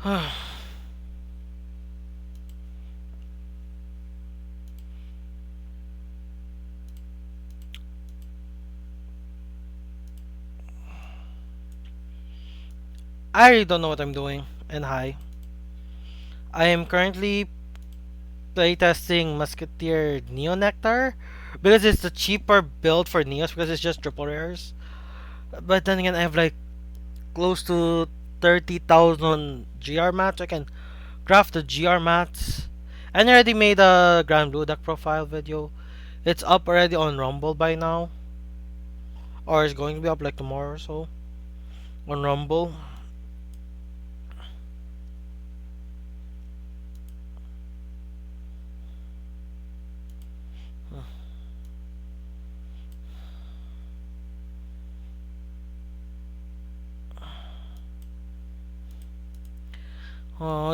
I really don't know what I'm doing. And hi. I am currently playtesting Musketeer Neo Nectar because it's the cheaper build for Neos because it's just triple rares. But then again, I have like close to 30,000 GR mats. I can craft the GR mats. And I already made a Grand Blue Deck profile video. It's up already on Rumble by now. Or it's going to be up like tomorrow or so. On Rumble.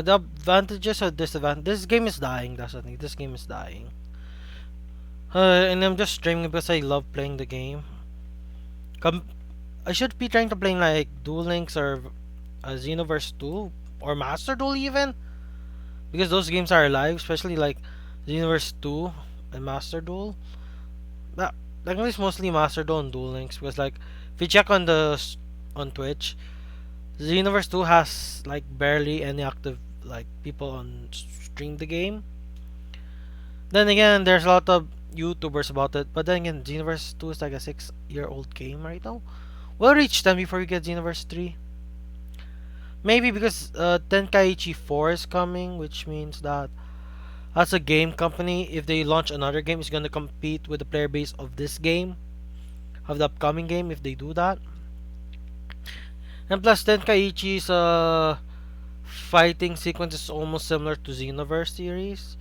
The advantages or disadvantages. This game is dying, definitely. This game is dying. And I'm just streaming because I love playing the game. Com- I should be trying to play like Duel Links or Xenoverse 2 or Master Duel even. Because those games are alive, especially like Xenoverse 2 and Master Duel. That technically it's mostly Master Duel and Duel Links because like if you check on on Twitch, Xenoverse 2 has like barely any active like people on stream the game. Then again, there's a lot of YouTubers about it. But then again, Xenoverse 2 is like a 6-year-old game right now. We'll reach 10 before we get Xenoverse 3. Maybe because Tenkaichi 4 is coming, which means that as a game company, if they launch another game, it's gonna compete with the player base of this game, of the upcoming game, if they do that. And plus, Tenkaichi's fighting sequence is almost similar to Xenoverse series.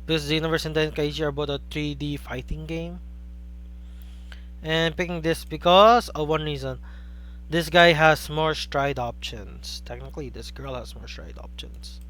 Because Xenoverse and Tenkaichi are both a 3D fighting game. And picking this because of one reason. This guy has more stride options. Technically, this girl has more stride options.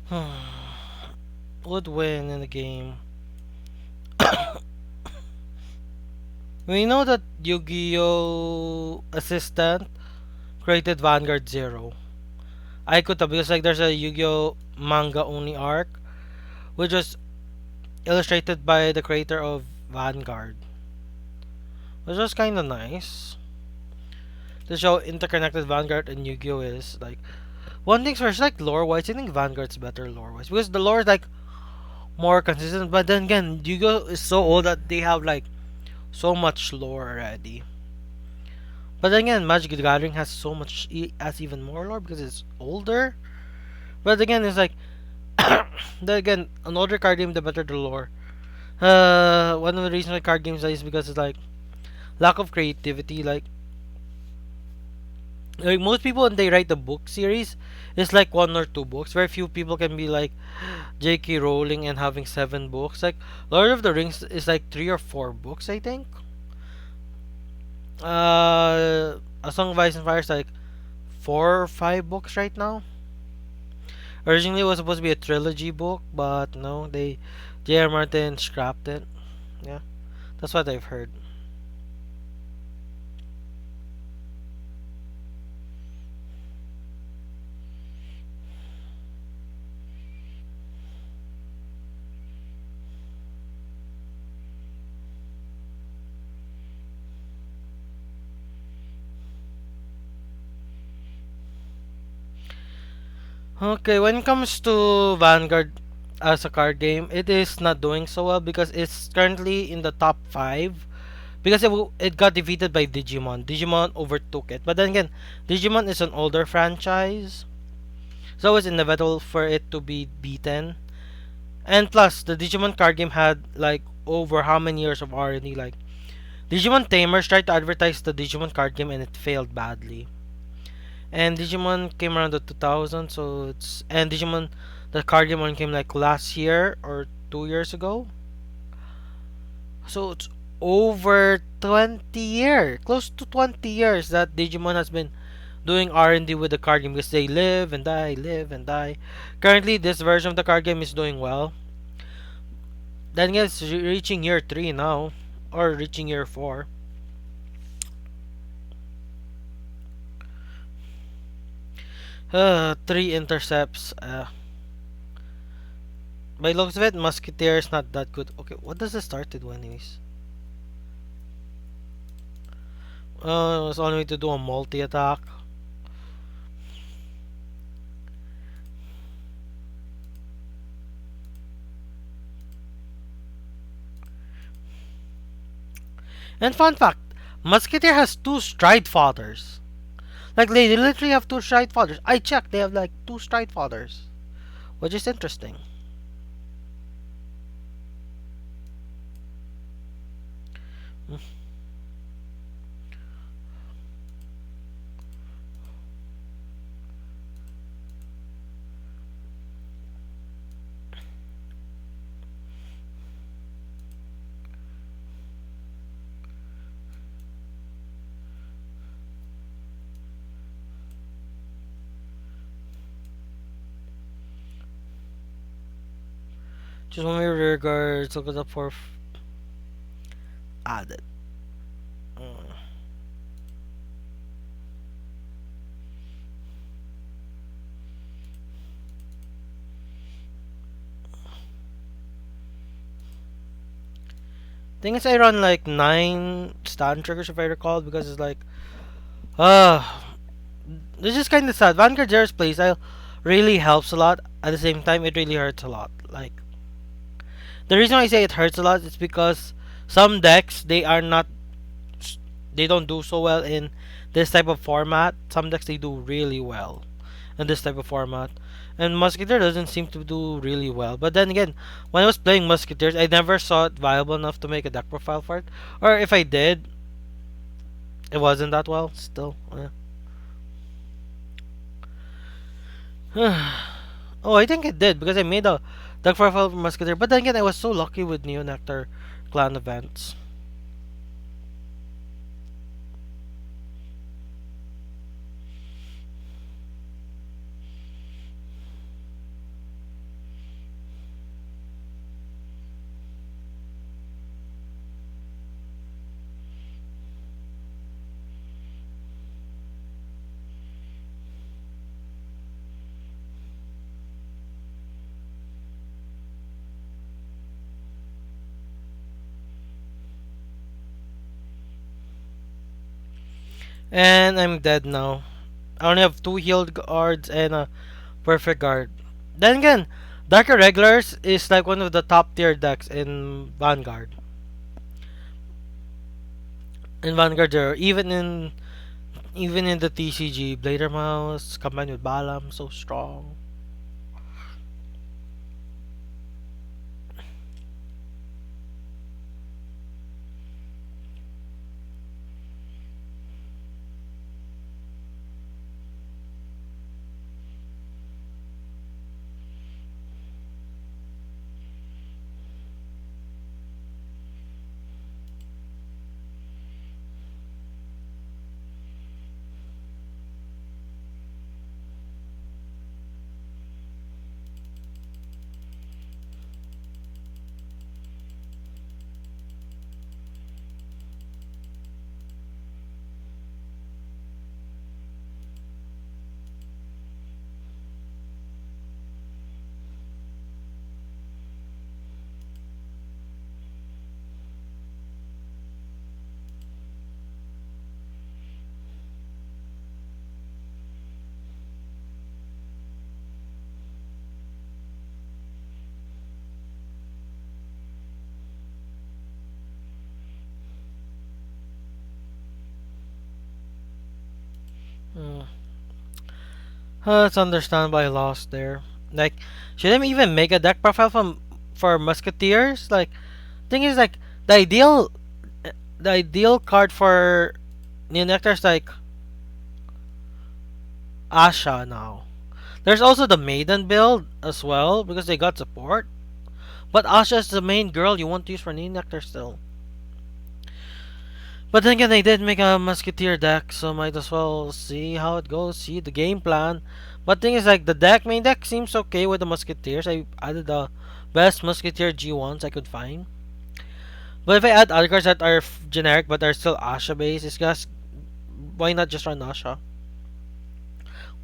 Hmm. Would win in the game. We know that Yu-Gi-Oh! Assistant created Vanguard Zero. I could have because like there's a Yu-Gi-Oh! Manga only arc, which was illustrated by the creator of Vanguard, which was kind of nice to show interconnected Vanguard and Yu-Gi-Oh! Is like one thing first, like lore wise, I think Vanguard's better lore wise because the lore is like more consistent. But then again, Yu-Gi-Oh! Is so old that they have like so much lore already. But then again, Magic the Gathering has so much, has even more lore because it's older. But again, it's like, then again, an older card game, the better the lore. One of the reasons why card games die is because it's like lack of creativity. Like most people when they write the book series, it's like one or two books. Very few people can be like J.K. Rowling and having 7 books. Like Lord of the Rings is like 3 or 4 books, I think. A Song of Ice and Fire is like 4 or 5 books right now. Originally, it was supposed to be a trilogy book, but no, J.R. Martin scrapped it. Yeah, that's what I've heard. Okay, when it comes to Vanguard as a card game, it is not doing so well because it's currently in the top 5 because it got defeated by Digimon. Digimon overtook it. But then again, Digimon is an older franchise, so it's inevitable for it to be beaten. And plus, the Digimon card game had like over how many years of R&D? Like Digimon Tamers tried to advertise the Digimon card game and it failed badly. And Digimon came around the 2000s, so it's and Digimon the card game one came like last year or 2 years ago. So it's over 20 years, close to 20 years that Digimon has been doing R&D with the card game because they live and die, live and die. Currently, this version of the card game is doing well. Then it's reaching year 3 now, or reaching year 4. Three intercepts. By looks of it, Musketeer is not that good. Okay, what does it start to do anyways? It's only to do a multi-attack. And fun fact, Musketeer has two Stride Fathers. Like, they literally have two Stride Fathers. I checked, they have like two Stride Fathers. Which is interesting. Just one more regards, look it up for added. Thing is, I run like 9 stand triggers if I recall because it's like, uh, this is kind of sad. Vanguard Zero's playstyle really helps a lot. At the same time, it really hurts a lot. Like, the reason why I say it hurts a lot is because some decks they don't do so well in this type of format. Some decks they do really well in this type of format. And Musketeer doesn't seem to do really well. But then again, when I was playing Musketeers, I never saw it viable enough to make a deck profile for it. Or if I did, it wasn't that well still. Oh, I think it did because I made a deck profile for Musketeer. But then again, I was so lucky with Neo Nectar clan events. And I'm dead now. I only have two healed guards and a perfect guard. Then again, Dark Irregulars is like one of the top tier decks in Vanguard. In Vanguard Zero, even in the TCG, Blader Mouse combined with Balam, so strong. Hmm. It's understandable I lost there. Like, should I even make a deck profile for Musketeers? Like, thing is like the ideal the ideal card for new Nectar is like Asha now. There's also the Maiden build as well because they got support. But Asha is the main girl you want to use for new Nectar still. But then again, they did make a Musketeer deck, so might as well see how it goes, see the game plan. But thing is, like, the main deck seems okay with the Musketeers. I added the best Musketeer G1s I could find. But if I add other cards that are generic but are still Asha based, it's just, why not just run Asha?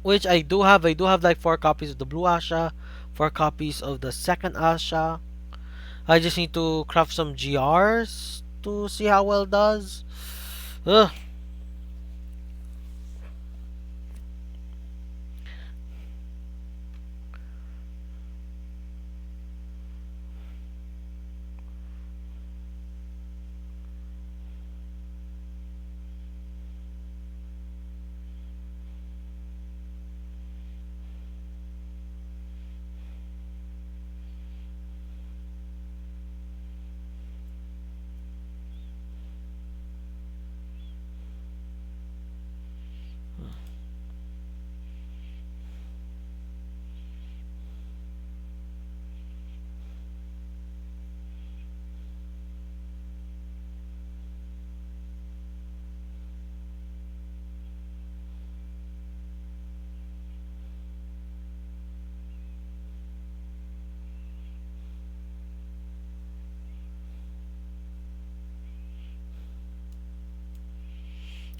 Which I do have. I do have like 4 copies of the Blue Asha, 4 copies of the second Asha. I just need to craft some GRs to see how well it does. Ugh.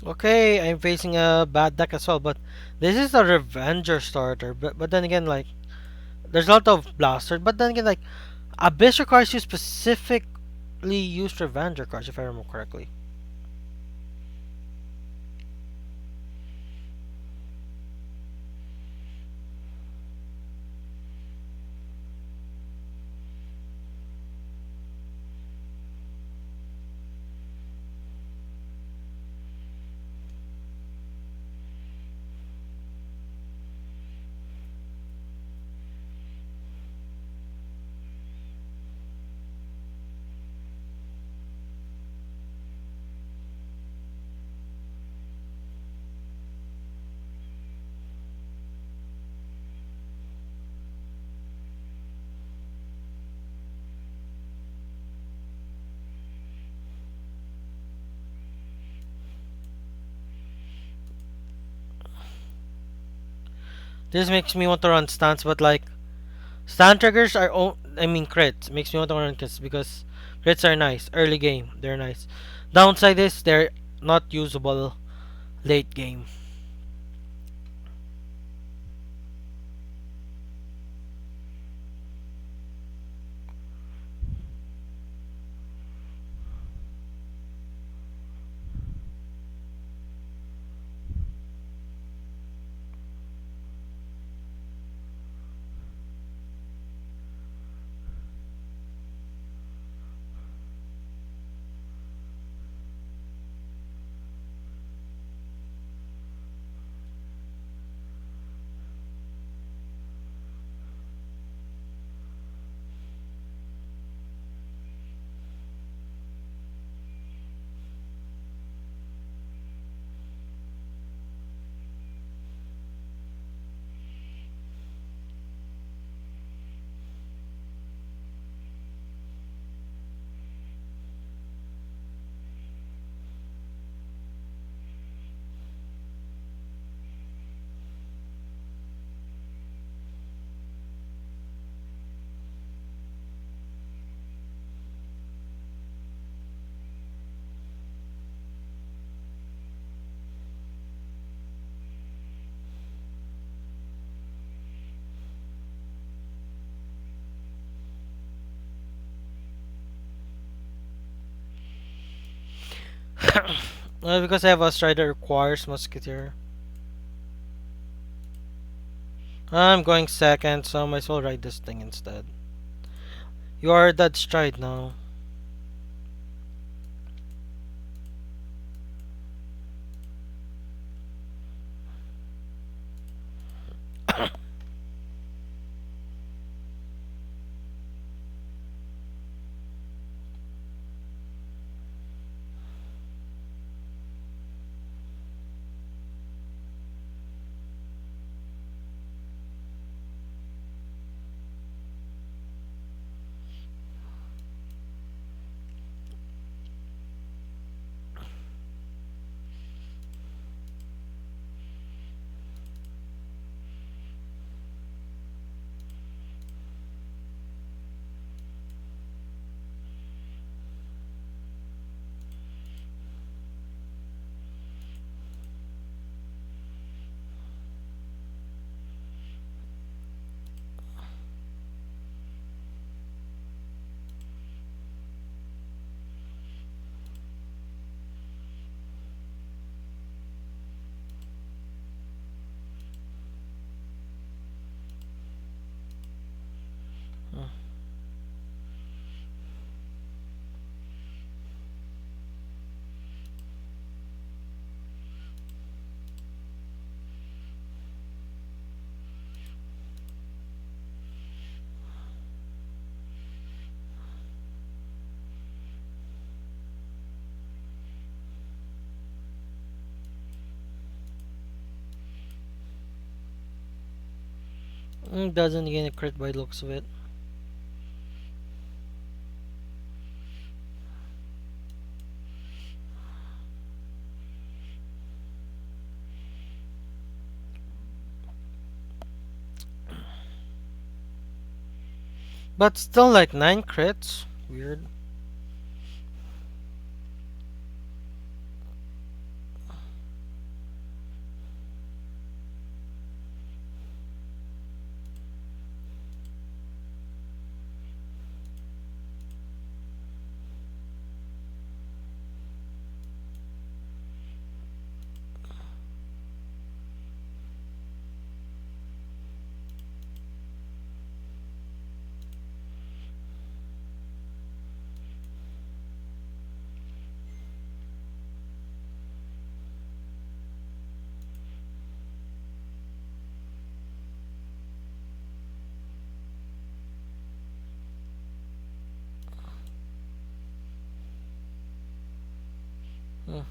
Okay, I'm facing a bad deck as well, but this is a Revenger starter. But then again, like, there's a lot of blasters. But then again, like, Abyss requires you specifically use Revenger cards, if I remember correctly. This makes me want to run stance, but like, stun triggers are, I mean, crits. Makes me want to run crits because crits are nice. Early game, they're nice. Downside is they're not usable late game. Because I have a stride that requires Musketeer. I'm going second, so I might as well ride this thing instead. You are that stride now. Doesn't gain a crit by the looks of it. But still like 9 crits. Weird. Hmm.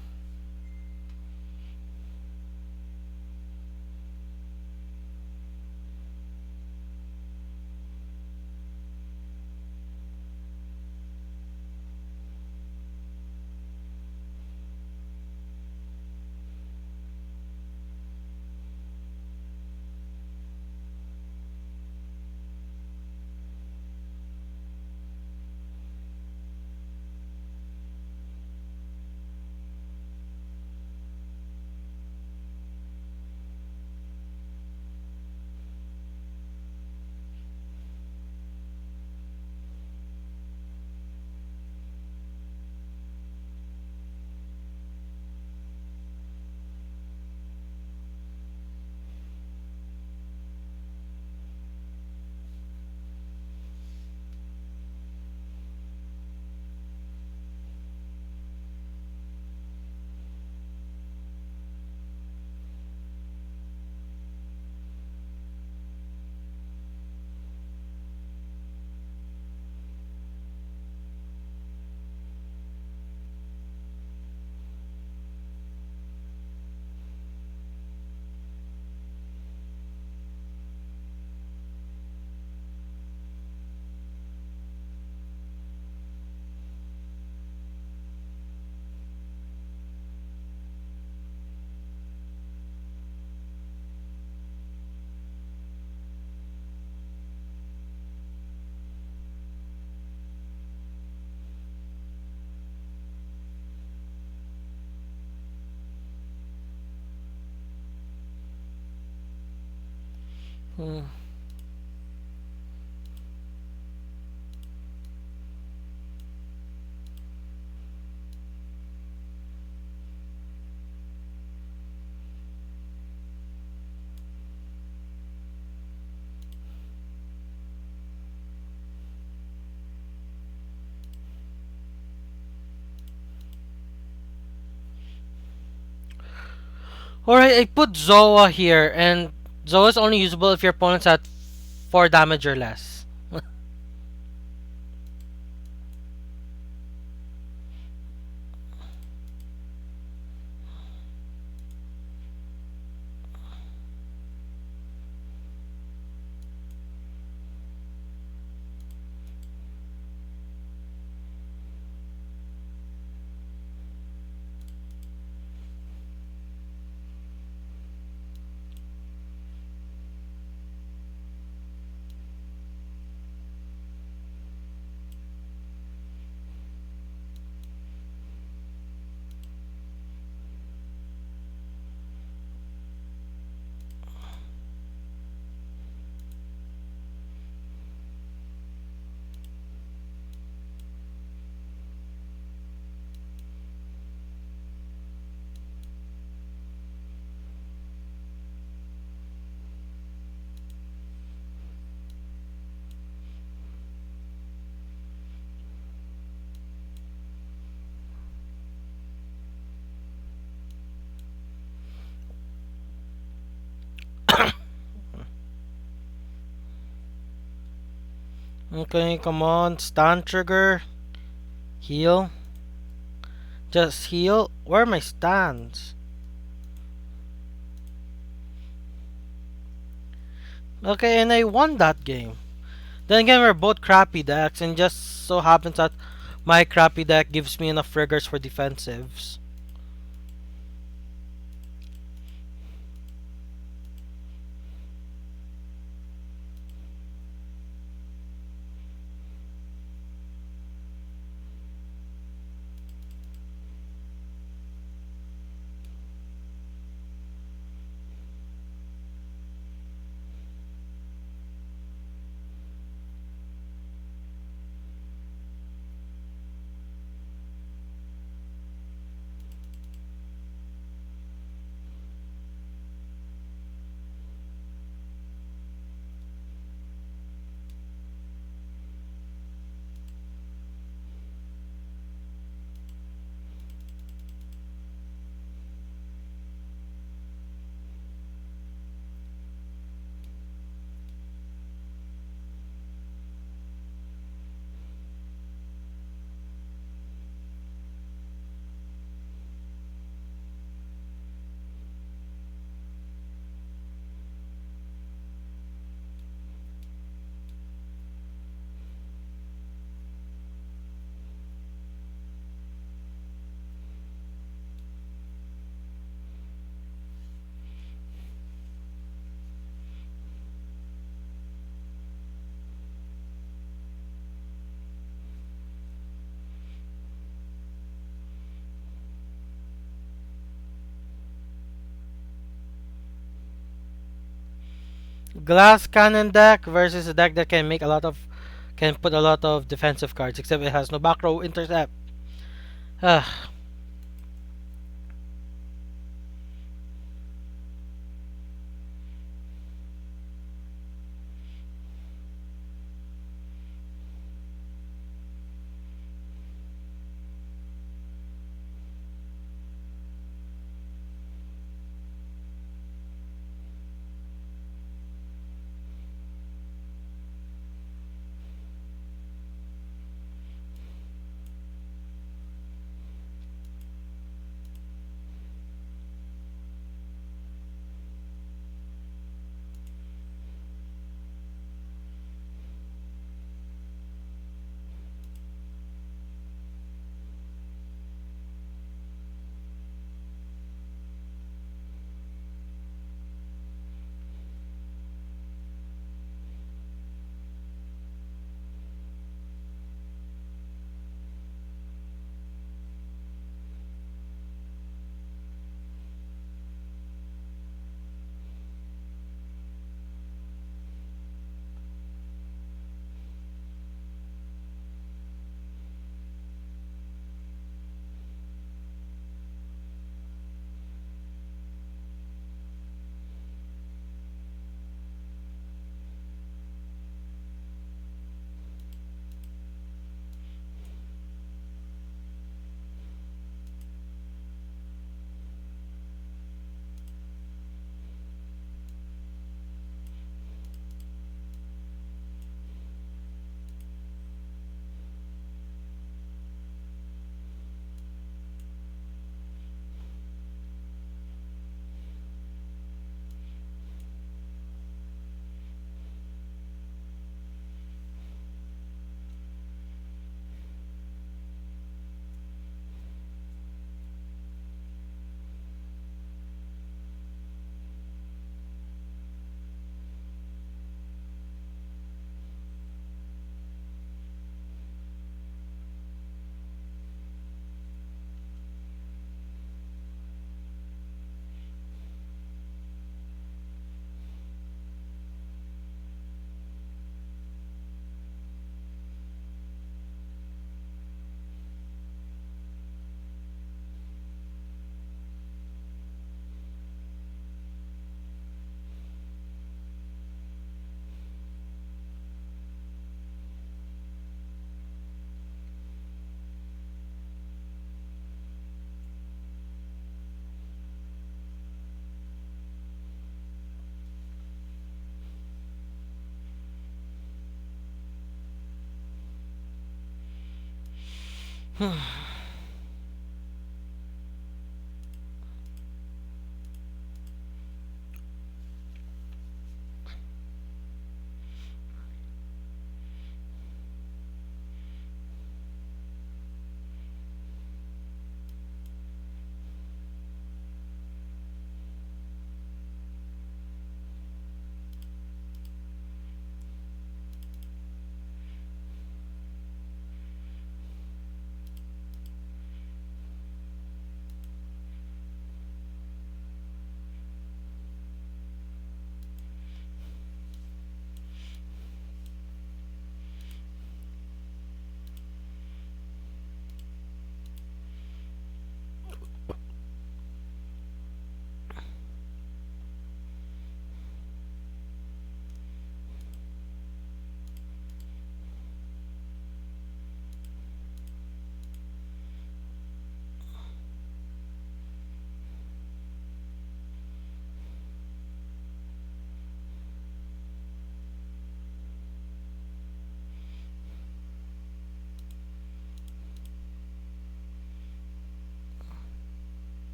Hmm. Alright, I put Zoa here, and Zoa is only usable if your opponent's at 4 damage or less. Okay, come on, stun trigger. Heal. Just heal. Where are my stuns? Okay, and I won that game. Then again, we're both crappy decks, and just so happens that my crappy deck gives me enough triggers for defensives. Glass cannon deck versus a deck that can put a lot of defensive cards, except it has no back row intercept. Ah,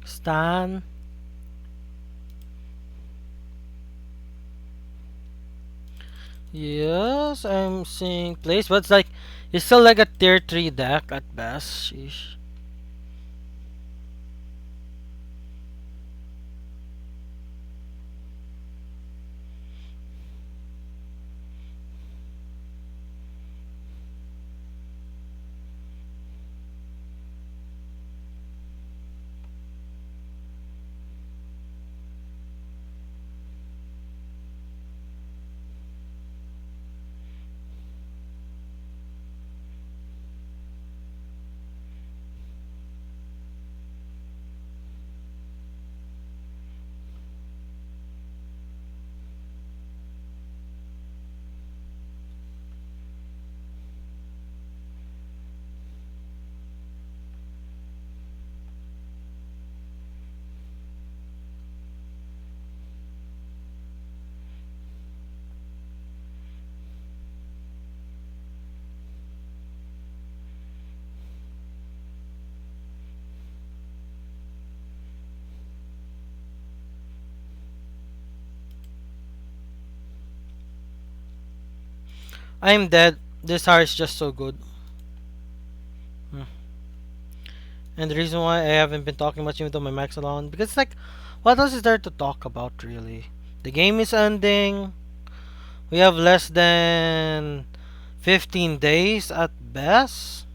Stan. Yes, I'm seeing place, but it's like it's still like a tier 3 deck at best. Sheesh. I'm dead. This heart is just so good. Hmm. And the reason why I haven't been talking much even though my mic's on because it's like, what else is there to talk about really? The game is ending. We have less than 15 days at best.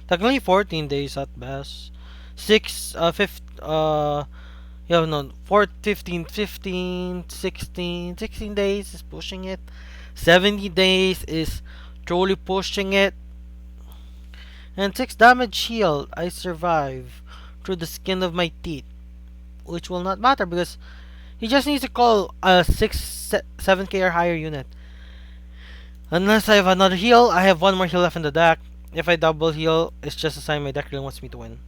Technically 14 days at best. 6, 5, yeah, no, 4, 15, 15, 16, 16 days is pushing it. 70 days is truly pushing it. And 6 damage shield, I survive through the skin of my teeth. Which will not matter because he just needs to call a 7k or higher unit. Unless I have another heal, I have one more heal left in the deck. If I double heal, it's just a sign my deck really wants me to win.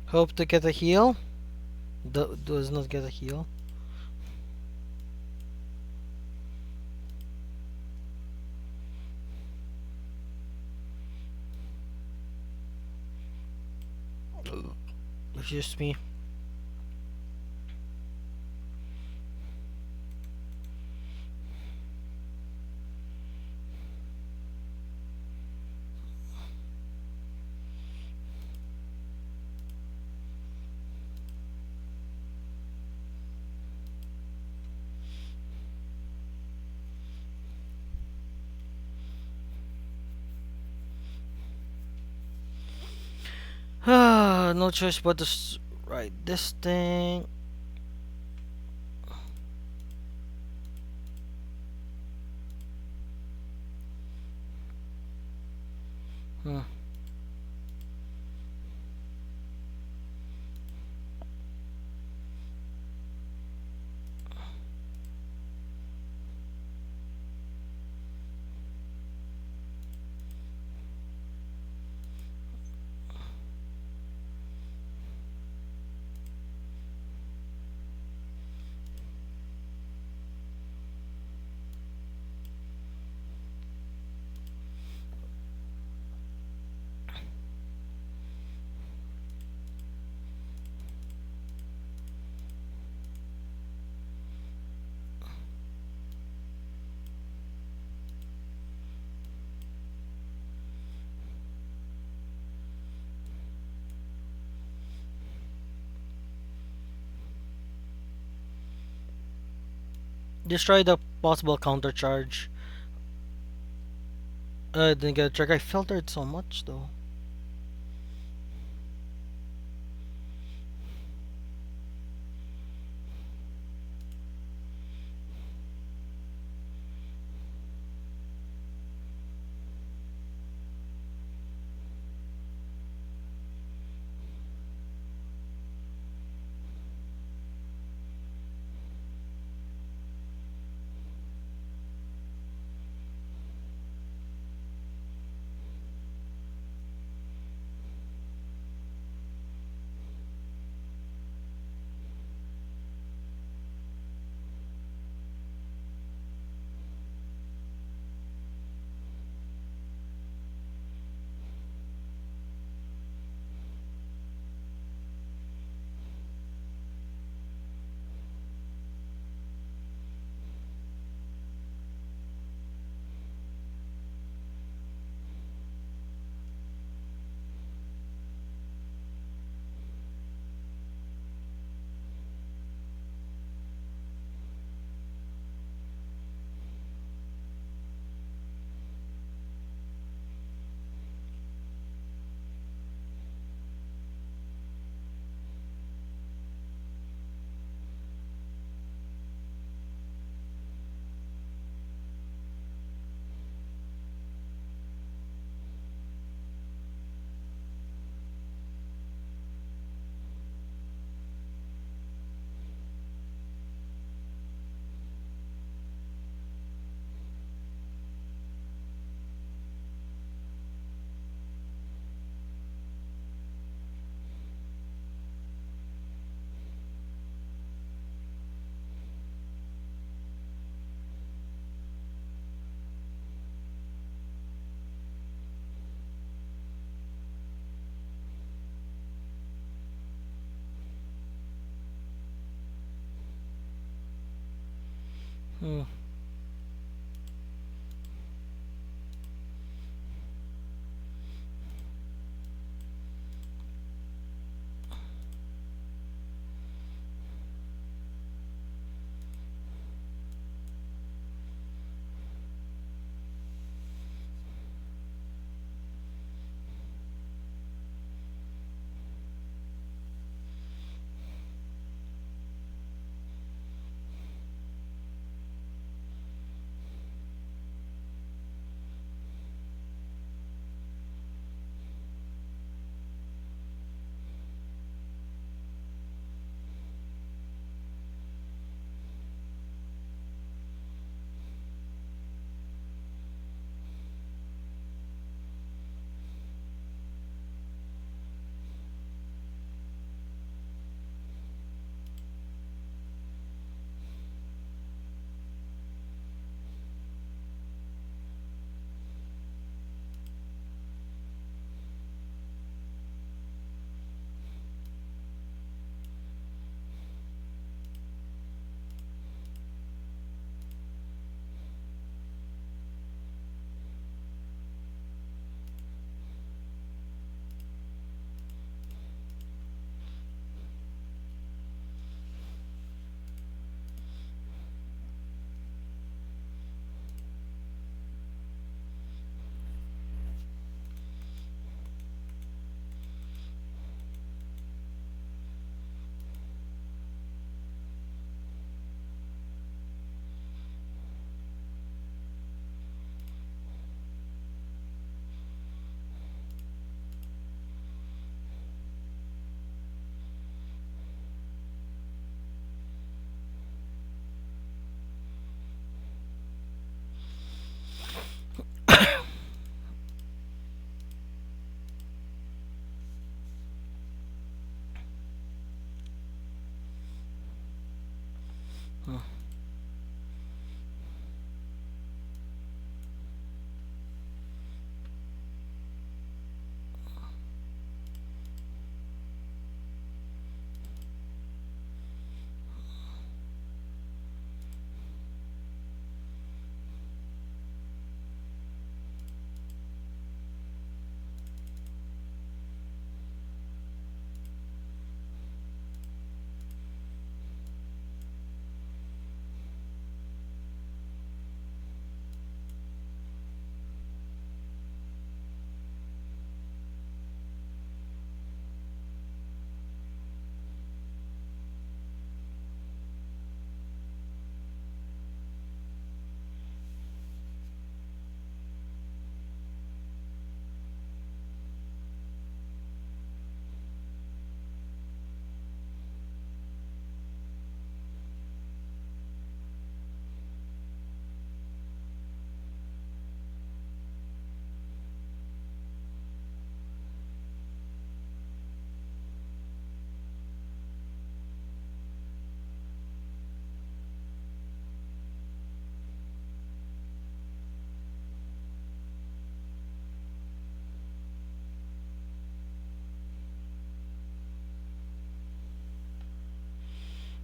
Hope to get a heal. Does not get a heal. Excuse me. No choice but to write this thing. Hmm. Destroy the possible counter charge. Didn't get a trick. I filtered so much though. Hmm.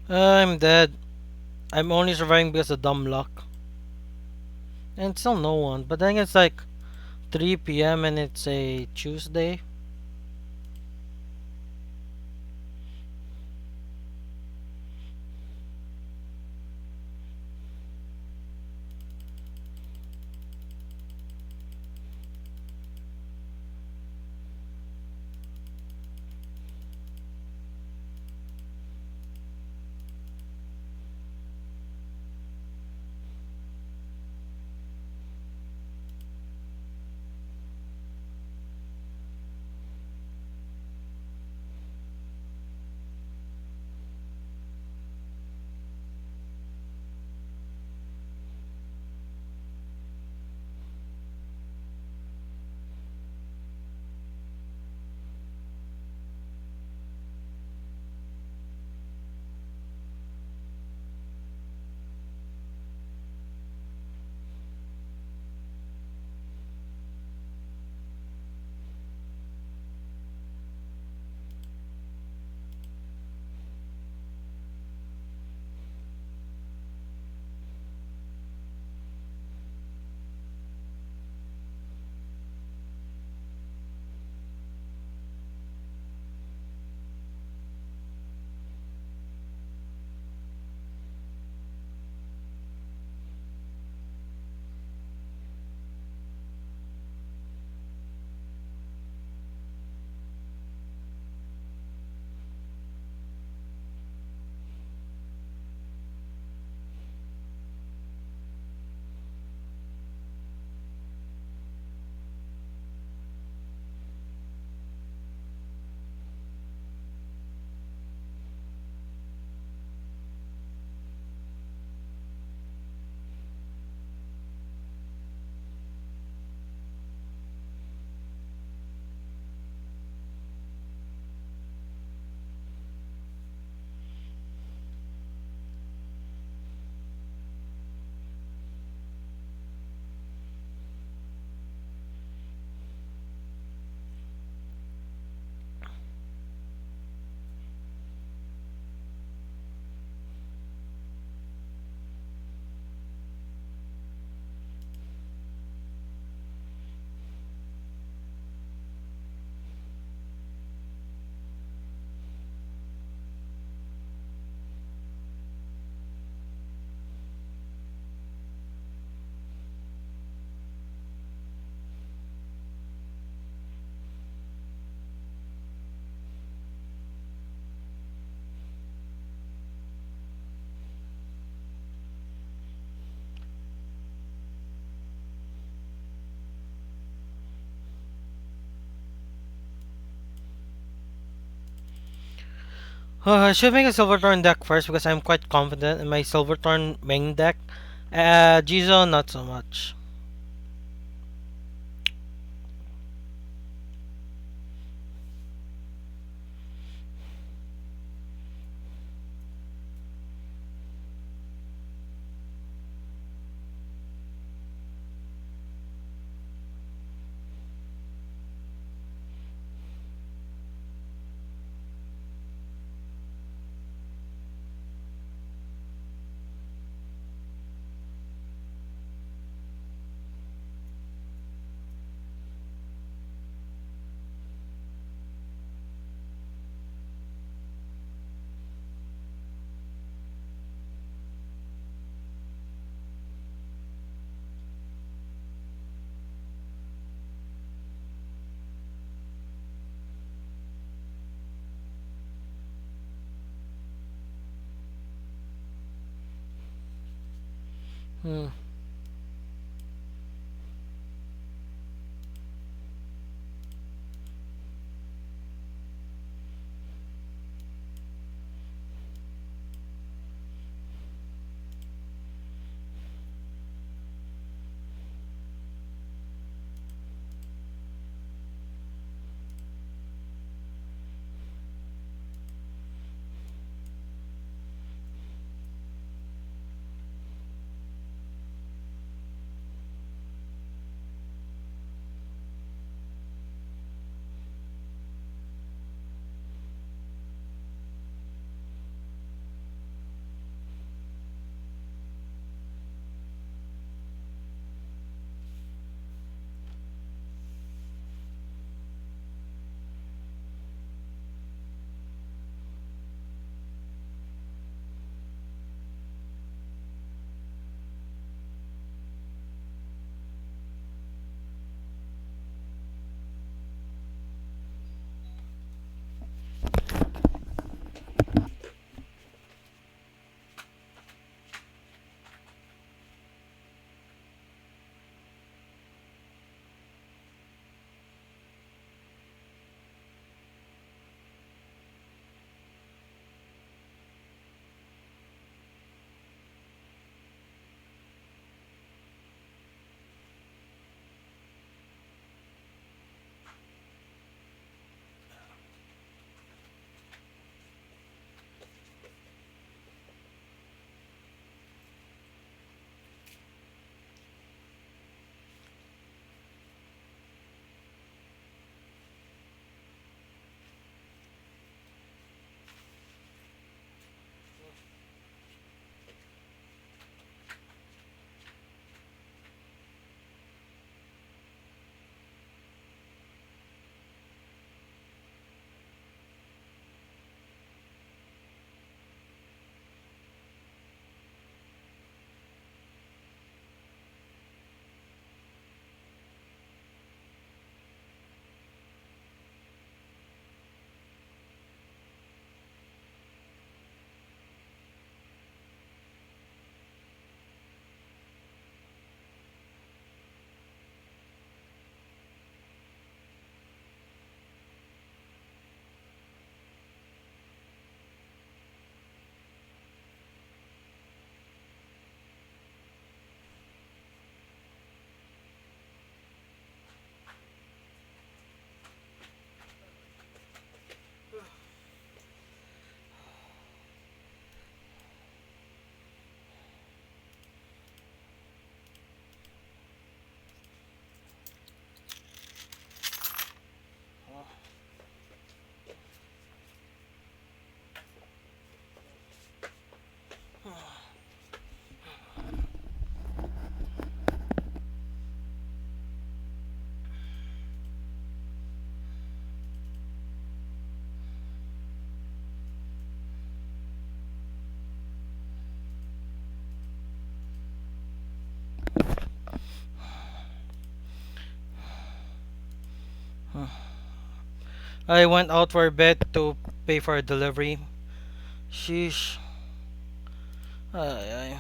I'm dead. I'm only surviving because of dumb luck. And still no one. But then it's like 3 p.m. and it's a Tuesday. I should make a Silverthorn deck first because I'm quite confident in my Silverthorn main deck. Jizo, not so much. Hmm. I went out for a bit to pay for a delivery. Sheesh. Ay, ay.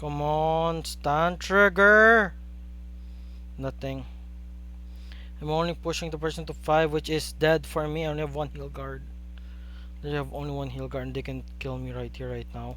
Come on, stand trigger. Nothing. I'm only pushing the person to 5, which is dead for me. I only have one heal guard. They have only one heal guard and they can kill me right here, right now.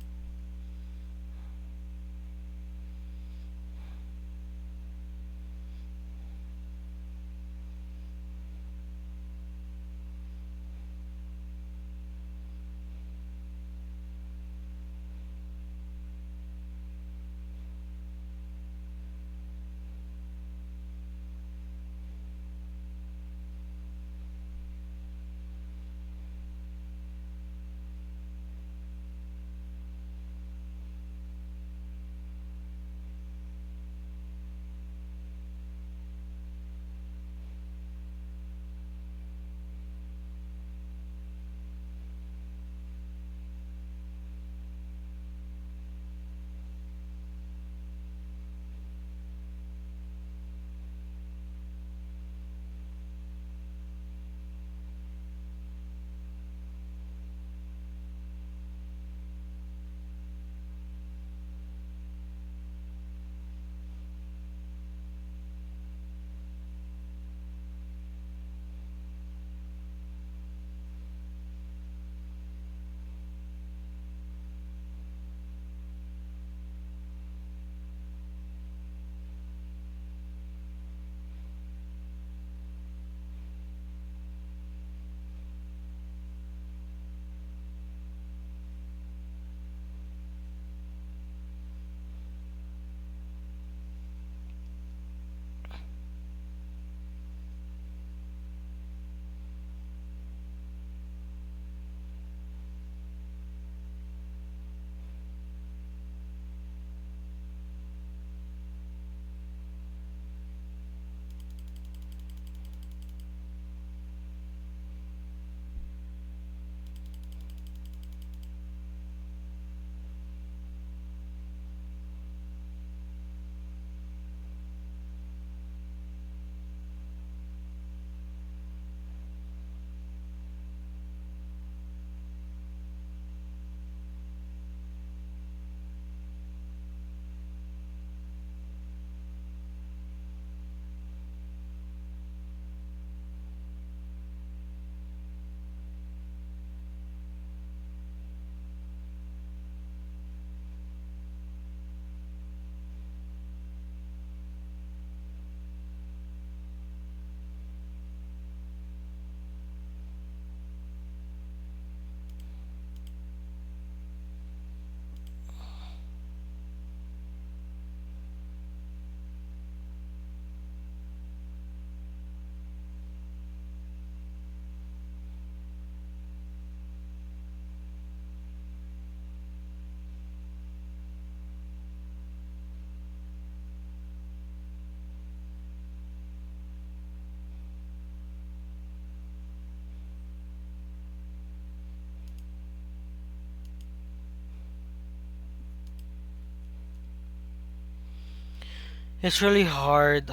It's really hard.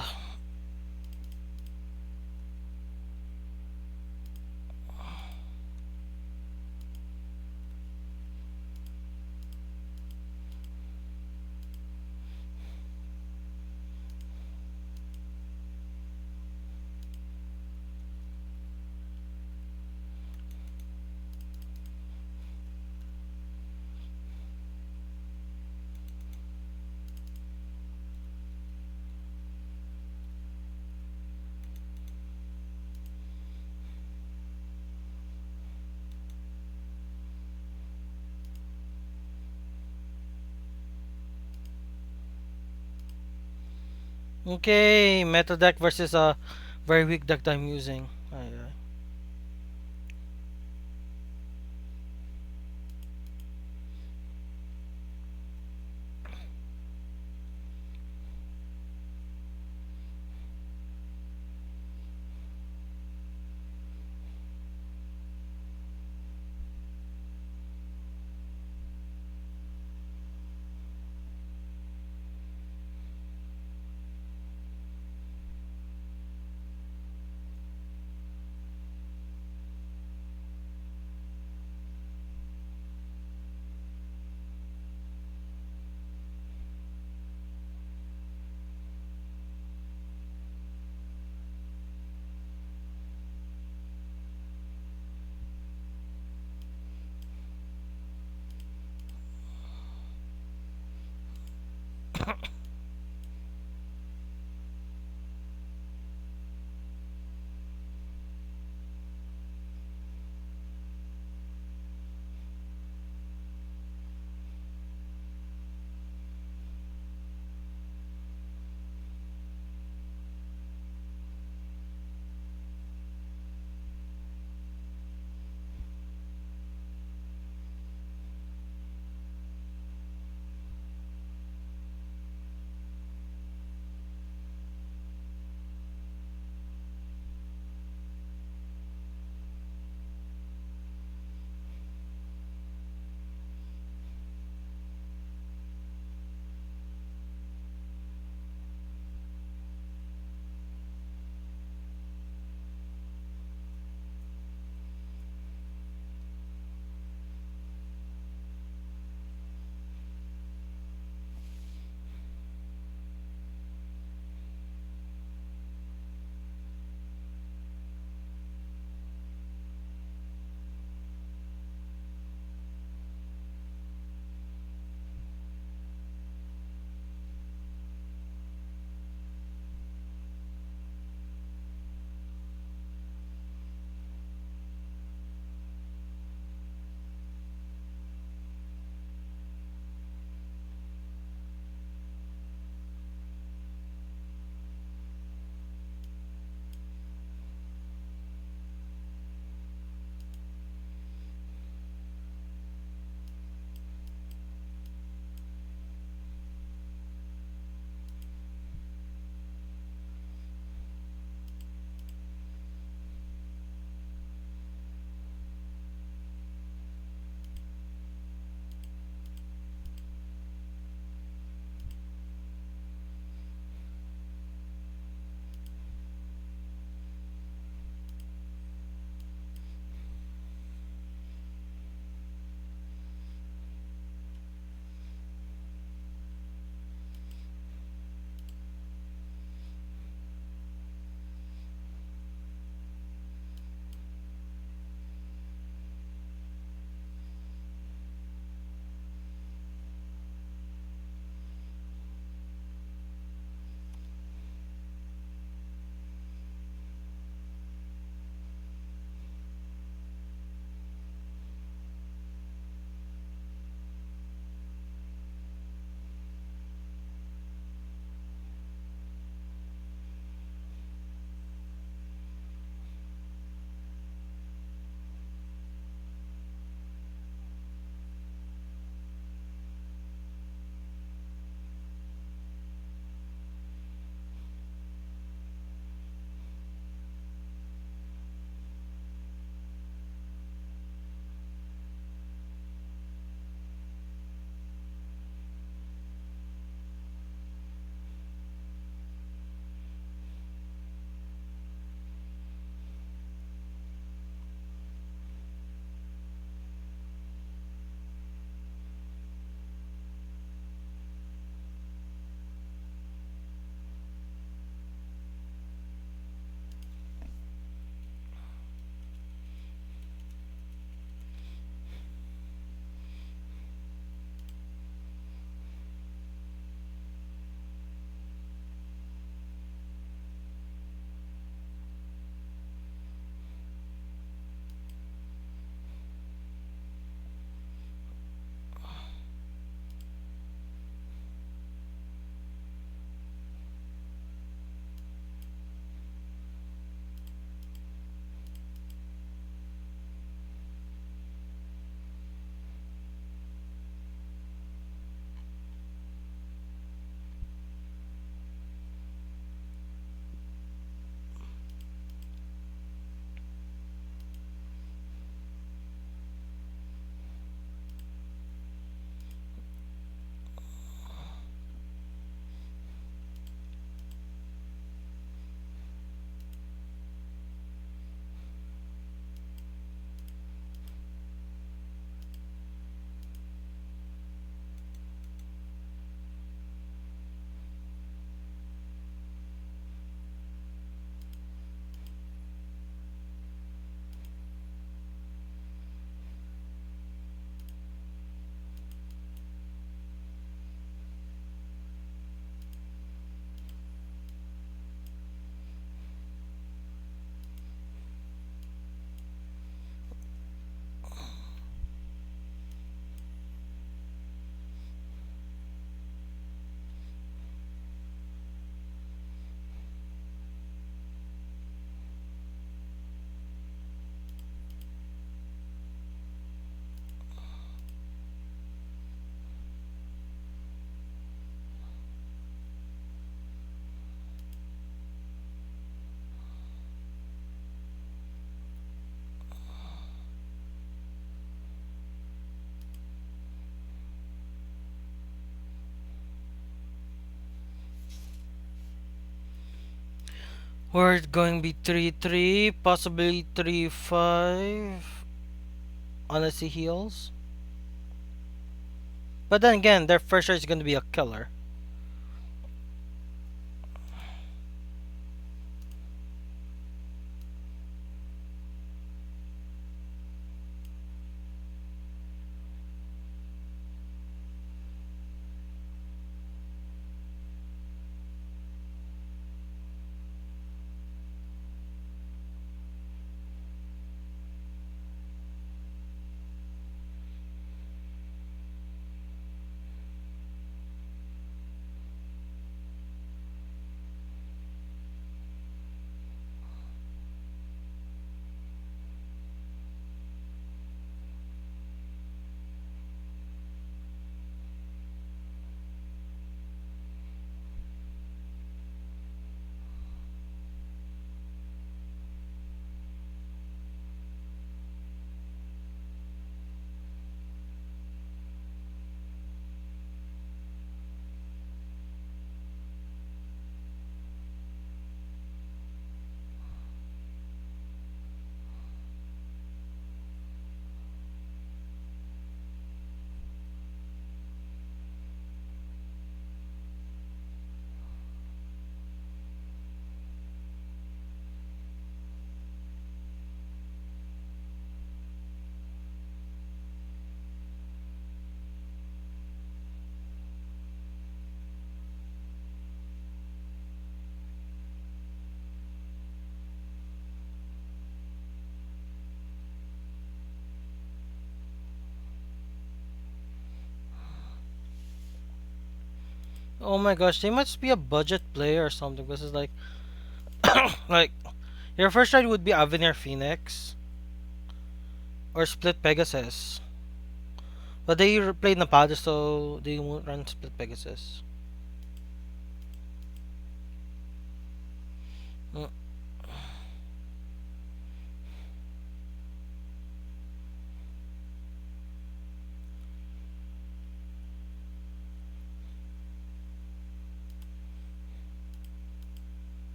Okay, meta deck versus a very weak deck that I'm using. Ay, ay. We're going to be 3-3, possibly 3-5. Unless he heals. But then again, their first shot is going to be a killer. Oh my gosh, they must be a budget player or something. This is like your first ride would be Avenir Phoenix or Split Pegasus. But they played Napado, so they won't run Split Pegasus.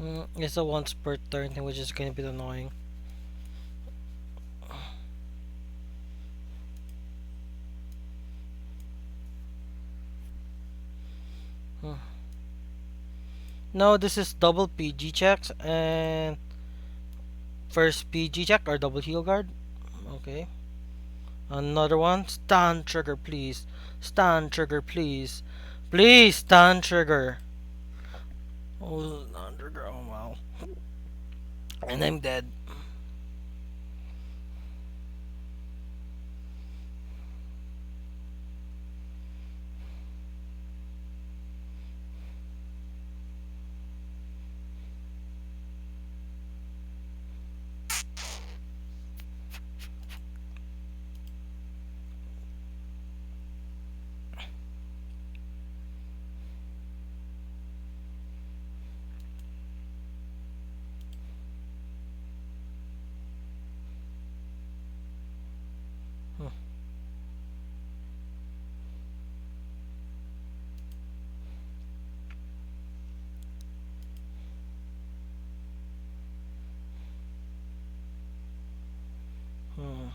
Mm, it's a once per turn thing, which is gonna be annoying. Hmm. No, this is double PG checks and first PG check or double heal guard. Okay. Another one. Stun trigger, please. Stun trigger, please. Please, stun trigger. Oh, stun trigger. Oh, wow. And I'm dead. Hmm.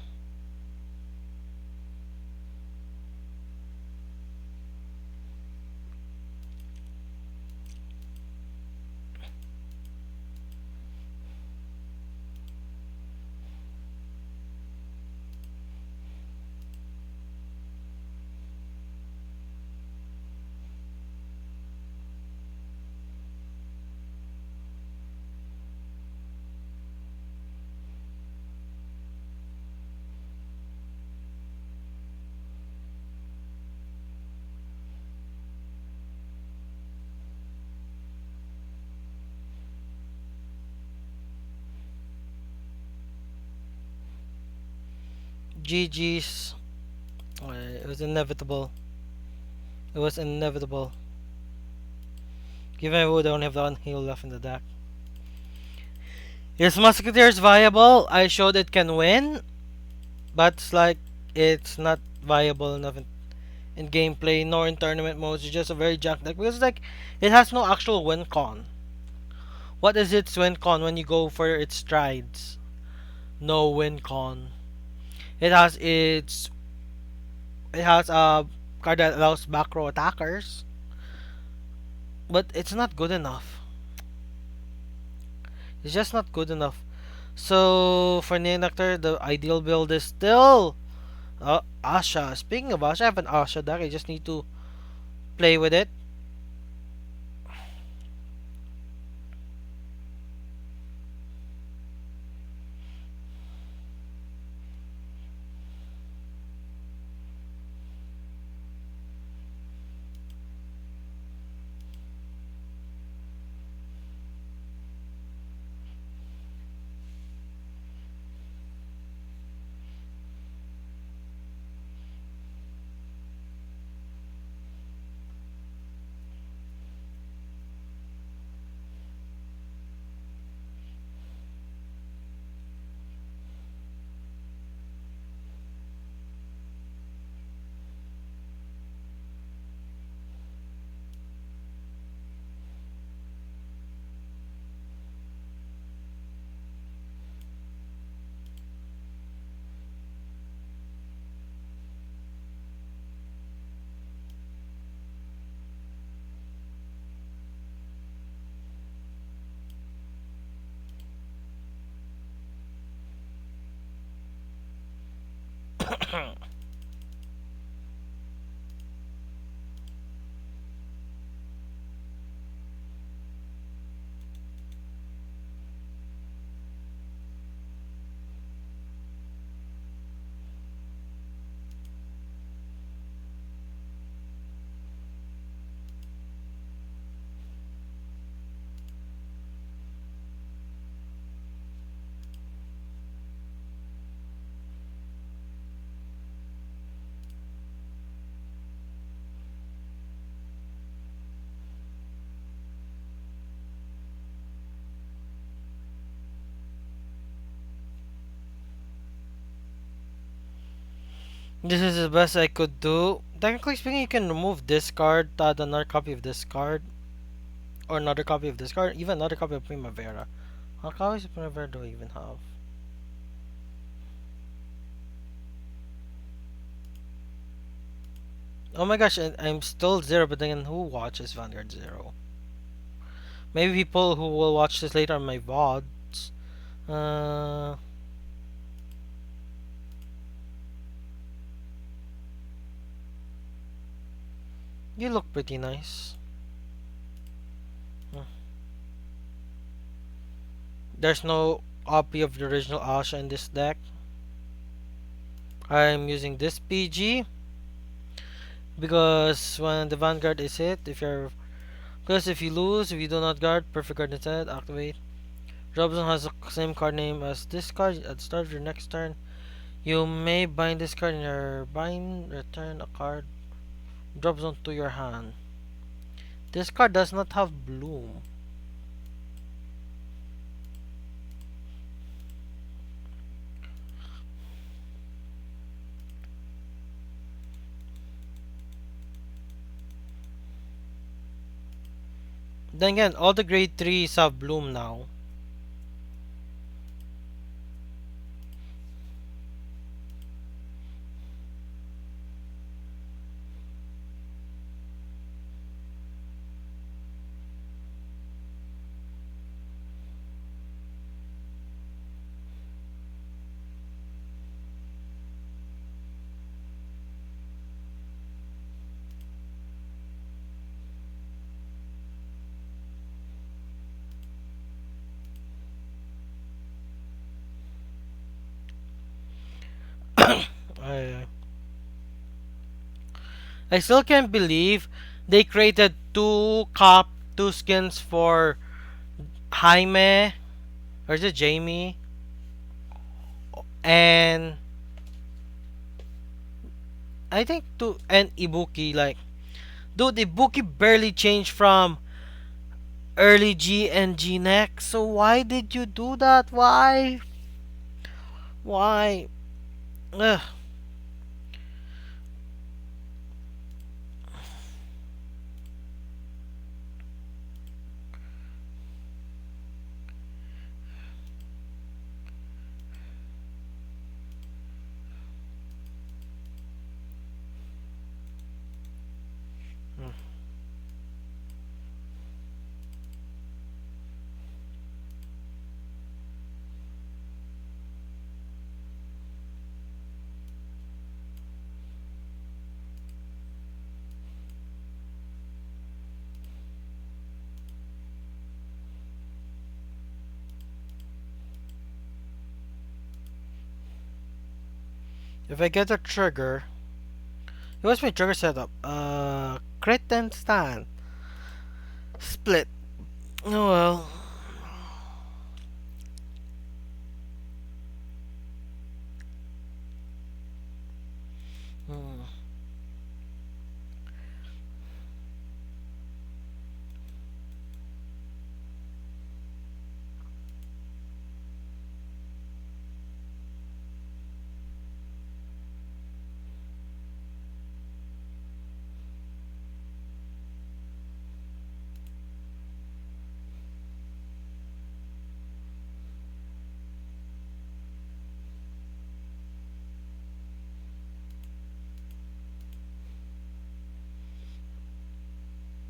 GG's. It was inevitable. It was inevitable. Given I would only have one heal left in the deck. Is Musketeers viable? I showed it can win, but it's like it's not viable enough in gameplay nor in tournament modes. It's just a very junk deck because like it has no actual win con. What is its win con when you go for its strides? No win con. It has its it has a card that allows back row attackers, but it's not good enough. It's just not good enough. So for Neonectar, the ideal build is still Asha. Speaking of Asha, I have an Asha deck. I just need to play with it. This is the best I could do. Technically speaking, you can remove this card, add another copy of this card, or another copy of this card, even another copy of Primavera. How copies of Primavera do I even have? Oh my gosh, I'm still zero, but then who watches Vanguard Zero? Maybe people who will watch this later on my VODs. Uh, you look pretty nice. Hmm. There's no copy of the original Asha in this deck. I'm using this PG because when the Vanguard is hit, if you lose, if you do not guard, perfect guard instead, activate. Robinson has the same card name as this card. At the start of your next turn, you may bind this card in your bind, return a card, drop zone to your hand. This card does not have Bloom. Then again, all the grade 3s have Bloom now. I still can't believe they created two skins for Jaime, or is it Jamie, and I think two, and Ibuki. Like, dude, Ibuki barely changed from early G and G next. So why did you do that? Why? Why? Ugh. If I get a trigger, what's my trigger setup? Crit and stand. Split. Oh well. Hmm.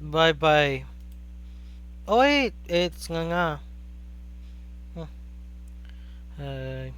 Bye bye. Oh wait, it's nga nga. Hmm. Uh,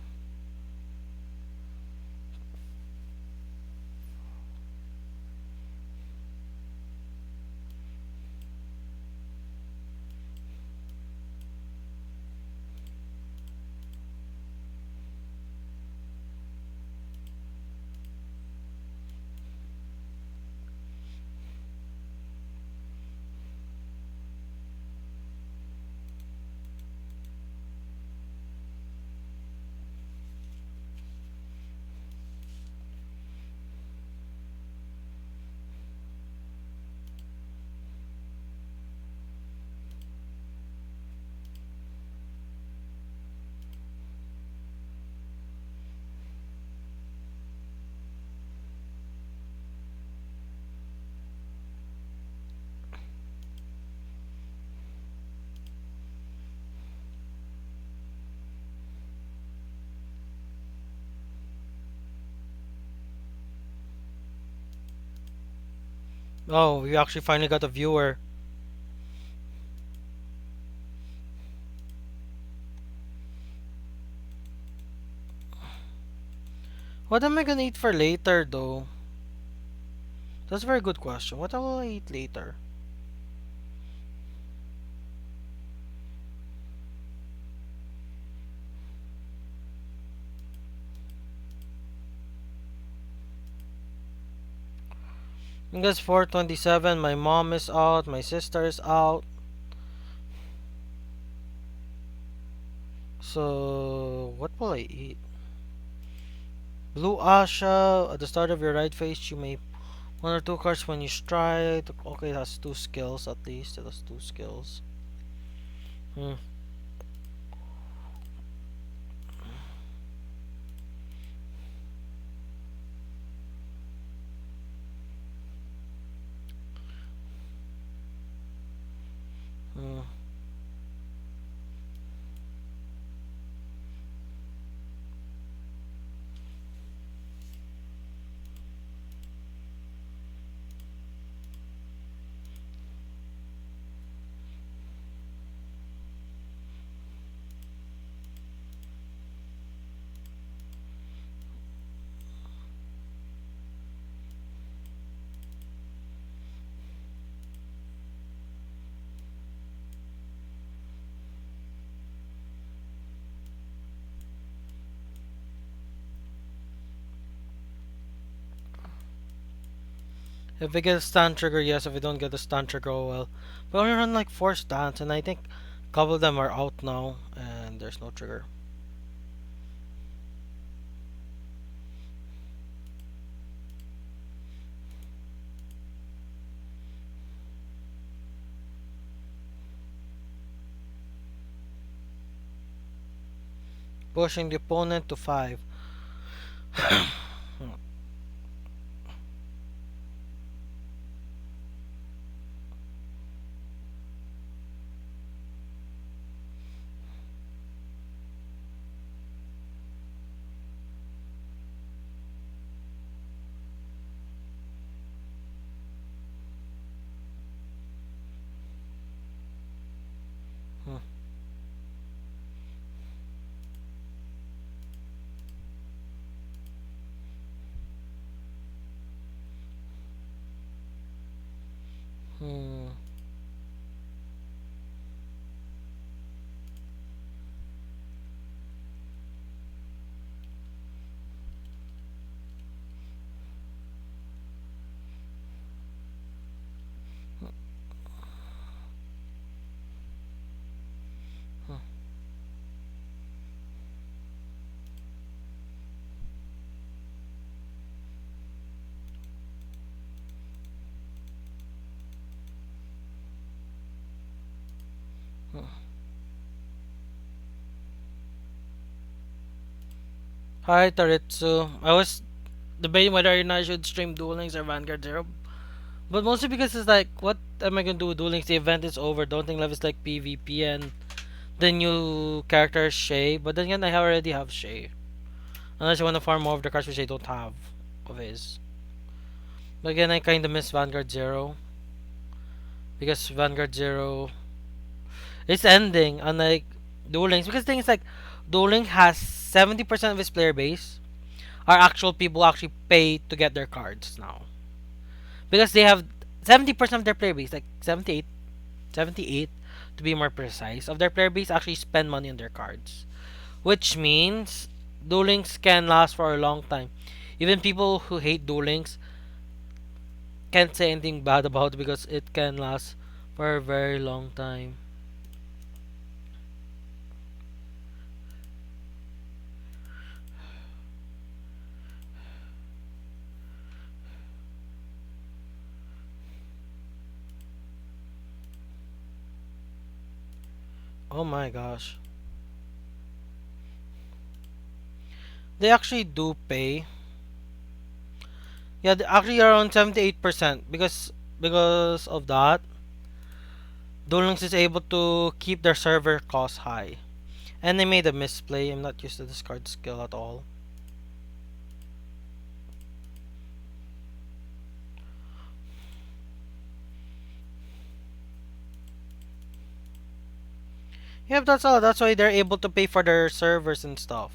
oh, we actually finally got a viewer. What am I gonna eat for later though? That's a very good question. What will I eat later? I guess 4:27. My mom is out. My sister is out. So what will I eat? Blue Asha. At the start of your right phase, you may one or two cards when you strike. Okay, it has two skills at least. It has two skills. Hmm. Hmm. If we get a stun trigger, yes. If we don't get a stun trigger, oh well. We only run like 4 stuns, and I think a couple of them are out now, and there's no trigger. Pushing the opponent to 5. Hmm. Hi Taritsu. I was debating whether or not I should stream Duel Links or Vanguard Zero, but mostly because it's like, what am I gonna do with Duel Links? The event is over. Don't think love is like PvP, and the new character is Shay. But then again, I already have Shay. Unless you want to farm more of the cards which I don't have of his. But again, I kinda miss Vanguard Zero because Vanguard Zero is ending, unlike Duel Links. Because things like Duel Link has 70% of its player base are actual people who actually pay to get their cards now. Because they have 70% of their player base, like 78 to be more precise, of their player base actually spend money on their cards. Which means Duel Links can last for a long time. Even people who hate Duel Links can't say anything bad about it because it can last for a very long time. Oh my gosh. They actually do pay. Yeah, they actually around 78% because of that. Duel Links is able to keep their server costs high. And they made a misplay. I'm not used to this card skill at all. Yeah, that's all. That's why they're able to pay for their servers and stuff.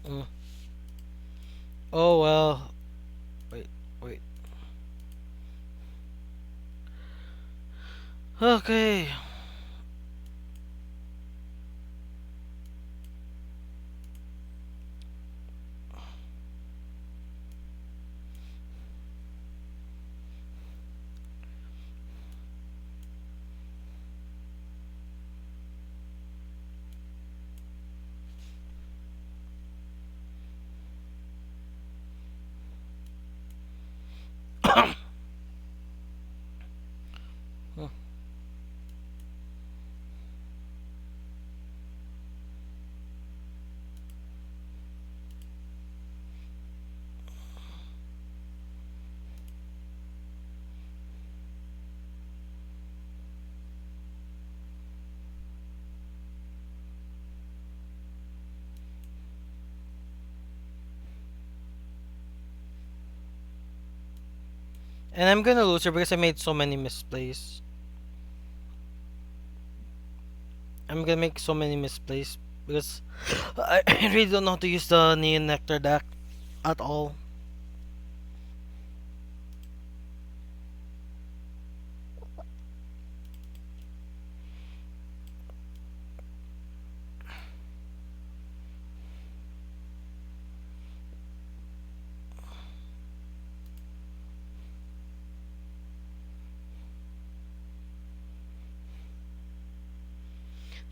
Mm. Oh well. Wait, wait. Okay. And I'm gonna lose here because I made so many misplays. I'm gonna make so many misplays because I really don't know how to use the Neon Nectar deck at all.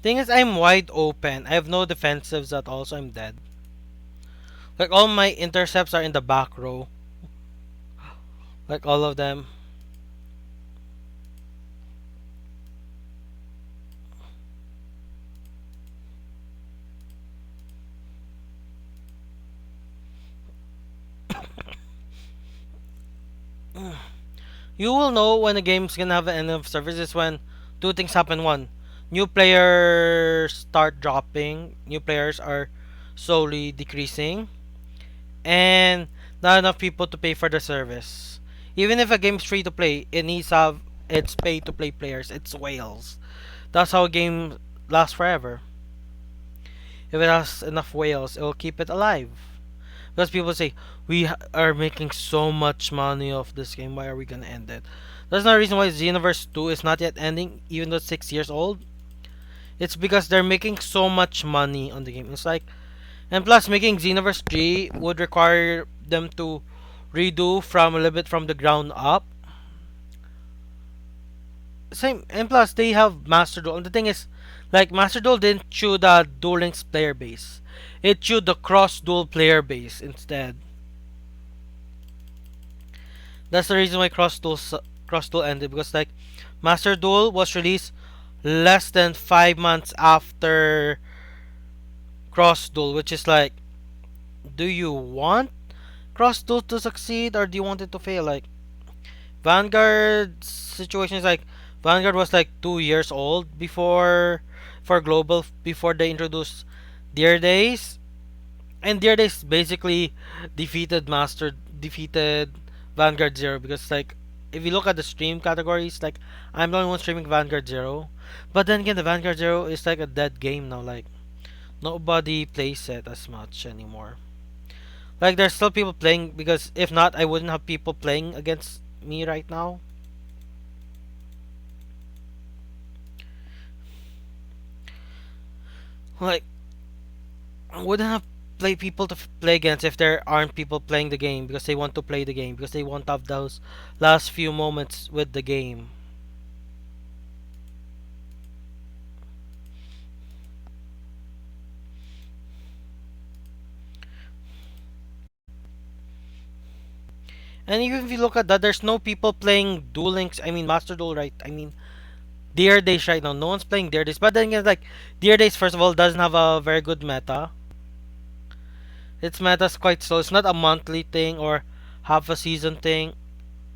Thing is, I'm wide open. I have no defensives at all, so I'm dead. Like all my intercepts are in the back row. Like all of them. You will know when a game's gonna have an end of service is when two things happen. One, new players start dropping. New players are slowly decreasing, and not enough people to pay for the service. Even if a game's free to play, it needs to have its pay to play players. It's whales. That's how a game lasts forever. If it has enough whales, it will keep it alive. Because people say are making so much money off this game. Why are we gonna end it? That's not the reason why Xenoverse 2 is not yet ending, even though it's 6 years old. It's because they're making so much money on the game. It's like, and plus making Xenoverse 3 would require them to redo from a little bit from the ground up. Same, and plus they have Master Duel. And the thing is, like Master Duel didn't chew the Duel Links player base. It chewed the cross duel player base instead. That's the reason why Cross Duel ended, because like Master Duel was released less than 5 months after Cross Duel, which is like, do you want Cross Duel to succeed or do you want it to fail? Like Vanguard's situation is like Vanguard was like 2 years old before for global before they introduced Dear Days, and Dear Days basically defeated Vanguard Zero, because like if you look at the stream categories, like I'm the only one streaming Vanguard Zero, but then again the Vanguard Zero is like a dead game now. Like nobody plays it as much anymore. Like there's still people playing, because if not, I wouldn't have people playing against me right now. Like I wouldn't have people to play against if there aren't people playing the game because they want to play the game, because they want to have those last few moments with the game. And even if you look at that, there's no people playing Duel Links. I mean Master Duel, right? I mean Dear Days right now. No one's playing Dear Days. But then again, like Dear Days, first of all, doesn't have a very good meta. Its meta's quite slow. It's not a monthly thing or half a season thing.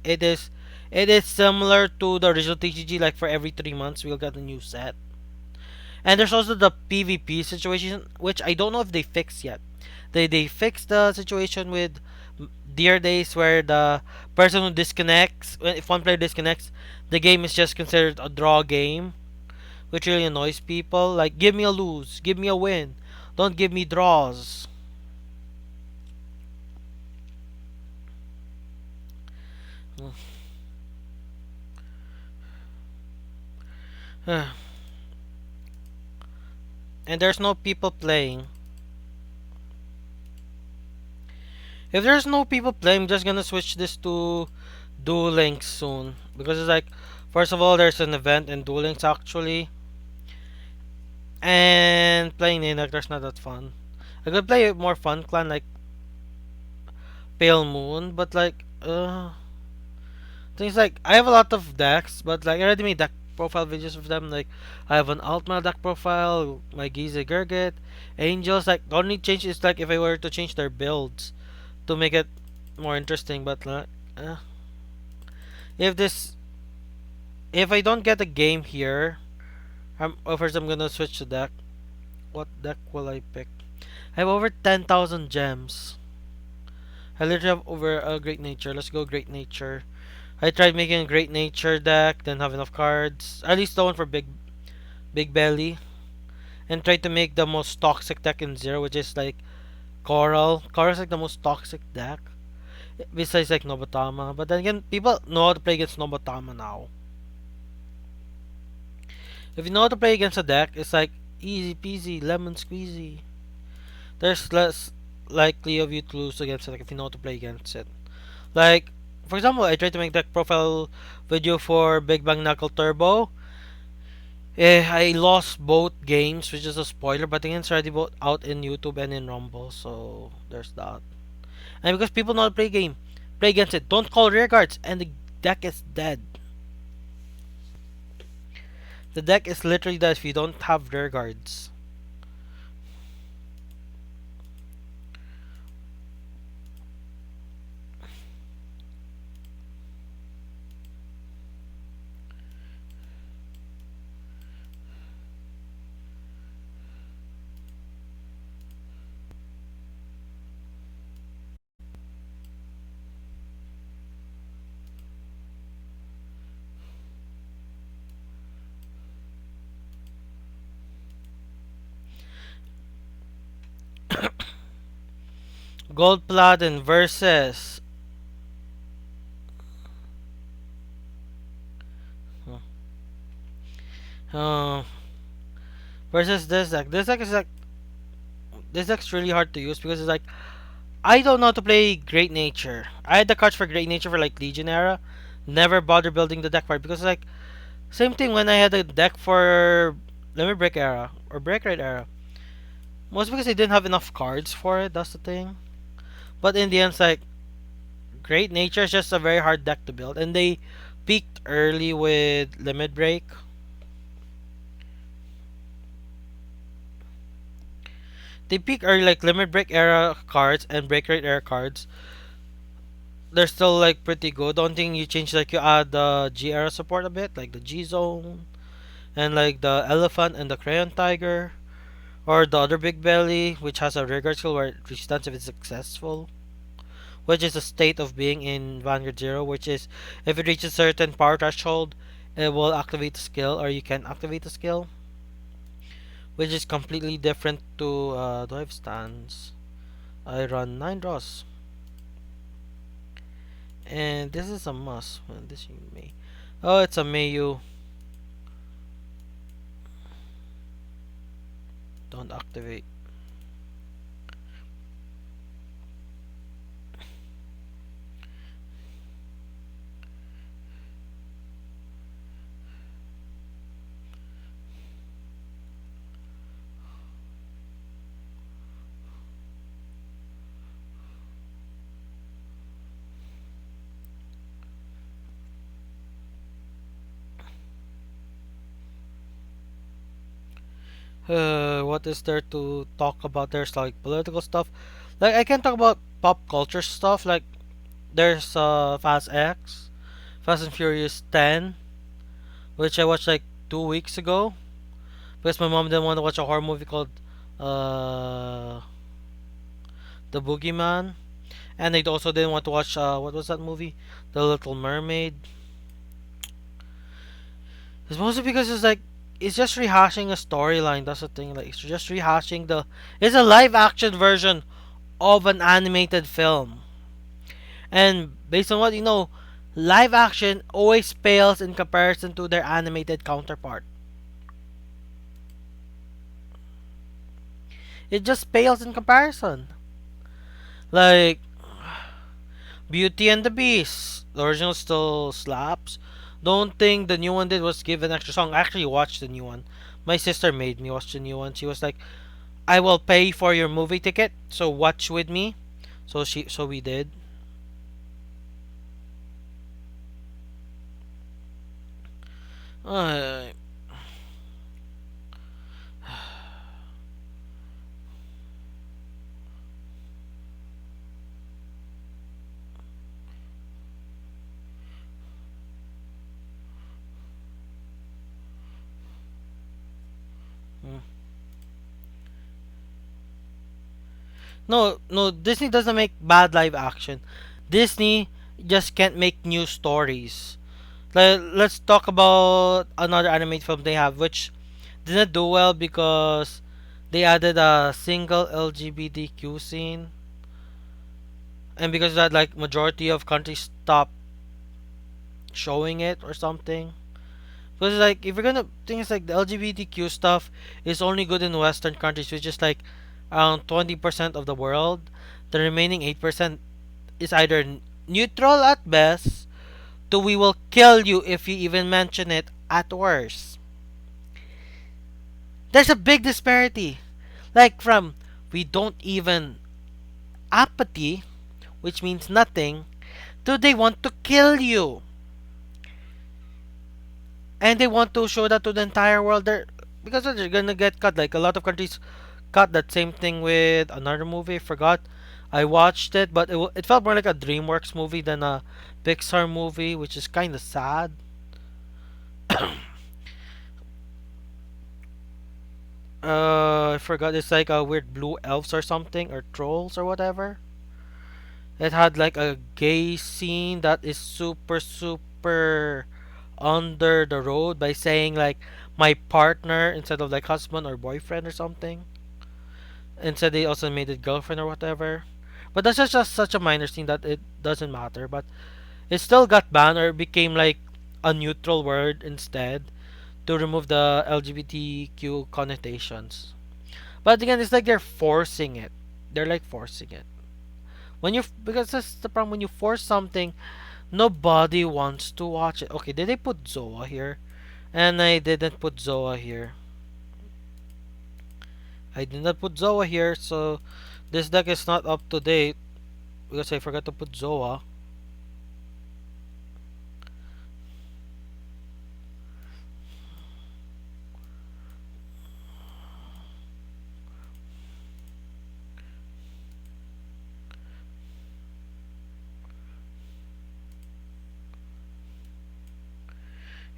It is it is similar to the original TCG. Like for every 3 months, we'll get a new set. And there's also the PvP situation, which I don't know if they fixed yet. They fixed the situation with Dear Days where the person who disconnects, if one player disconnects, the game is just considered a draw game, which really annoys people. Like, give me a lose, give me a win, don't give me draws. And there's no people playing. If there's no people playing, I'm just gonna switch this to Duel Links soon, because it's like, first of all, there's an event in Duel Links actually, and playing Ninok, not that fun. I could play a more fun clan like Pale Moon, but like, things like I have a lot of decks, but like I already made deck profile videos of them. Like I have an Altma deck profile, my Gize Gurgit, Angels. Like the only change is like if I were to change their builds to make it more interesting. But like, if this, if I don't get a game here, first I'm gonna switch to deck. What deck will I pick? I have over 10,000 gems. I literally have over a Great Nature. Let's go Great Nature. I tried making a great nature deck, didn't have enough cards. At least the one for big belly. And tried to make the most toxic deck in zero, which is like Coral. Coral's like the most toxic deck. Besides like Nobatama. But then again, people know how to play against Nobatama now. If you know how to play against a deck, it's like easy peasy, lemon squeezy. There's less likely of you to lose against it, like, if you know how to play against it. Like, for example, I tried to make deck profile video for Big Bang Knuckle Turbo. I lost both games, which is a spoiler, but again, it's already both out in YouTube and in Rumble, so there's that. And because people know how to play against it. Don't call rear guards, and the deck is dead. The deck is literally dead if you don't have rear guards. Gold Platinum versus. Uh, versus this deck. This deck's really hard to use because it's like I don't know how to play Great Nature. I had the cards for Great Nature for like Legion era. Never bother building the deck for it because like same thing when I had a deck for Limit Break era or Break Rate era. Mostly because I didn't have enough cards for it. That's the thing. But in the end, it's like Great Nature is just a very hard deck to build, and they peaked early with Limit Break. They peak early like Limit Break era cards and Break Rate era cards. They're still like pretty good. The only thing you change like you add the G era support a bit, like the G zone and like the elephant and the crayon tiger. Or the other big belly, which has a rigor skill where it resistance if it's successful. Which is a state of being in Vanguard Zero, which is if it reaches a certain power threshold, it will activate the skill or you can activate the skill. Which is completely different to do I have stands? I run 9 draws. And this is a must. Well, this you may. Oh, it's a Mayu. Don't activate. What is there to talk about? There's like political stuff. Like I can talk about pop culture stuff. Like there's Fast and Furious 10, which I watched like 2 weeks ago because my mom didn't want to watch a horror movie called uh The Boogeyman, and they also didn't want to watch what was that movie, The Little Mermaid. It's mostly because it's like it's just rehashing a storyline. That's the thing. Like it's just rehashing the. It's a live action version of an animated film, and based on what you know, live action always pales in comparison to their animated counterpart. It just pales in comparison. Like Beauty and the Beast, the original still slaps. The only thing the new one did was give an extra song. I actually watched the new one. My sister made me watch the new one. She was like, "I will pay for your movie ticket, so watch with me." So we did. Uh, mm. No, no, Disney doesn't make bad live action. Disney just can't make new stories. Let's talk about another anime film they have, which didn't do well because they added a single LGBTQ scene, and because of that, like majority of countries stopped showing it or something. Because like if you're gonna things like the LGBTQ stuff is only good in Western countries, which is like around 20% of the world. The remaining 8% is either neutral at best to we will kill you if you even mention it at worst. There's a big disparity. Like from we don't even apathy, which means nothing, to they want to kill you. And they want to show that to the entire world. Because they're gonna get cut. Like a lot of countries cut that same thing with another movie. I forgot. I watched it, but it felt more like a DreamWorks movie than a Pixar movie, which is kind of sad. I forgot. It's like a weird blue elves or something, or trolls or whatever. It had like a gay scene that is super super under the road by saying like my partner instead of like husband or boyfriend or something. Instead they also made it girlfriend or whatever. But that's just such a minor thing that it doesn't matter. But it still got banned or became like a neutral word instead to remove the LGBTQ connotations. But again, it's like they're forcing it. They're like forcing it. Because that's the problem when you force something, nobody wants to watch it. Okay, did they put Zoa here? And I didn't put Zoa here. I did not put Zoa here, so this deck is not up to date because I forgot to put Zoa.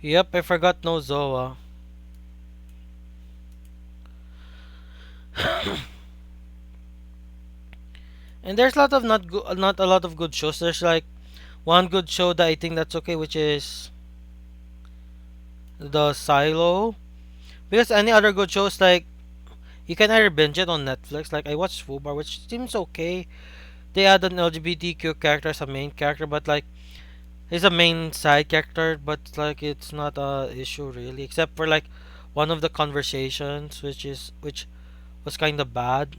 Yep, I forgot no Zoa. And there's a lot of not a lot of good shows. There's like one good show that I think that's okay, which is the Silo. Because any other good shows like you can either binge it on Netflix. Like I watched Fubar, which seems okay. They add an LGBTQ character as a main character, but like he's a main side character, but like it's not a issue really, except for like one of the conversations, which was kind of bad.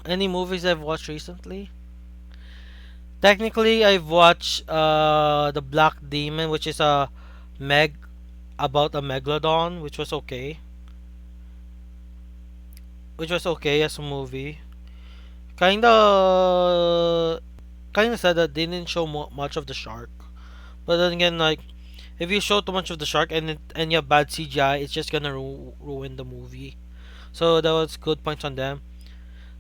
Any movies I've watched recently? Technically, I've watched the Black Demon, which is a meg about a megalodon, which was okay as a movie. Kinda, kinda sad that they didn't show much of the shark. But then again, like if you show too much of the shark and you have bad CGI, it's just gonna ruin the movie. So that was good points on them.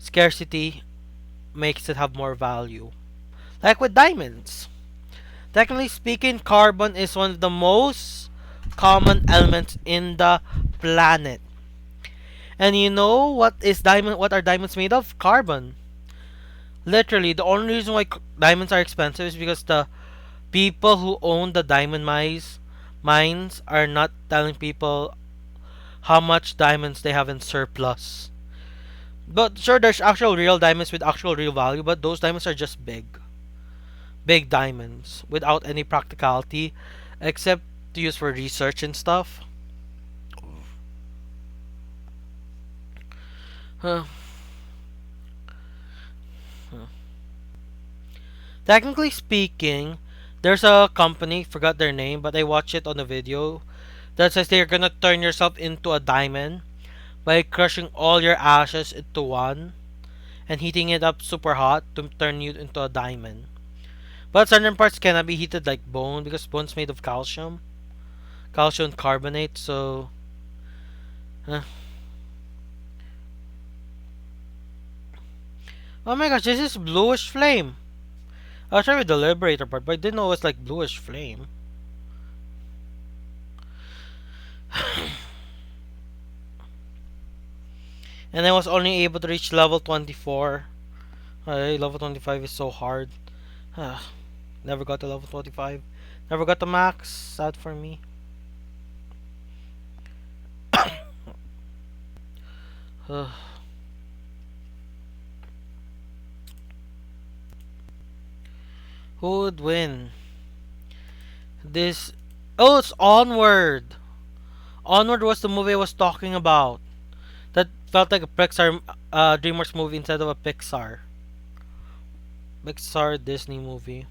Scarcity makes it have more value. Like with diamonds. Technically speaking, carbon is one of the most common elements in the planet. And you know what are diamonds made of? Carbon. Literally, the only reason why diamonds are expensive is because the people who own the mines are not telling people how much diamonds they have in surplus. But sure, there's actual real diamonds with actual real value, but those diamonds are just big diamonds without any practicality, except to use for research and stuff. Huh. Huh. Technically speaking, there's a company, forgot their name, but I watched it on a video that says they're gonna turn yourself into a diamond by crushing all your ashes into one and heating it up super hot to turn you into a diamond. But certain parts cannot be heated like bone because bone's made of calcium carbonate. So, uh, oh my gosh, this is bluish flame. I'll try with the Liberator part, but I didn't know it was like bluish flame. And I was only able to reach level 24. Level 25 is so hard. Never got to level 25. Never got the max. Sad for me. Who would win? This. Oh, it's Onward! Onward was the movie I was talking about. That felt like a Pixar, DreamWorks movie instead of a Pixar Disney movie.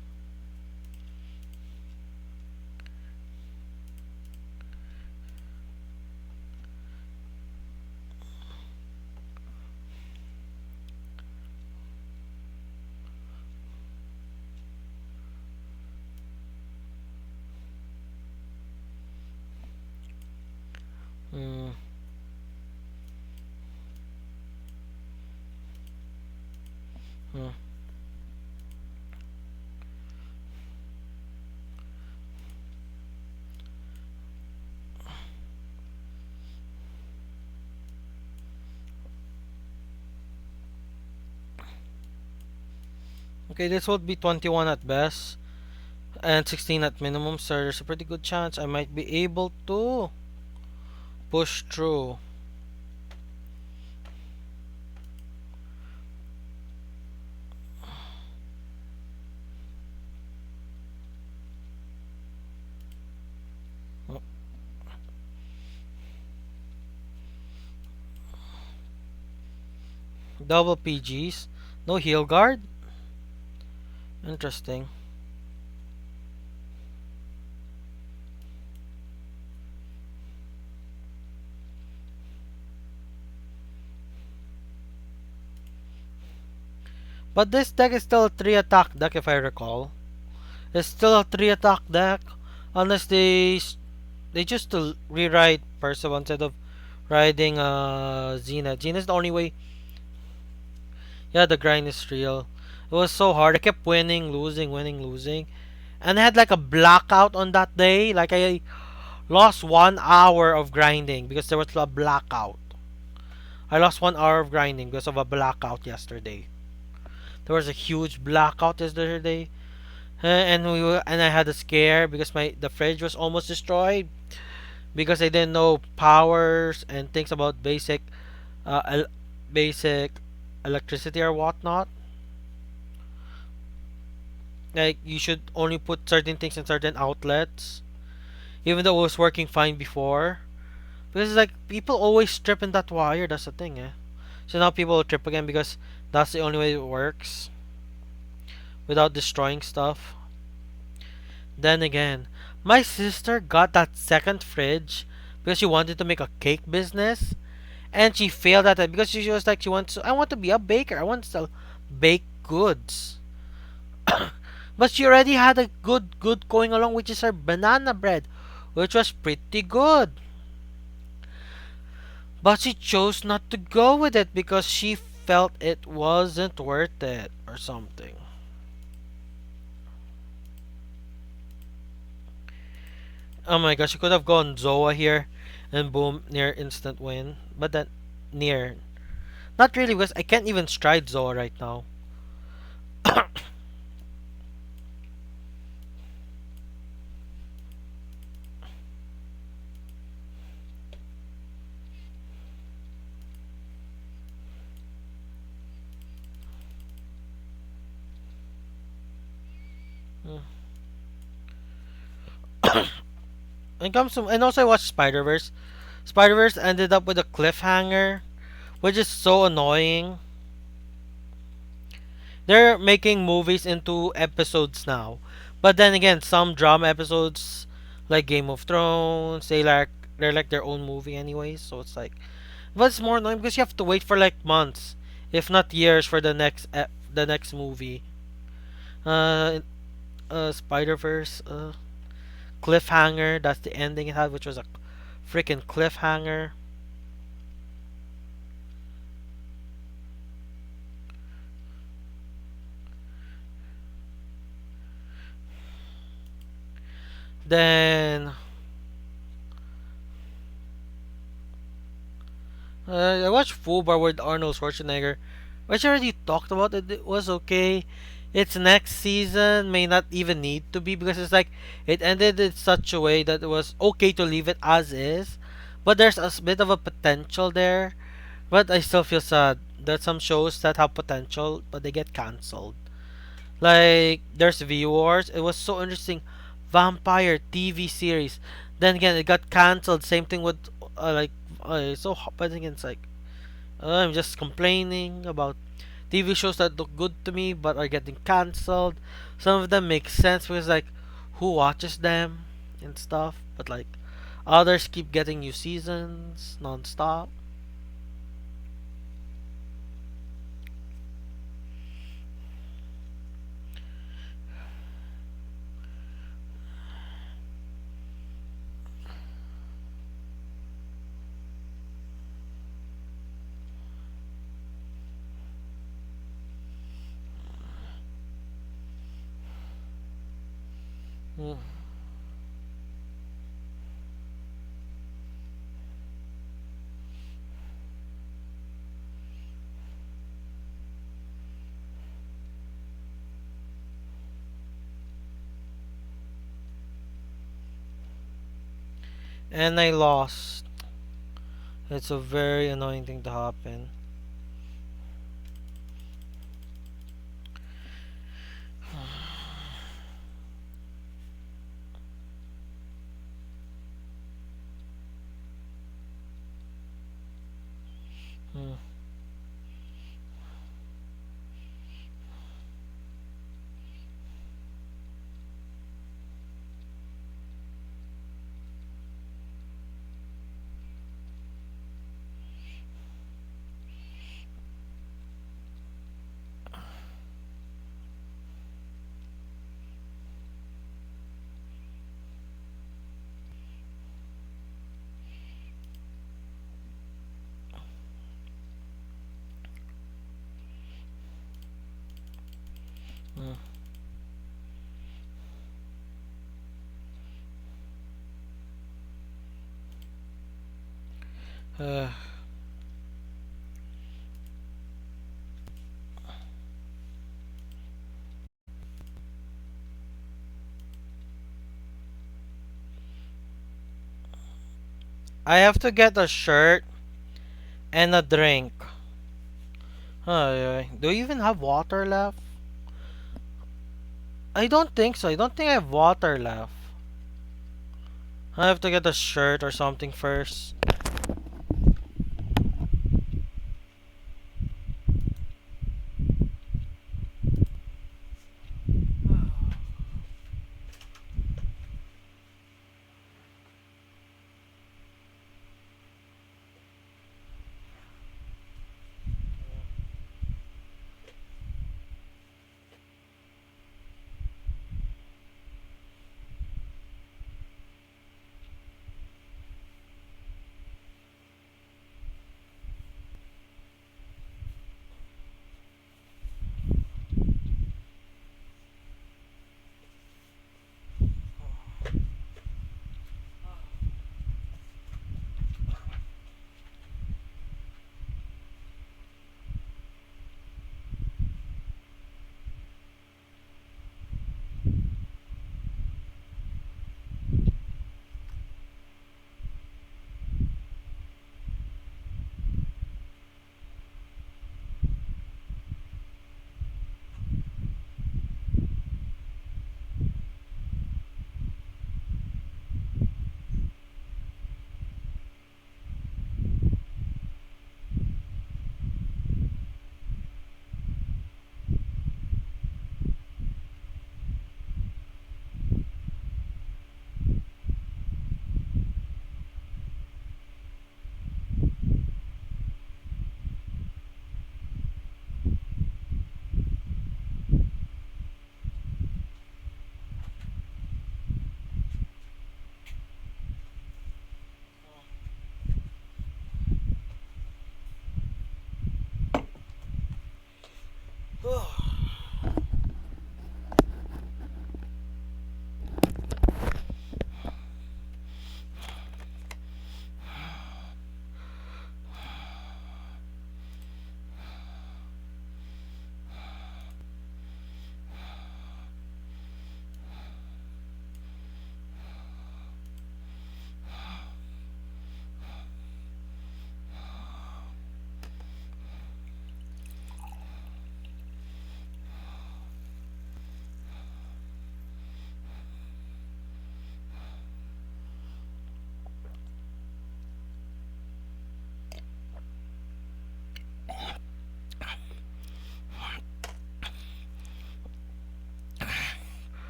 Hmm. Hmm. Okay, this would be 21 at best and 16 at minimum, so there's a pretty good chance I might be able to push through. Oh, double PGs, no heal guard. Interesting. But this deck is still a 3 attack deck if I recall. It's still a 3 attack deck unless they just to rewrite Percival instead of riding Xena. Xena's the only way. Yeah, the grind is real. It was so hard. I kept winning, losing, winning, losing. And I had like a blackout on that day. Like I lost 1 hour of grinding because there was a blackout. I lost 1 hour of grinding because of a blackout yesterday. There was a huge blackout yesterday. And I had a scare because the fridge was almost destroyed because I didn't know powers and things about uh, el- basic electricity or whatnot. Like you should only put certain things in certain outlets, even though it was working fine before. Because it's like people always strip in that wire. That's the thing, eh? So now people will trip again because that's the only way it works without destroying stuff. Then again, my sister got that second fridge because she wanted to make a cake business, and she failed at it because she was like, she wants. I want to be a baker. I want to sell baked goods. But she already had a good going along, which is her banana bread, which was pretty good. But she chose not to go with it because she felt it wasn't worth it or something. Oh my gosh, she could have gone Zoa here and boom, near instant win. But then, near. Not really because I can't even stride Zoa right now. And also I watched Spider Verse. Spider Verse ended up with a cliffhanger, which is so annoying. They're making movies into episodes now, but then again, some drama episodes, like Game of Thrones, they're like their own movie anyways. So it's like, but it's more annoying because you have to wait for like months, if not years, for the next movie. Uh, Spider Verse, cliffhanger. That's the ending it had, which was a freaking cliffhanger. Then I watched Full Bar with Arnold Schwarzenegger, which I already talked about. It was okay. Its next season may not even need to be because it's like it ended in such a way that it was okay to leave it as is. But there's a bit of a potential there. But I still feel sad that some shows that have potential but they get cancelled. Like there's V Wars. It was so interesting, vampire TV series. Then again, it got cancelled. Same thing with like so. But again, it's like I'm just complaining about TV shows that look good to me but are getting cancelled. Some of them make sense because like who watches them and stuff. But like others keep getting new seasons non-stop. Mm. And I lost. It's a very annoying thing to happen. Mm. Mm. Uh, I have to get a shirt and a drink. Do you even have water left? I don't think so. I don't think I have water left. I have to get a shirt or something first.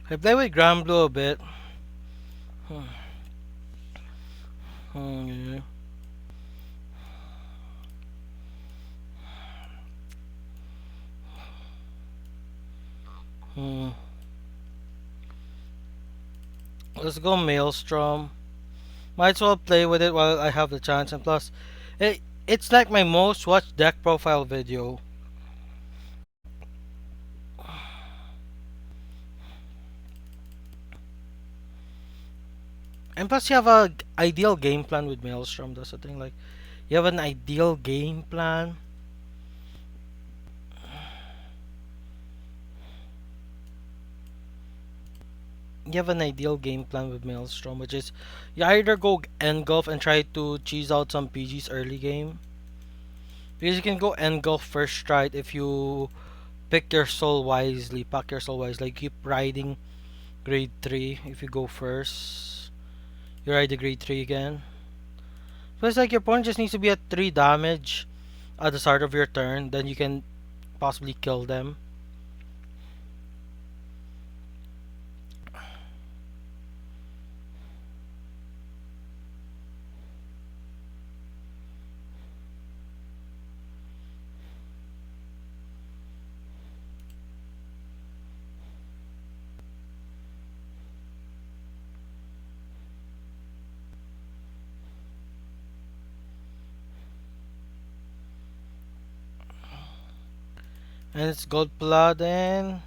I play with Grand Blue a bit. Hmm. Yeah. Hmm. Let's go Maelstrom. Might as well play with it while I have the chance, and plus, it's like my most watched deck profile video. And plus, you have a ideal game plan with Maelstrom. That's the thing. Like, you have an ideal game plan. You have an ideal game plan with Maelstrom, which is you either go engulf and try to cheese out some PGs early game, because you can go engulf first stride if you pick your soul wisely, pack your soul wisely. Like keep riding grade 3 if you go first. You ride the grade 3 again. So it's like your opponent just needs to be at 3 damage at the start of your turn, then you can possibly kill them. And it's Gold Paladin.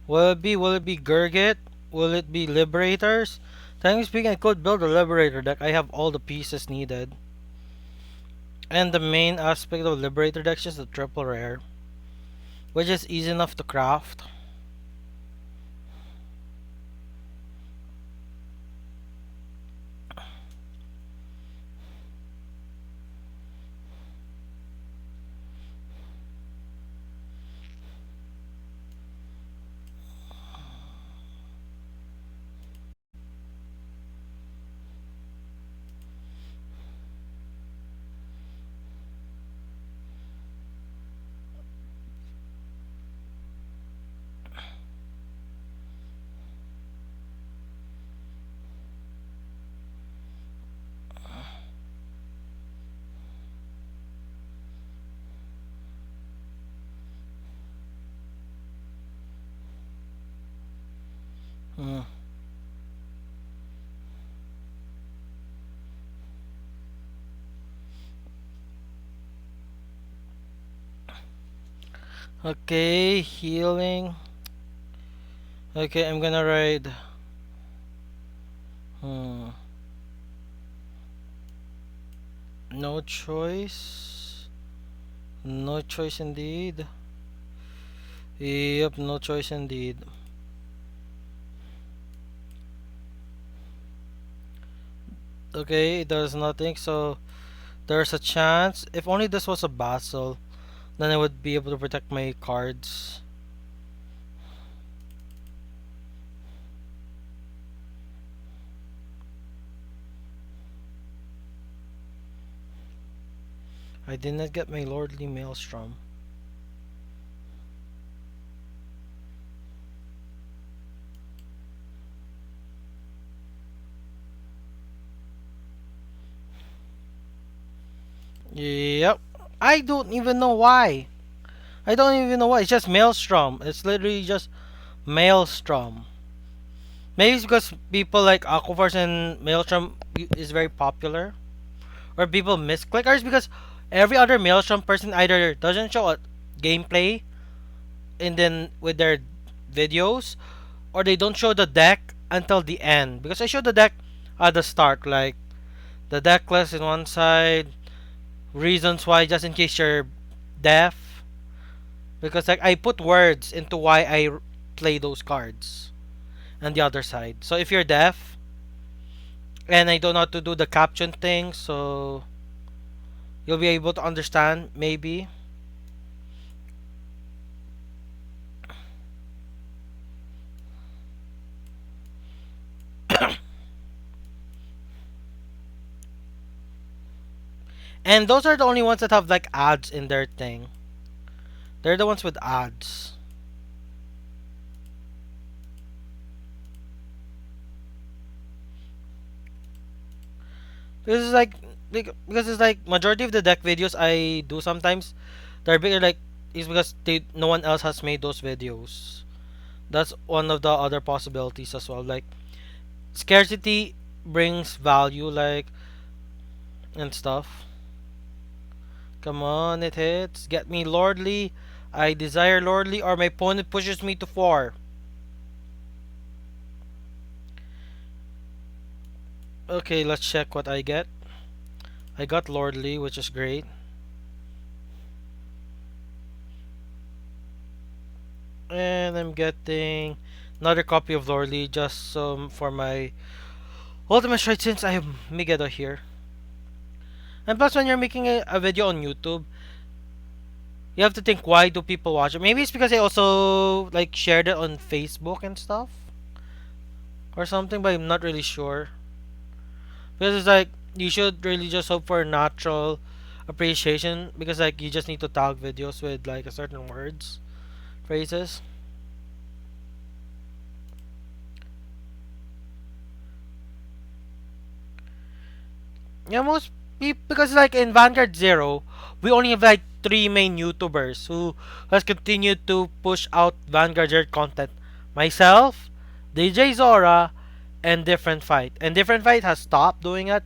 Will it be Gurgit? Will it be Liberators? Technically speaking, I could build a Liberator deck. I have all the pieces needed. And the main aspect of Liberator deck is just a triple rare, which is easy enough to craft. Hmm. Okay, healing. Okay, I'm gonna ride. Hmm. No choice. No choice indeed. Yep, no choice indeed. Okay, there's nothing, so there's a chance. If only this was a Basel, then I would be able to protect my cards. I did not get my Lordly Maelstrom. Yep. I don't even know why. I don't even know why. It's just Maelstrom. It's literally just Maelstrom. Maybe it's because people like Aquaforce and Maelstrom is very popular. Or people misclick. Or it's because every other Maelstrom person either doesn't show a gameplay and then with their videos, or they don't show the deck until the end. Because I showed the deck at the start, like the deck list in one side, reasons why, just in case you're deaf. Because like I put words into why I play those cards, and the other side. So if you're deaf, and I don't know how to do the caption thing, so you'll be able to understand maybe. And those are the only ones that have like ads in their thing. They're the ones with ads. Because it's like, because it's like majority of the deck videos I do sometimes, they're bigger like is because no one else has made those videos. That's one of the other possibilities as well. Like scarcity brings value, like and stuff. Come on, it hits. Get me lordly. I desire lordly, or my opponent pushes me to 4. Okay, let's check what I get. I got lordly, which is great. And I'm getting another copy of lordly just for my ultimate strike since I have Megiddo here. And plus, when you're making a video on YouTube, you have to think why do people watch it. Maybe it's because I also like shared it on Facebook and stuff or something, but I'm not really sure. Because it's like you should really just hope for natural appreciation because like you just need to tag videos with like a certain words, phrases. Yeah, most people because like in Vanguard Zero, we only have like 3 main YouTubers who has continued to push out Vanguard Zero content. Myself, DJ Zora, and Different Fight. And Different Fight has stopped doing it.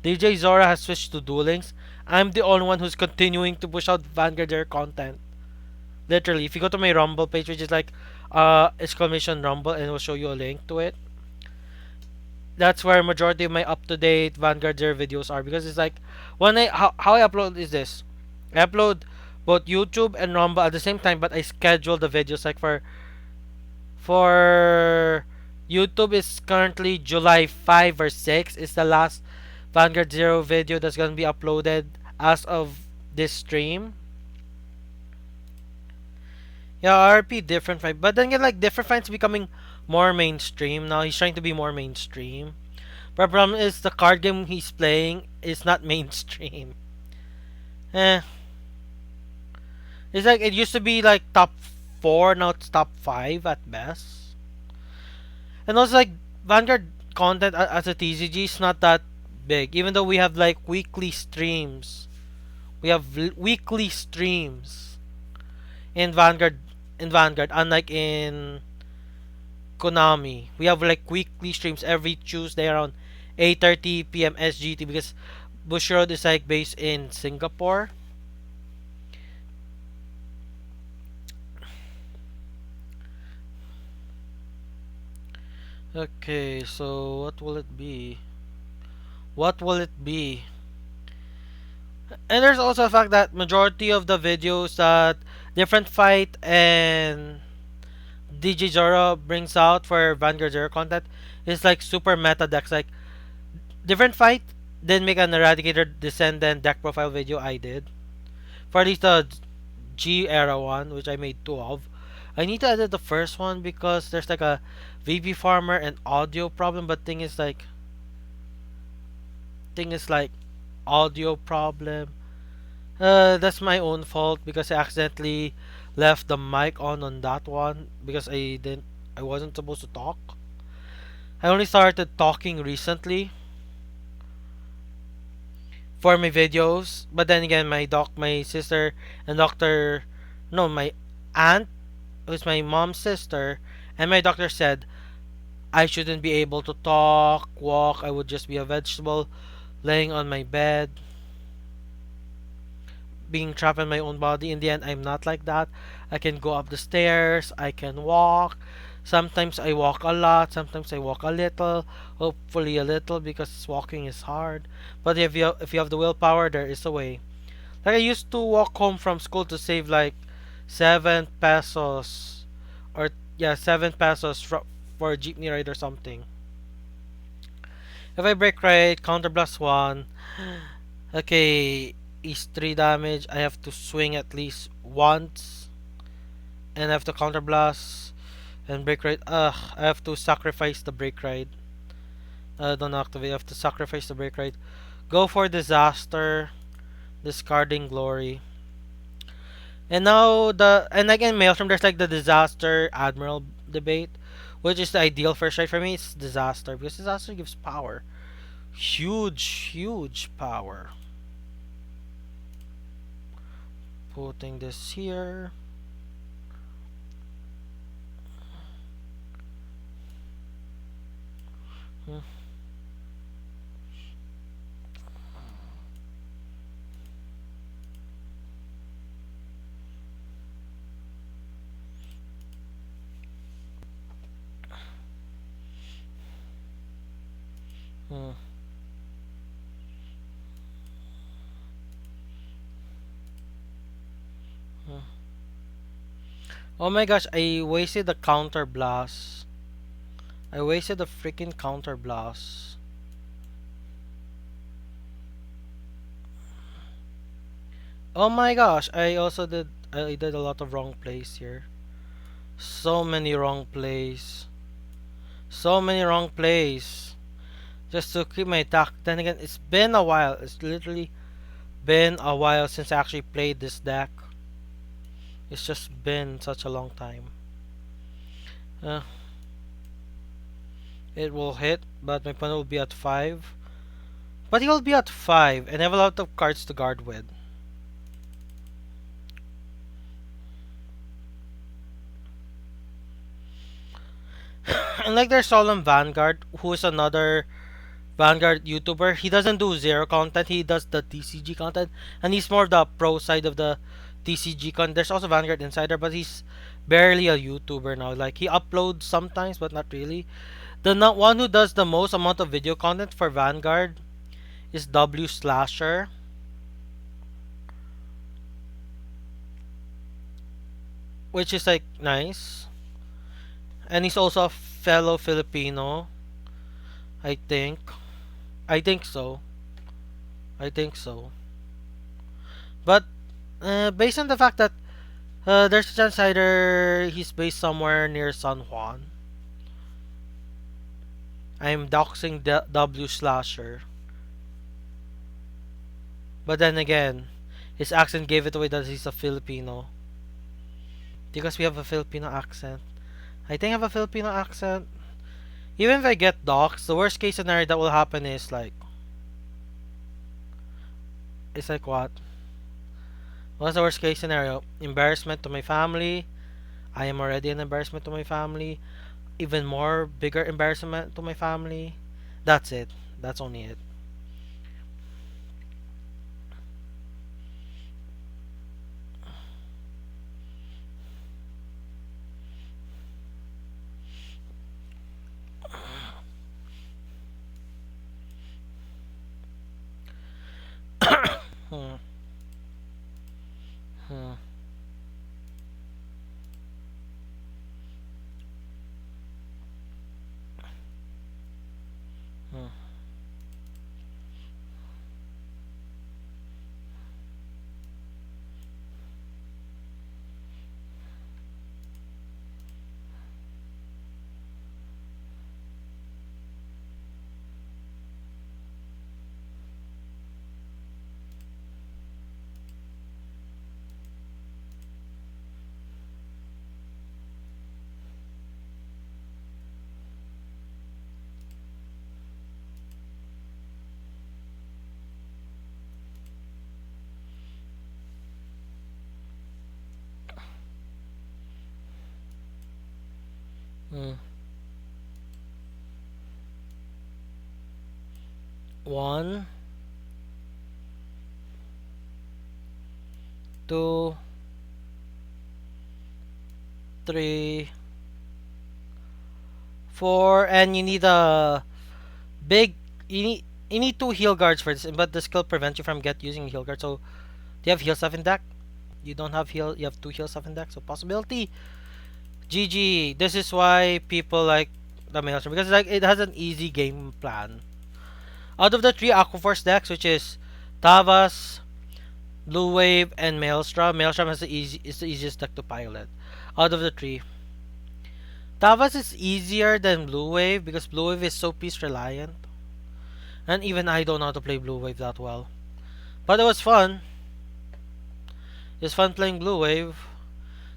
DJ Zora has switched to Duel Links. I'm the only one who's continuing to push out Vanguard Zero content. Literally, if you go to my Rumble page, which is like exclamation Rumble, and it will show you a link to it. That's where majority of my up to date Vanguard Zero videos are because it's like when how I upload is this. I upload both YouTube and Rumble at the same time, but I schedule the videos like for YouTube is currently July 5 or 6 is the last Vanguard Zero video that's gonna be uploaded as of this stream. Yeah, RP different fight, but then again, like different fights becoming more mainstream now. He's trying to be more mainstream. But the problem is the card game he's playing is not mainstream. Eh, it's like it used to be like top 4, now it's top 5 at best. And also like Vanguard content as a TCG is not that big, even though we have like weekly streams. We have weekly streams in Vanguard. In Vanguard, unlike in Konami, we have like weekly streams every Tuesday around 8:30 p.m. SGT because Bushiroad is like based in Singapore. Okay, so what will it be? What will it be? And there's also the fact that majority of the videos that Different Fight and DJ Zoro brings out for Vanguard Zero content is like super meta decks. Like Different Fight didn't make an Eradicator Descendant deck profile video. I did. For at least the G era one, which I made 2 of. I need to edit the first one because there's like a VP farmer and audio problem. But thing is like audio problem. That's my own fault because I accidentally left the mic on that one because I wasn't supposed to talk. I only started talking recently for my videos, but then again, my sister and doctor, no, my aunt, who's my mom's sister, and my doctor said I shouldn't be able to talk, walk. I would just be a vegetable laying on my bed, being trapped in my own body. In the end, I'm not like that. I can go up the stairs. I can walk. Sometimes I walk a lot. Sometimes I walk a little. Hopefully a little because walking is hard. But if you have the willpower, there is a way. Like I used to walk home from school to save like 7 pesos, or yeah, 7 pesos for a jeepney ride or something. If I break right, counter blast 1. Okay, is 3 damage. I have to swing at least once. And I have to counter blast and break ride. I have to sacrifice the break ride. Don't activate. I have to sacrifice the break ride. Go for disaster. Discarding glory. And now and again Maelstrom, there's like the disaster admiral debate. Which is the ideal first strike for me? It's disaster because disaster gives power. Huge power. Putting this here. Hmm, hmm, hmm. Oh my gosh, I wasted the counter blast. I wasted the freaking counter blast. Oh my gosh, I did a lot of wrong plays here. So many wrong plays. So many wrong plays. Just to keep my attack. Then again, it's been a while. It's literally been a while since I actually played this deck. It's just been such a long time. Uh, it will hit, but my opponent will be at 5. But he will be at 5, and I have a lot of cards to guard with. And like there's Solemn Vanguard, who is another Vanguard YouTuber. He doesn't do zero content, he does the TCG content, and he's more of the pro side of the TCG content. There's also Vanguard Insider, but he's barely a YouTuber now. Like he uploads sometimes, but not really. The one who does the most amount of video content for Vanguard is W Slasher, which is like nice. And he's also a fellow Filipino, I think. I think so. I think so. But based on the fact that there's a chance either he's based somewhere near San Juan. I'm doxing W Slasher. But then again, his accent gave it away that he's a Filipino. Because we have a Filipino accent. I think I have a Filipino accent. Even if I get doxed, the worst case scenario that will happen is like... It's like what? What's the worst case scenario? Embarrassment to my family. I am already an embarrassment to my family. Even more bigger embarrassment to my family. That's it. That's only it. Hmm, hmm, hmm. Hmm. 1, 2, 3, 4, and you need a big. You need 2 heal guards for this, but the skill prevents you from using heal guards. So, do you have heal stuff in deck? You don't have heal. You have 2 heal stuff in deck. So possibility. GG. This is why people like the Maelstrom because like it has an easy game plan. Out of the 3 Aquaforce decks, which is Tavas, Blue Wave, and Maelstrom, Maelstrom is the easiest deck to pilot. Out of the 3, Tavas is easier than Blue Wave because Blue Wave is so piece reliant, and even I don't know how to play Blue Wave that well. But it was fun. It's fun playing Blue Wave.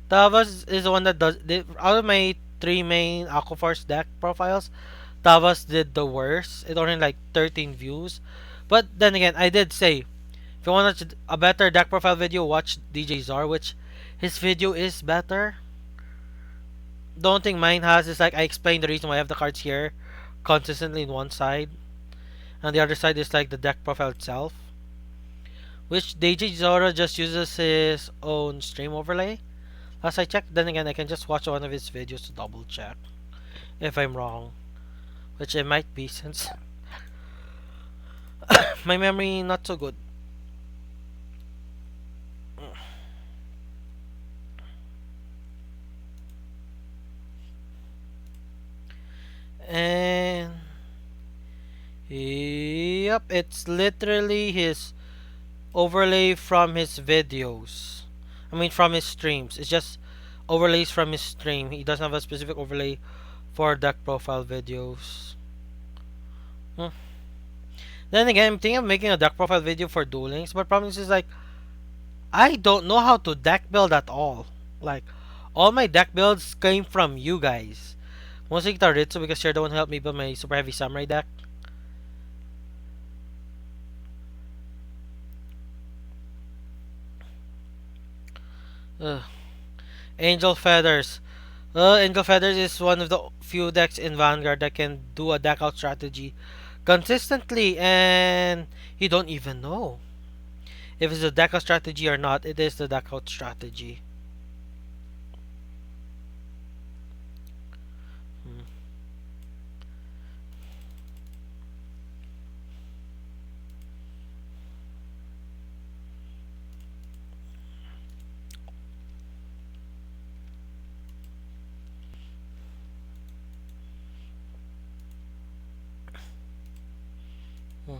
Tavas is the one that does out of my 3 main Aquaforce deck profiles. Tavas did the worst. It only like 13 views. But then again, I did say if you want a better deck profile video, watch DJ Zar, which his video is better. The only thing mine has is like I explained the reason why I have the cards here consistently in one side, and the other side is like the deck profile itself. Which DJ Zora just uses his own stream overlay. Last I checked, then again I can just watch one of his videos to double check if I'm wrong. Which it might be since my memory not so good. And yep, it's literally his overlay from his videos. I mean from his streams. It's just overlays from his stream. He doesn't have a specific overlay for deck profile videos. Hmm. Then again, I'm thinking of making a deck profile video for Duel Links, but problem is like I don't know how to deck build at all. Like all my deck builds came from you guys. Mostly Taritsu because you're the one who helped me build my super heavy samurai deck. Ugh. Angel Feathers. Angel Feathers is one of the few decks in Vanguard that can do a deck out strategy consistently, and you don't even know if it's a deck out strategy or not. It is the deck out strategy. Hmm. Hmm.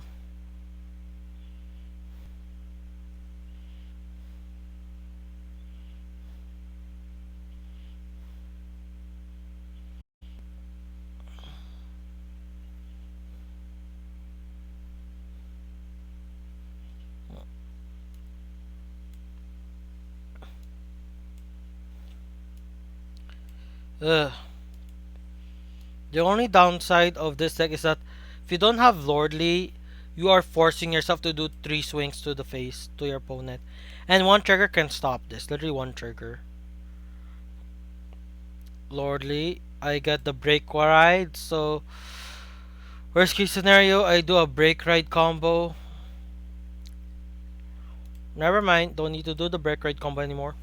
Ugh. The only downside of this deck is that if you don't have Lordly, you are forcing yourself to do 3 swings to the face to your opponent. And one trigger can stop this. Literally one trigger. Lordly, I get the break ride, so worst case scenario, I do a break ride combo. Never mind, don't need to do the break ride combo anymore.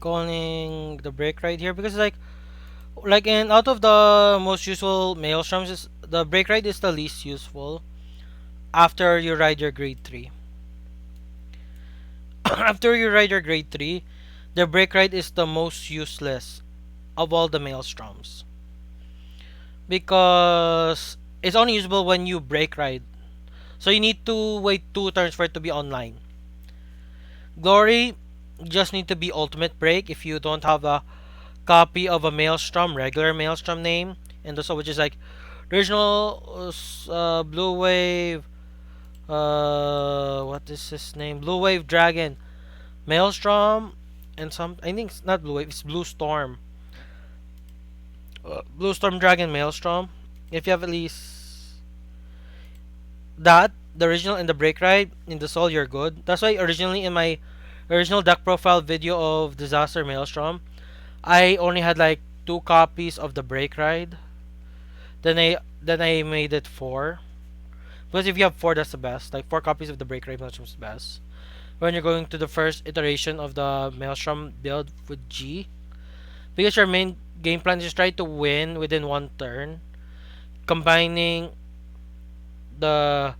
Calling the break ride here because like in out of the most useful maelstroms, is the break ride is the least useful after you ride your grade 3. After you ride your grade 3, the break ride is the most useless of all the maelstroms because it's only usable when you break ride. So you need to wait 2 turns for it to be online. Glory just need to be ultimate break if you don't have a copy of a maelstrom, regular maelstrom name. in the soul, which is like the original Blue Wave. What is his name? Blue Wave Dragon, Maelstrom, and some. I think it's not Blue Wave. It's Blue Storm. Blue Storm Dragon Maelstrom. If you have at least that, the original in the break ride in the soul, you're good. That's why originally in my original deck profile video of Disaster Maelstrom, I only had like 2 copies of the break ride. Then I made it 4. Because if you have 4, that's the best. Like 4 copies of the break ride Maelstrom is the best. When you're going to the first iteration of the Maelstrom build with G, because your main game plan is just try to win within 1 turn, combining the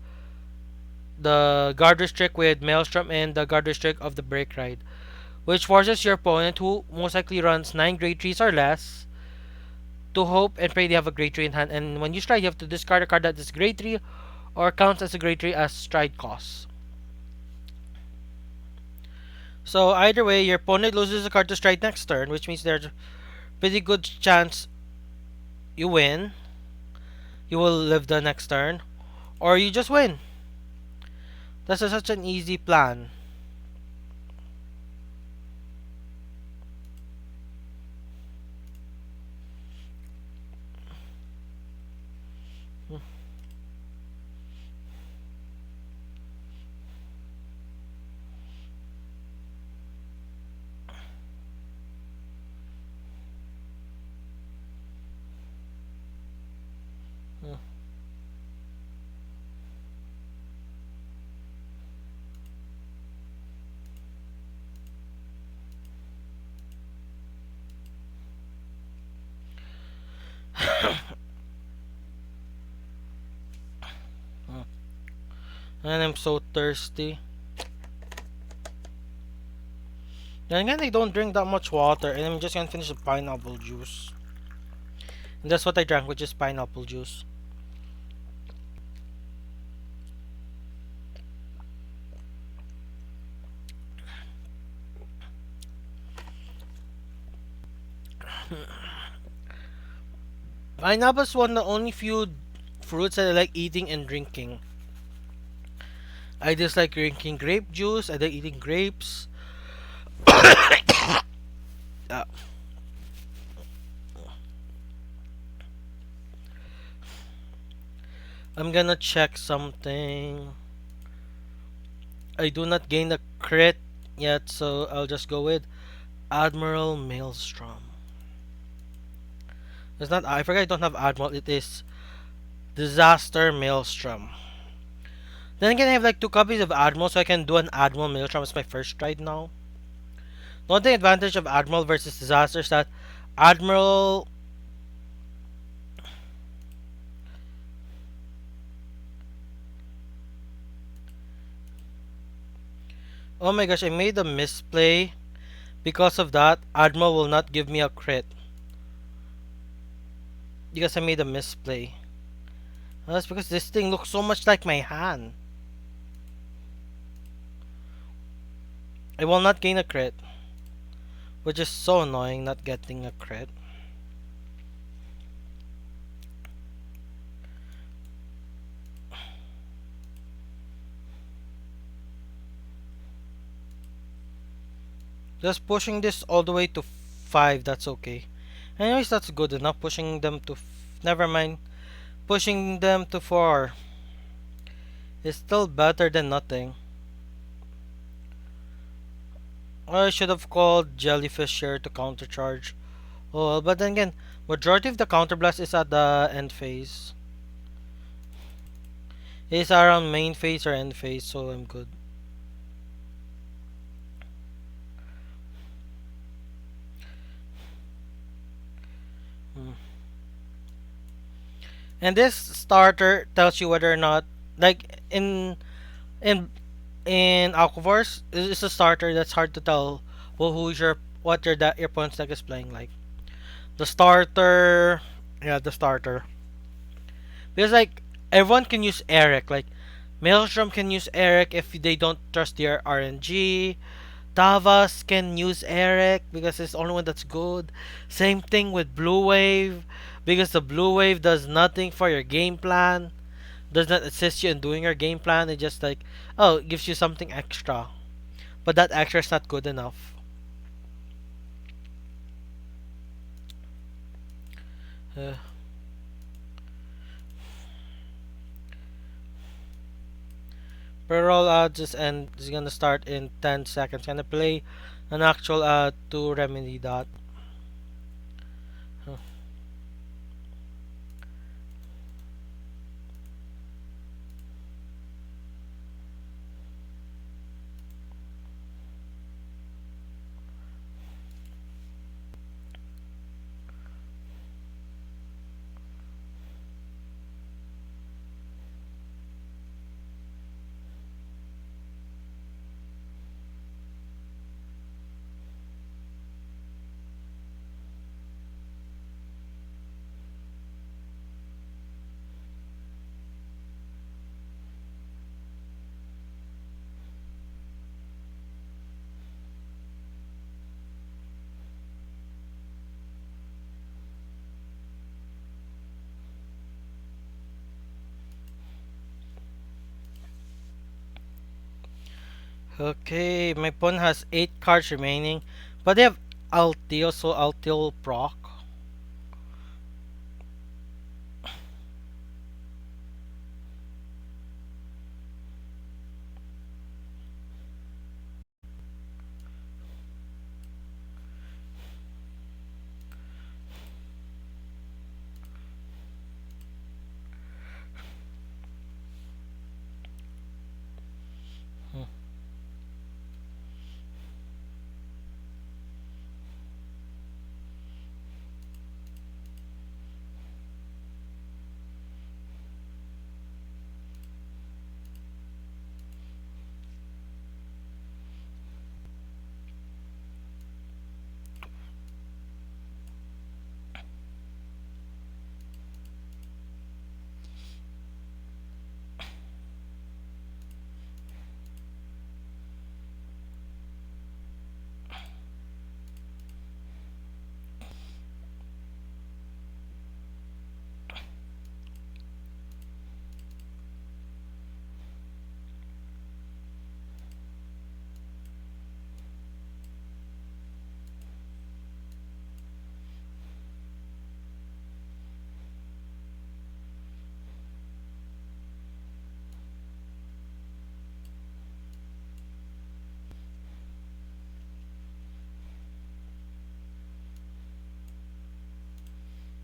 guard restrict with Maelstrom and the guard restrict of the break ride, which forces your opponent, who most likely runs 9 grade trees or less, to hope and pray they have a grade 3 in hand. And when you stride, you have to discard a card that is grade 3 or counts as a grade 3 as stride cost. So either way, your opponent loses a card to stride next turn, which means there's a pretty good chance you win. You will live the next turn, or you just win. That's such an easy plan. And I'm so thirsty. Then again, I don't drink that much water, and I'm just gonna finish the pineapple juice. And that's what I drank, which is pineapple juice. Pineapple is one of the only few fruits that I like eating and drinking. I dislike drinking grape juice. I like eating grapes. Uh, I'm gonna check something. I do not gain a crit yet, so I'll just go with Admiral Maelstrom. It's not. I forgot I don't have Admiral. It is Disaster Maelstrom. Then again, I have like 2 copies of Admiral, so I can do an Admiral Maelstrom as my first stride now. The only advantage of Admiral versus Disaster is that Admiral. Oh my gosh, I made a misplay. Because of that, Admiral will not give me a crit. Because I made a misplay. That's because this thing looks so much like my hand. I will not gain a crit. Which is so annoying, not getting a crit. Just pushing this all the way to 5, that's okay. Anyways, that's good enough. Pushing them to... never mind. Pushing them to 4 is still better than nothing. I should have called Jellyfish here to countercharge. Oh, but then again, majority of the counterblast is at the end phase. It's around main phase or end phase, so I'm good. And this starter tells you whether or not, like in in Aquaforce, it's a starter that's hard to tell. Well, who's what your opponent's deck is playing like. The starter, yeah, the starter. Because like everyone can use Eric. Like Maelstrom can use Eric if they don't trust their RNG. Tavas can use Eric because it's the only one that's good. Same thing with Blue Wave. because the blue wave does nothing for your game plan, does not assist you in doing your game plan. It just like, oh, it gives you something extra, but that extra is not good enough. Uh, Parallel just end is gonna start in 10 seconds. Gonna play an actual to remedy that. Uh, Okay, my pawn has 8 cards remaining, but they have Altio, so Altio will proc. Hmm.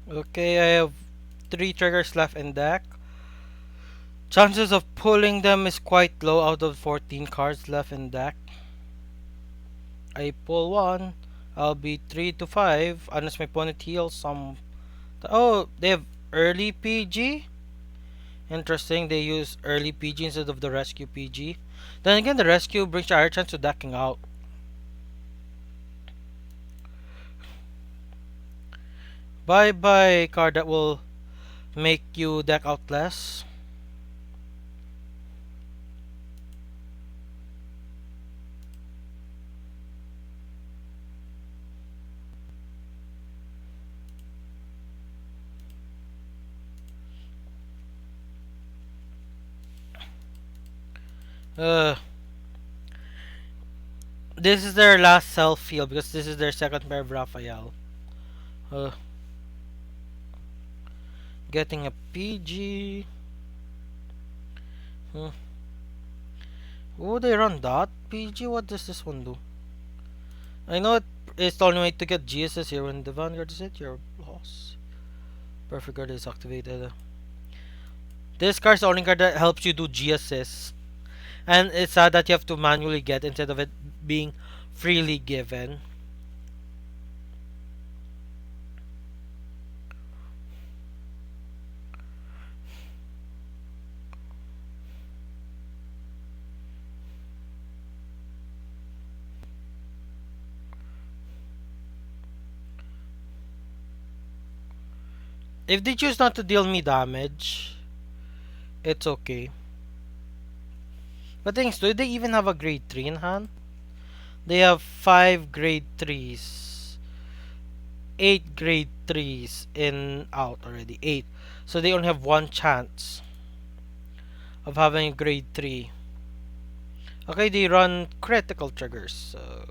Okay, I have 3 triggers left in deck. Chances of pulling them is quite low out of 14 cards left in deck. I pull one, I'll be 3 to 5 unless my opponent heals some. Oh, they have early PG? Interesting, they use early PG instead of the rescue PG. Then again, the rescue brings your higher chance to decking out. Bye bye card that will make you deck out less. Uh, this is their last self field because this is their second pair of Raphael. Uh, Getting a PG. Hmm. Oh, they run that PG. What does this one do? I know it's the only way to get GSS here when the Vanguard is hit. Your loss. Perfect guard is activated. This card's the only card that helps you do GSS. And it's sad that you have to manually get instead of it being freely given. If they choose not to deal me damage, it's okay. But things, do they even have a grade 3 in hand? They have 5 grade 3s. 8 grade 3s in out already. 8. So they only have one chance of having a grade 3. Okay, they run critical triggers. So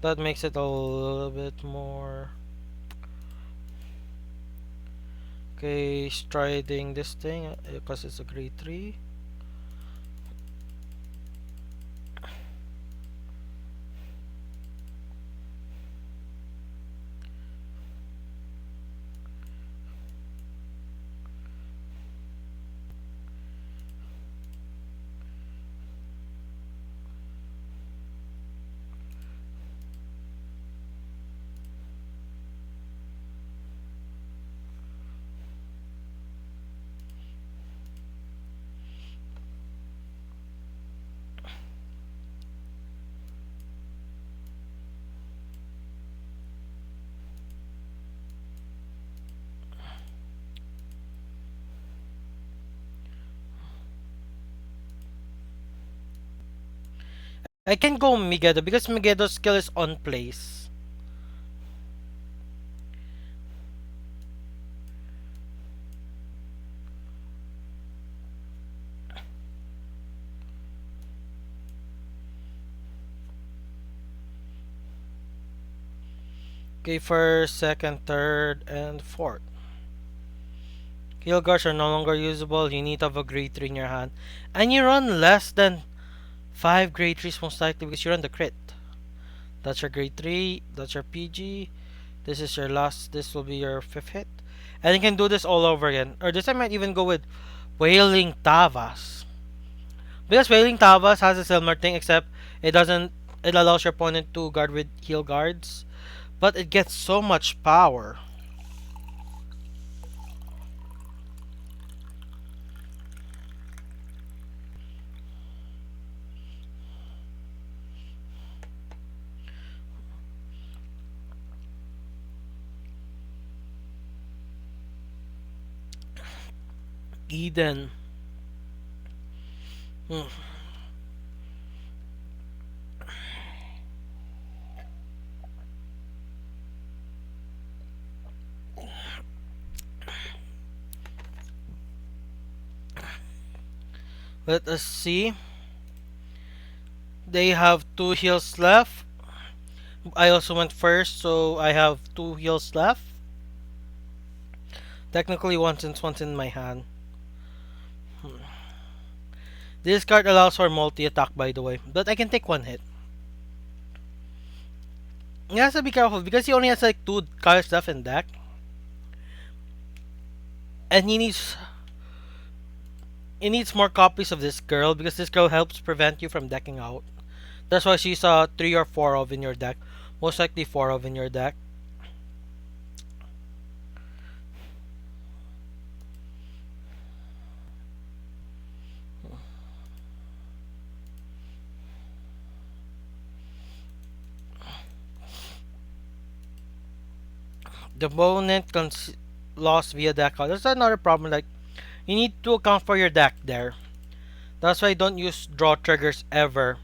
that makes it a little bit more. Okay, striding this thing because it's a grade 3. I can go Migedo because Migedo's skill is on place. Okay, first, second, third, and fourth. Heal guards are no longer usable. You need to have a grade 3 in your hand. And you run less than 5 grade 3s most likely because you run the crit. That's your grade 3. That's your PG. This is your last. This will be your 5th hit. And you can do this all over again. Or this I might even go with Wailing Tavas. Because Wailing Tavas has a similar thing except it doesn't. It allows your opponent to guard with heal guards. But it gets so much power. Eden. Hmm. Let us see. They have 2 heals left. I also went first, so I have 2 heals left. Technically, one since one's in my hand. Hmm. This card allows for multi-attack, by the way, but I can take 1 hit. You have to be careful because he only has like 2 cards left in deck. And he needs more copies of this girl because this girl helps prevent you from decking out. That's why she's 3 or 4 of in your deck. Most likely 4 of in your deck. The opponent lost via deck out. That's another problem. Like you need to account for your deck there. That's why I don't use draw triggers ever.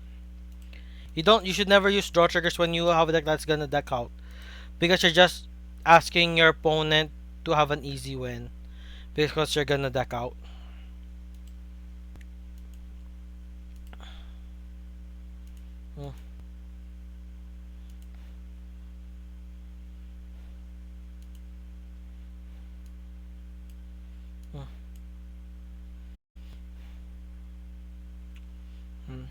You should never use draw triggers when you have a deck that's gonna deck out. Because you're just asking your opponent to have an easy win. Because you're gonna deck out. Mm, mm, mm.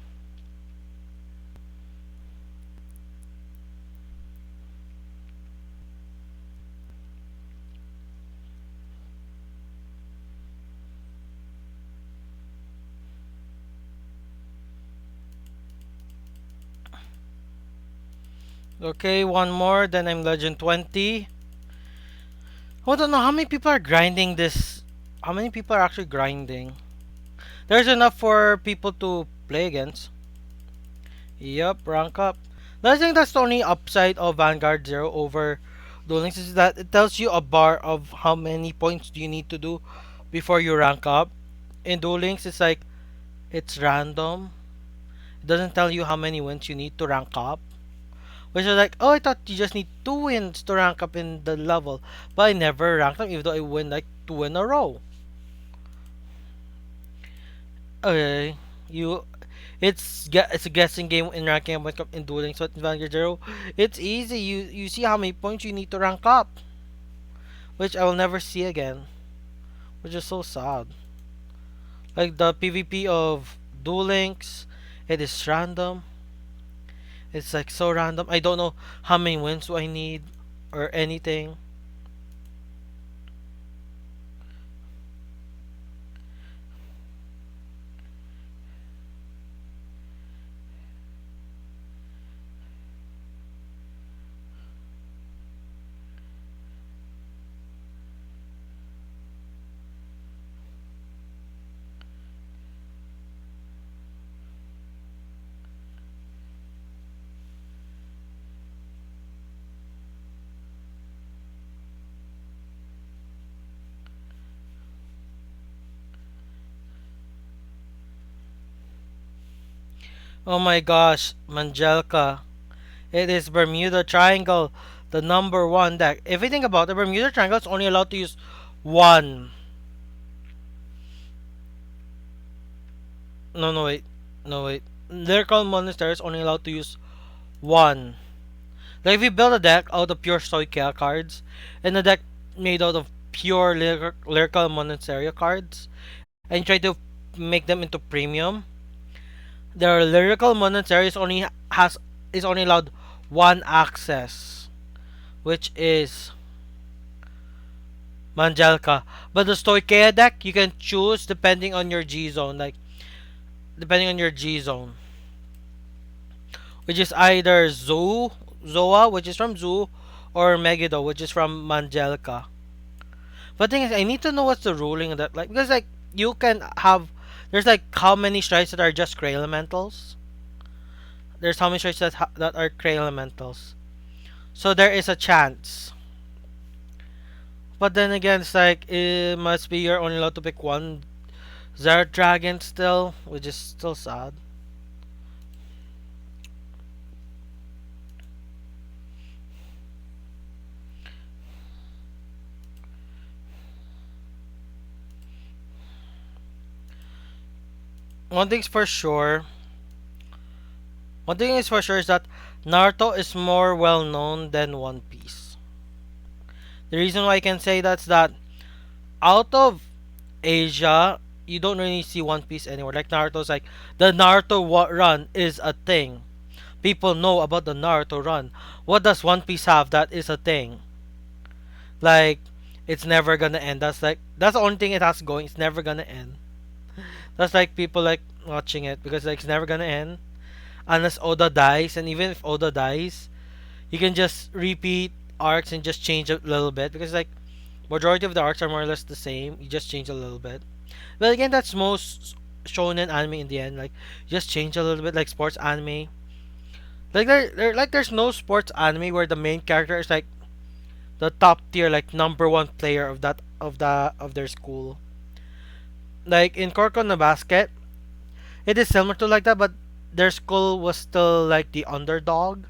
Okay, one more, then I'm Legend 20. I don't know how many people are grinding this. How many people are actually grinding? There's enough for people to play against. Yup, rank up. I think that's the only upside of Vanguard Zero over Duel Links is that it tells you a bar of how many points do you need to do before you rank up. In Duel Links, it's like it's random. It doesn't tell you how many wins you need to rank up. Which is like, oh, I thought you just need 2 wins to rank up in the level, but I never ranked them, even though I win like 2 in a row. Okay, you, it's a guessing game in ranking up in dueling. So in Vanguard Zero, it's easy. You see how many points you need to rank up, which I will never see again, which is so sad. Like the PvP of Duel Links, it is random. It's like so random. I don't know how many wins do I need or anything. Oh my gosh, Manjelka. It is Bermuda Triangle, the number one deck. If you think about it, Bermuda Triangle is only allowed to use one. No, no, wait. No, wait. Lyrical Monastery is only allowed to use one. Like if you build a deck out of pure Stoichia cards, and a deck made out of pure Lyrical Monastery cards, and try to make them into premium, the Lyrical Monastery is only allowed one access, which is Manjalka. But the Stoichea deck, you can choose depending on your G zone. Like, depending on your G zone. Which is either Zoa, which is from Zoo, or Megiddo, which is from Manjelka. But the thing is, I need to know what's the ruling of that. Like, because, like, you can have. There's, like, how many strikes that are just Cray Elementals? There's how many strikes that are Cray Elementals. So there is a chance. But then again, it's like, it must be you're only allowed to pick one Zard Dragon still, which is still sad. One thing's for sure. One thing is for sure is that Naruto is more well known than One Piece. The reason why I can say that's that out of Asia, you don't really see One Piece anywhere. Like Naruto's like the Naruto run is a thing. People know about the Naruto run. What does One Piece have that is a thing? Like it's never gonna end. That's the only thing it has going. It's never gonna end. That's like people like watching it because like it's never gonna end unless Oda dies. And even if Oda dies, you can just repeat arcs and just change a little bit because like majority of the arcs are more or less the same. You just change a little bit. But again, that's most shonen anime in the end. Like just change a little bit, like sports anime. Like there's no sports anime where the main character is like the top tier, like number one player of their school. Like in Korko no Basket, it is similar to like that, but their school was still like the underdog.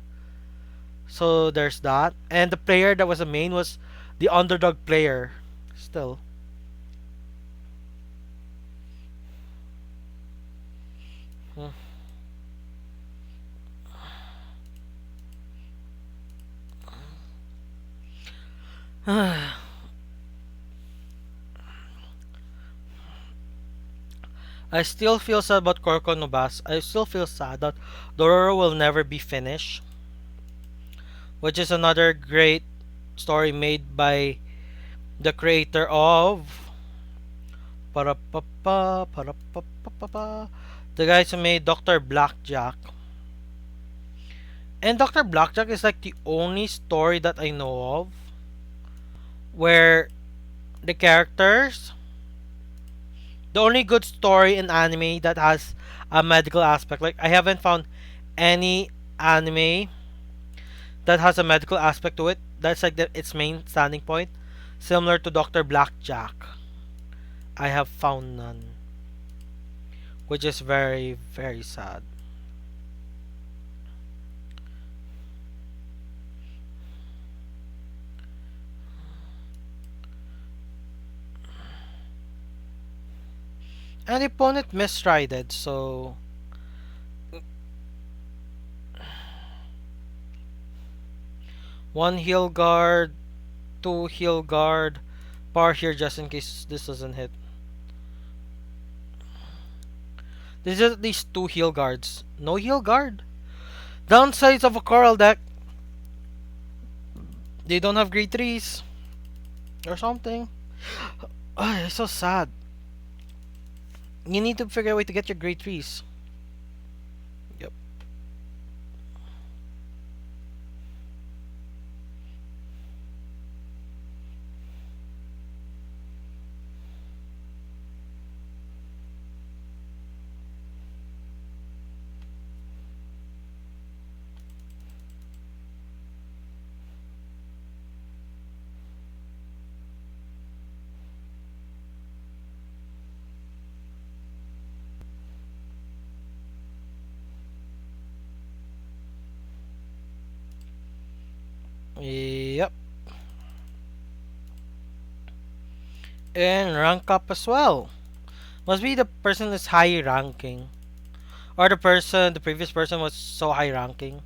So there's that, and the player that was the main was the underdog player. Still, I still feel sad about Korko no Bas. I still feel sad that Dororo will never be finished, which is another great story made by the creator of para pa pa para pa pa pa pa, the guys who made Doctor Blackjack. And Doctor Blackjack is like the only story that I know of where the characters, the only good story in anime that has a medical aspect. Like I haven't found any anime that has a medical aspect to it. That's like its main standing point. Similar to Doctor Blackjack, I have found none, which is very very sad. And the opponent mistrided, so one heal guard, two heal guard, power here just in case this doesn't hit. This is at least two heal guards. No heal guard. Downsides of a coral deck, they don't have grade 3s or something. Oh, it's so sad. You need to figure a way to get your grade 3s. Yep. Yep. And rank up as well. Must be the person that's high ranking. Or the previous person was so high ranking.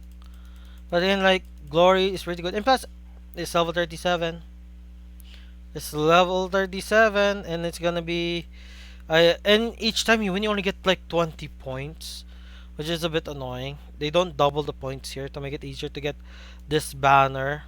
But then, like, Glory is pretty good. And plus, it's level 37. It's level 37, and it's gonna be. And each time you win, you only get like 20 points, which is a bit annoying. They don't double the points here to make it easier to get this banner.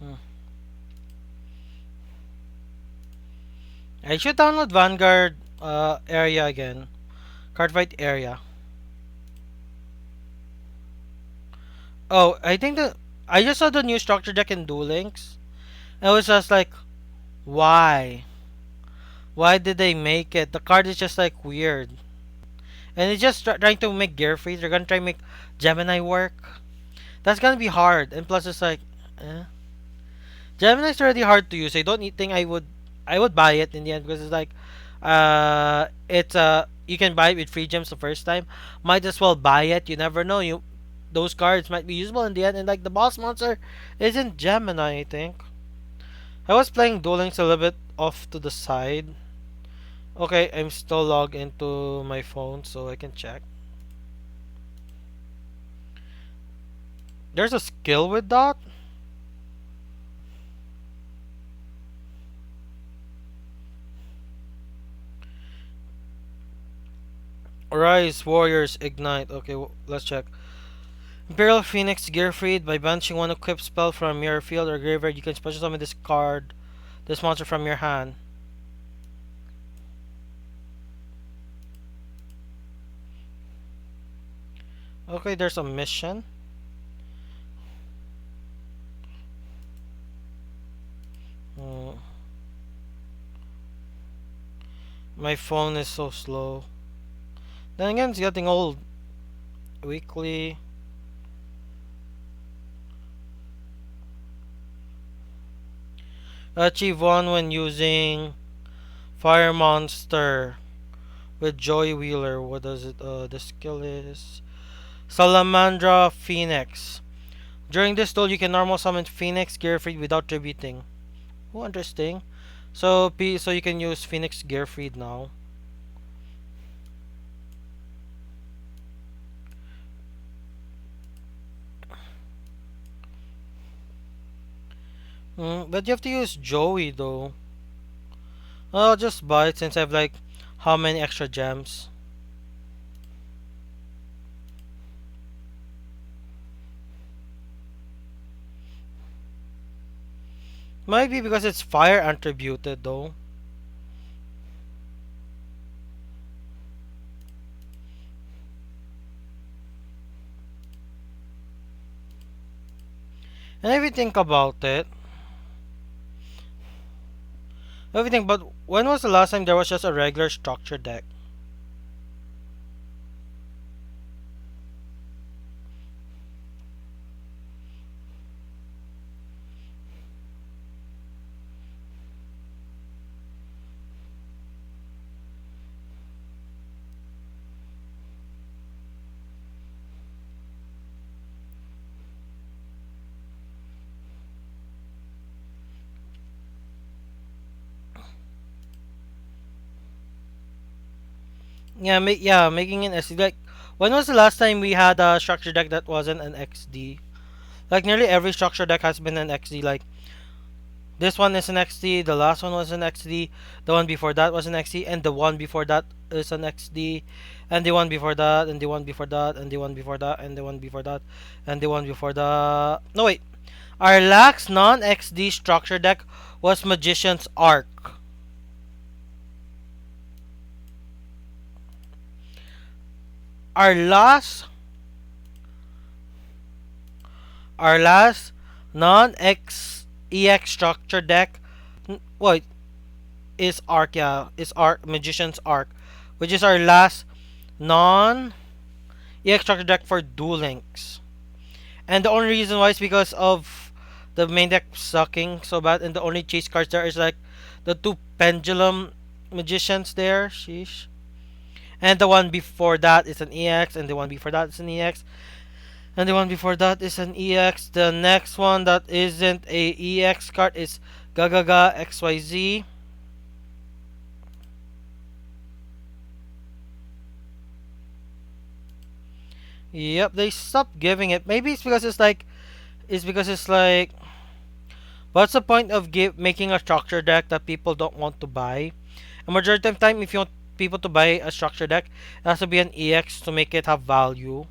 Hmm. I should download Vanguard area again. Card fight area. Oh, I think that I just saw the new structure deck in Duel Links. I was just like, why? Why did they make it? The card is just like weird. And it's just trying to make Gear Freeze. They're gonna try to make Gemini work. That's gonna be hard. And plus, it's like, eh. Gemini's already hard to use. I don't think I would buy it in the end because it's like, it's you can buy it with free gems the first time. Might as well buy it. You never know. Those cards might be usable in the end. And like the boss monster isn't Gemini, I think. I was playing Duel Links a little bit off to the side. Okay, I'm still logged into my phone so I can check. There's a skill with that. Rise, Warriors, Ignite. Okay, let's check. Imperial Phoenix, Gear Freed. By banishing one equipped spell from your field or graveyard, you can special summon this card, this monster from your hand. Okay, there's a mission. Uh, my phone is so slow. Then again, it's getting old. Weekly. Achieve one when using Fire Monster with Joy Wheeler. What does it? The skill is Salamandra Phoenix. During this duel, you can normal summon Phoenix Gear Freed without tributing. Oh, interesting. So you can use Phoenix Gear Freed now. But you have to use Joey though. I'll just buy it since I have like how many extra gems. Might be because it's fire attributed though. And if you think about it, everything. But when was the last time there was just a regular structure deck? Yeah, making an SD. Like, when was the last time we had a structure deck that wasn't an XD? Like, nearly every structure deck has been an XD. Like, this one is an XD, the last one was an XD, the one before that was an XD, and the one before that is an XD, and the one before that, and the one before that, and the one before that, and the one before that, and the one before that. No, wait. Our last non XD structure deck was Magician's Arc. Our last our last non X EX structure deck, wait, is Arc, yeah, is Arc, Magician's Arc, which is our last non EX structure deck for Duel Links. And the only reason why is because of the main deck sucking so bad, and the only chase cards there is like the two Pendulum Magicians there, sheesh. And the one before that is an EX, and the one before that is an EX, and the one before that is an EX. The next one that isn't a EX card is Gagaga XYZ. Yep, they stopped giving it. Maybe it's because it's like, what's the point of making a structure deck that people don't want to buy? A majority of the time, if you want people to buy a structure deck, it has to be an EX to make it have value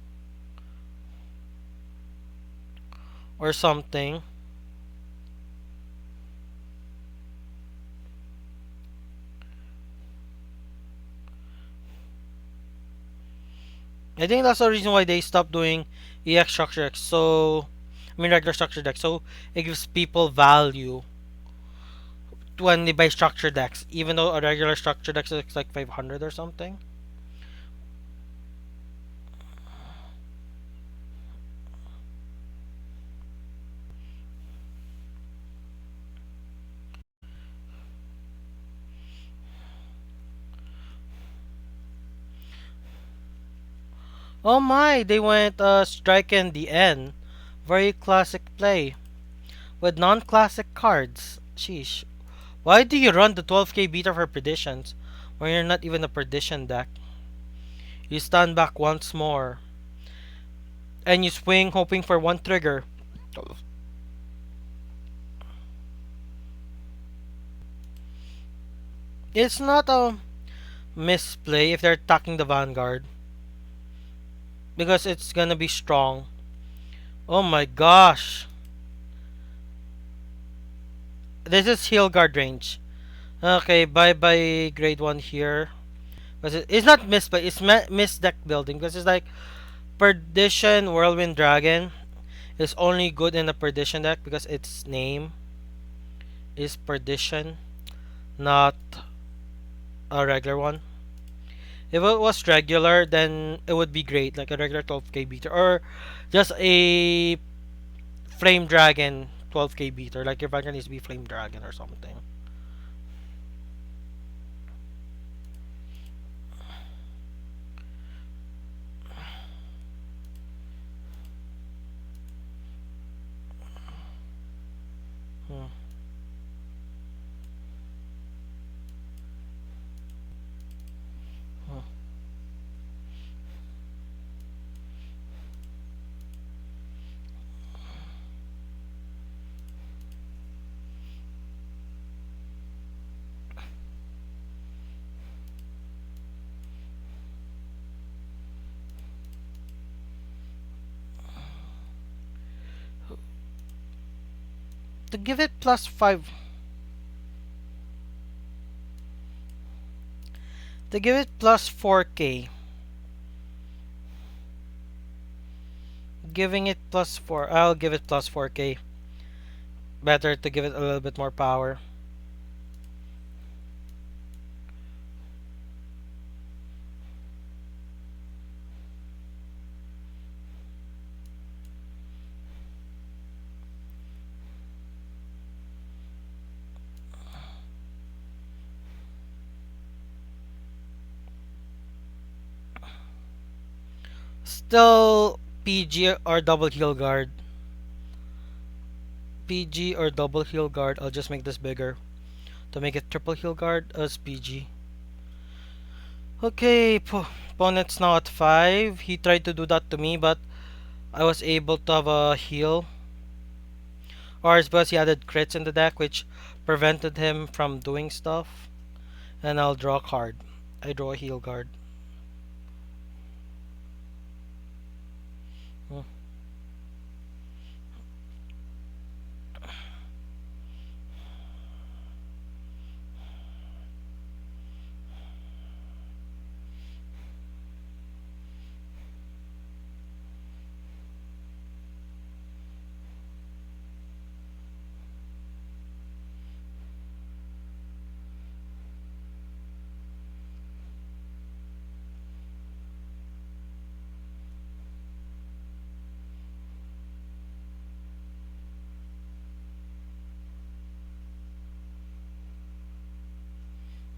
or something. I think that's the reason why they stopped doing EX structure decks. So, I mean regular structure decks. So it gives people value when they buy structure decks, even though a regular structure deck is like 500 or something. Oh my, they went Strike and the N. Very classic play. With non-classic cards. Sheesh. Why do you run the 12k beta for Perditions when you're not even a Perdition deck? You stand back once more. And you swing hoping for one trigger. It's not a misplay if they're attacking the Vanguard. Because it's gonna be strong. Oh my gosh. This is heal guard range. Okay, bye bye grade 1 here. Because it's not misplay, it's miss deck building. Because it's like Perdition Whirlwind Dragon is only good in a Perdition deck because its name is Perdition, not a regular one. If it was regular, then it would be great, like a regular 12k beater, or just a Flame Dragon 12k beater, like your Vanguard needs to be Flame Dragon or something. Hmm. Hmm. To give it plus 5. To give it plus 4k. Giving it plus 4. I'll give it plus 4k. Better to give it a little bit more power. Still PG or double heal guard. PG or double heal guard. I'll just make this bigger to make it triple heal guard as PG. Okay, opponent's now at 5. He tried to do that to me, but I was able to have a heal. Or it's because he added crits in the deck, which prevented him from doing stuff. And I'll draw a card. I draw a heal guard. Hmm.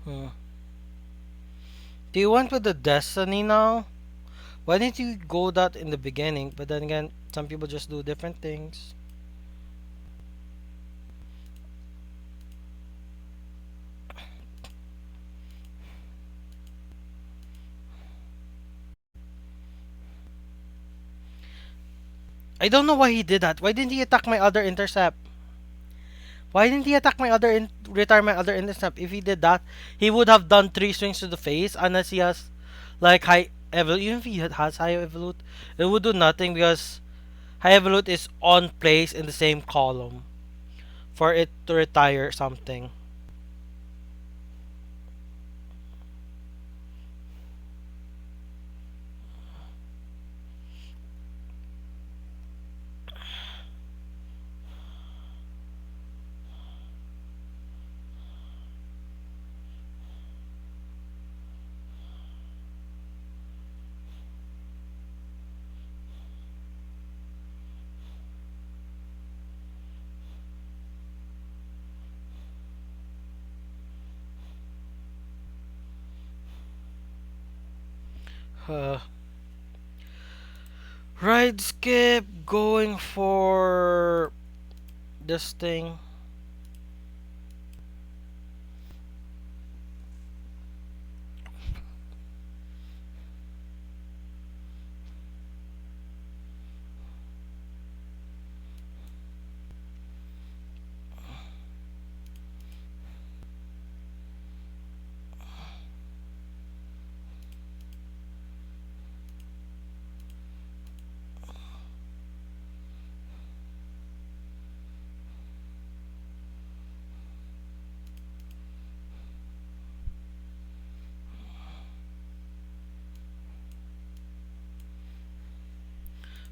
Hmm. Do you want with the destiny now? Why didn't you go that in the beginning? But then again, some people just do different things. I don't know why he did that. Why didn't he attack my other intercept? Why didn't he attack my other retire my other intercept? If he did that, he would have done 3 swings to the face unless he has like high evolute. Even if he has high evolute, it would do nothing because high evolute is on place in the same column for it to retire something. Uh, Ride skip going for this thing.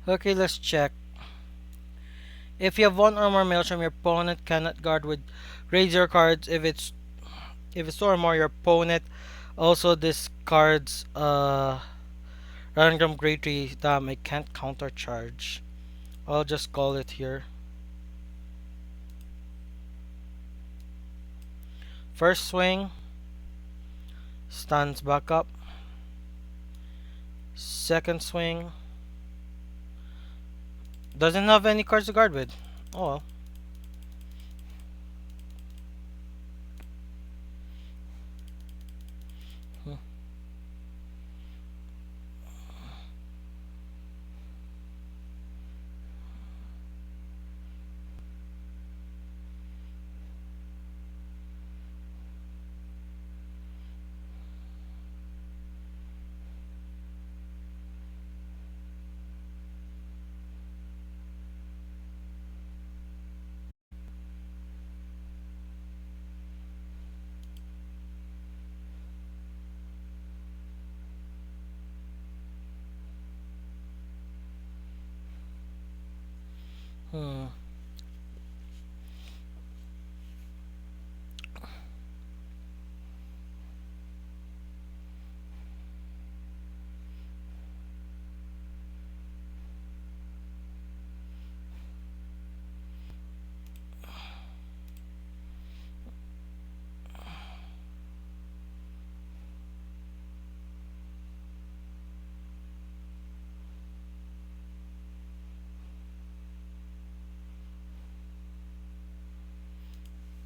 Okay, let's check. If you have one or more mailstrom, your opponent cannot guard with raise your cards. If it's two or more, your opponent also discards random grade 3. Damn, I can't counter charge. I'll just call it here. First swing, stands back up. Second swing, doesn't have any cards to guard with. Oh well. Hmm. Hmm.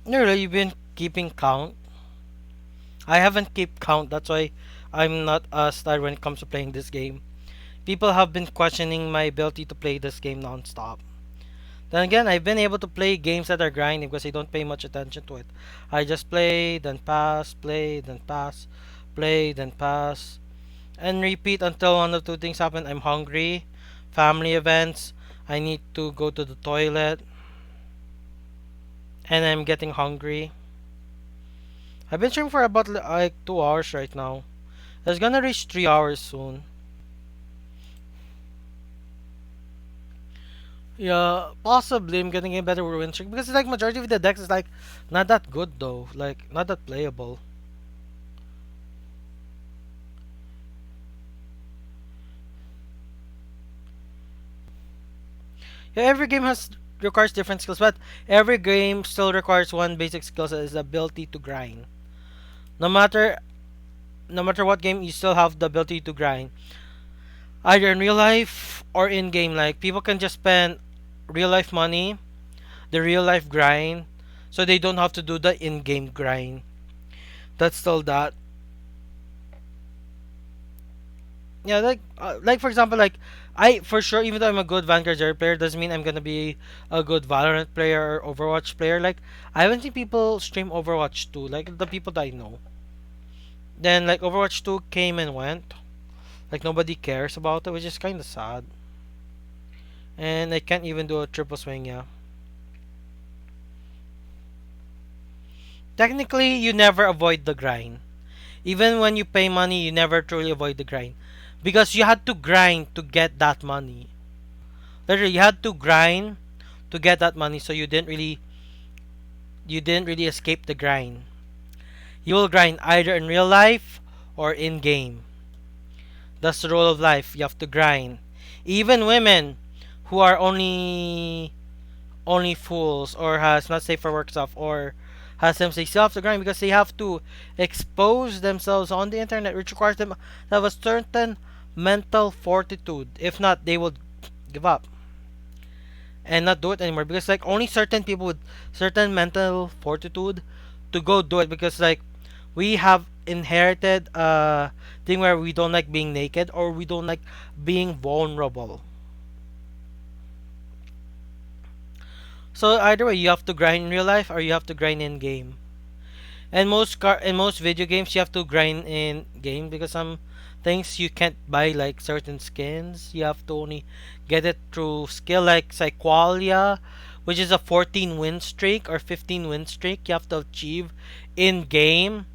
No, really, you've been keeping count. I haven't keep count. That's why I'm not a star when it comes to playing this game. People have been questioning my ability to play this game non-stop. Then again, I've been able to play games that are grinding because I don't pay much attention to it. I just play, then pass, play, then pass, play, then pass, and repeat until one of two things happen. I'm hungry, family events, I need to go to the toilet, and I'm getting hungry. I've been streaming for about like 2 hours right now. It's gonna reach 3 hours soon. Yeah, possibly I'm getting a better win streak because like majority of the decks is like not that good though, like not that playable. Yeah, every game has requires different skills, but every game still requires one basic skill set is the ability to grind. No matter no matter what game, you still have the ability to grind, either in real life or in game. Like people can just spend real life money, the real life grind, so they don't have to do the in game grind. That's still that. Yeah, like for example, like I for sure, even though I'm a good Vanguard Zero player, doesn't mean I'm gonna be a good Valorant player or Overwatch player. Like I haven't seen people stream Overwatch 2, like the people that I know. Then like Overwatch 2 came and went, like nobody cares about it, which is kind of sad. And I can't even do a triple swing. Yeah, technically you never avoid the grind. Even when you pay money, you never truly avoid the grind because you had to grind to get that money. Literally, you had to grind to get that money, so you didn't really escape the grind. You will grind either in real life or in game. That's the rule of life. You have to grind. Even women who are only fools or has not safe for work stuff or has them, they still have to grind because they have to expose themselves on the internet, which requires them to have a certain mental fortitude. If not, they will give up and not do it anymore because like only certain people with certain mental fortitude to go do it because like we have inherited a thing where we don't like being naked or we don't like being vulnerable. So either way, you have to grind in real life or you have to grind in game. And most video games you have to grind in game because some things you can't buy like certain skins. You have to only get it through skill like Psyqualia, which is a 14 win streak or 15 win streak you have to achieve in game,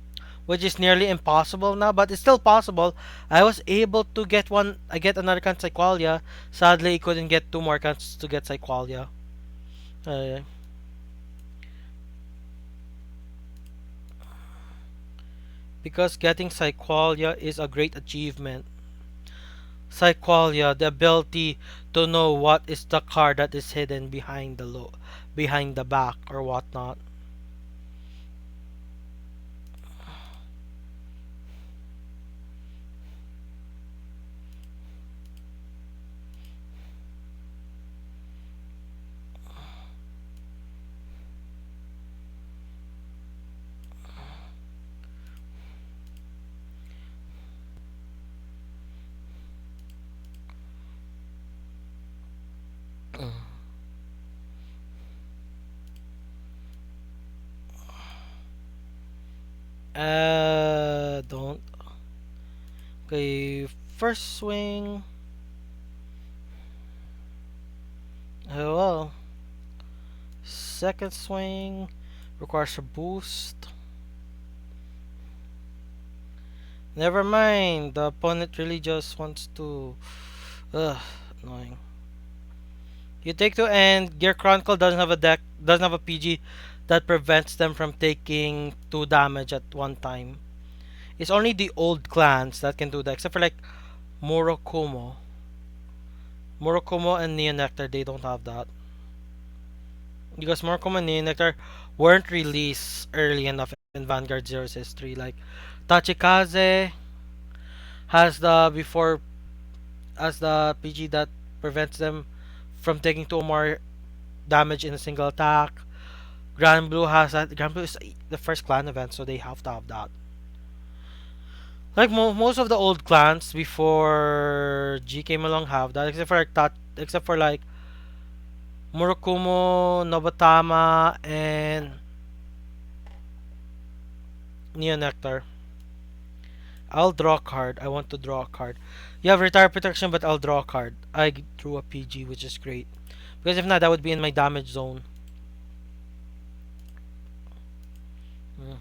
which is nearly impossible now, but it's still possible. I was able to get one. I get another kind of Psyqualia. Sadly, I couldn't get two more kinds to get Psyqualia. Uh, because getting Psyqualia is a great achievement. Psyqualia, the ability to know what is the card that is hidden behind behind the back or whatnot. Don't. Okay, first swing. Oh well. Second swing requires a boost. Never mind. The opponent really just wants to. Ugh, annoying. You take two, and Gear Chronicle doesn't have a PG that prevents them from taking two damage at one time. It's only the old clans that can do that, except for like Morokumo. Morokumo and Neonectar, they don't have that. Because Morokumo and Neonectar weren't released early enough in Vanguard Zero's history. Like Tachikaze has the before as the PG that prevents them from taking two or more damage in a single attack. Grand Blue has that. Grand Blue is the first clan event, so they have to have that. Like most of the old clans before G came along have that, except for like except for like Murokumo, Nobatama, and Neonectar. I'll draw a card. I want to draw a card. You have retire protection, but I'll draw a card. I drew a PG, which is great. Because if not, that would be in my damage zone. Mm.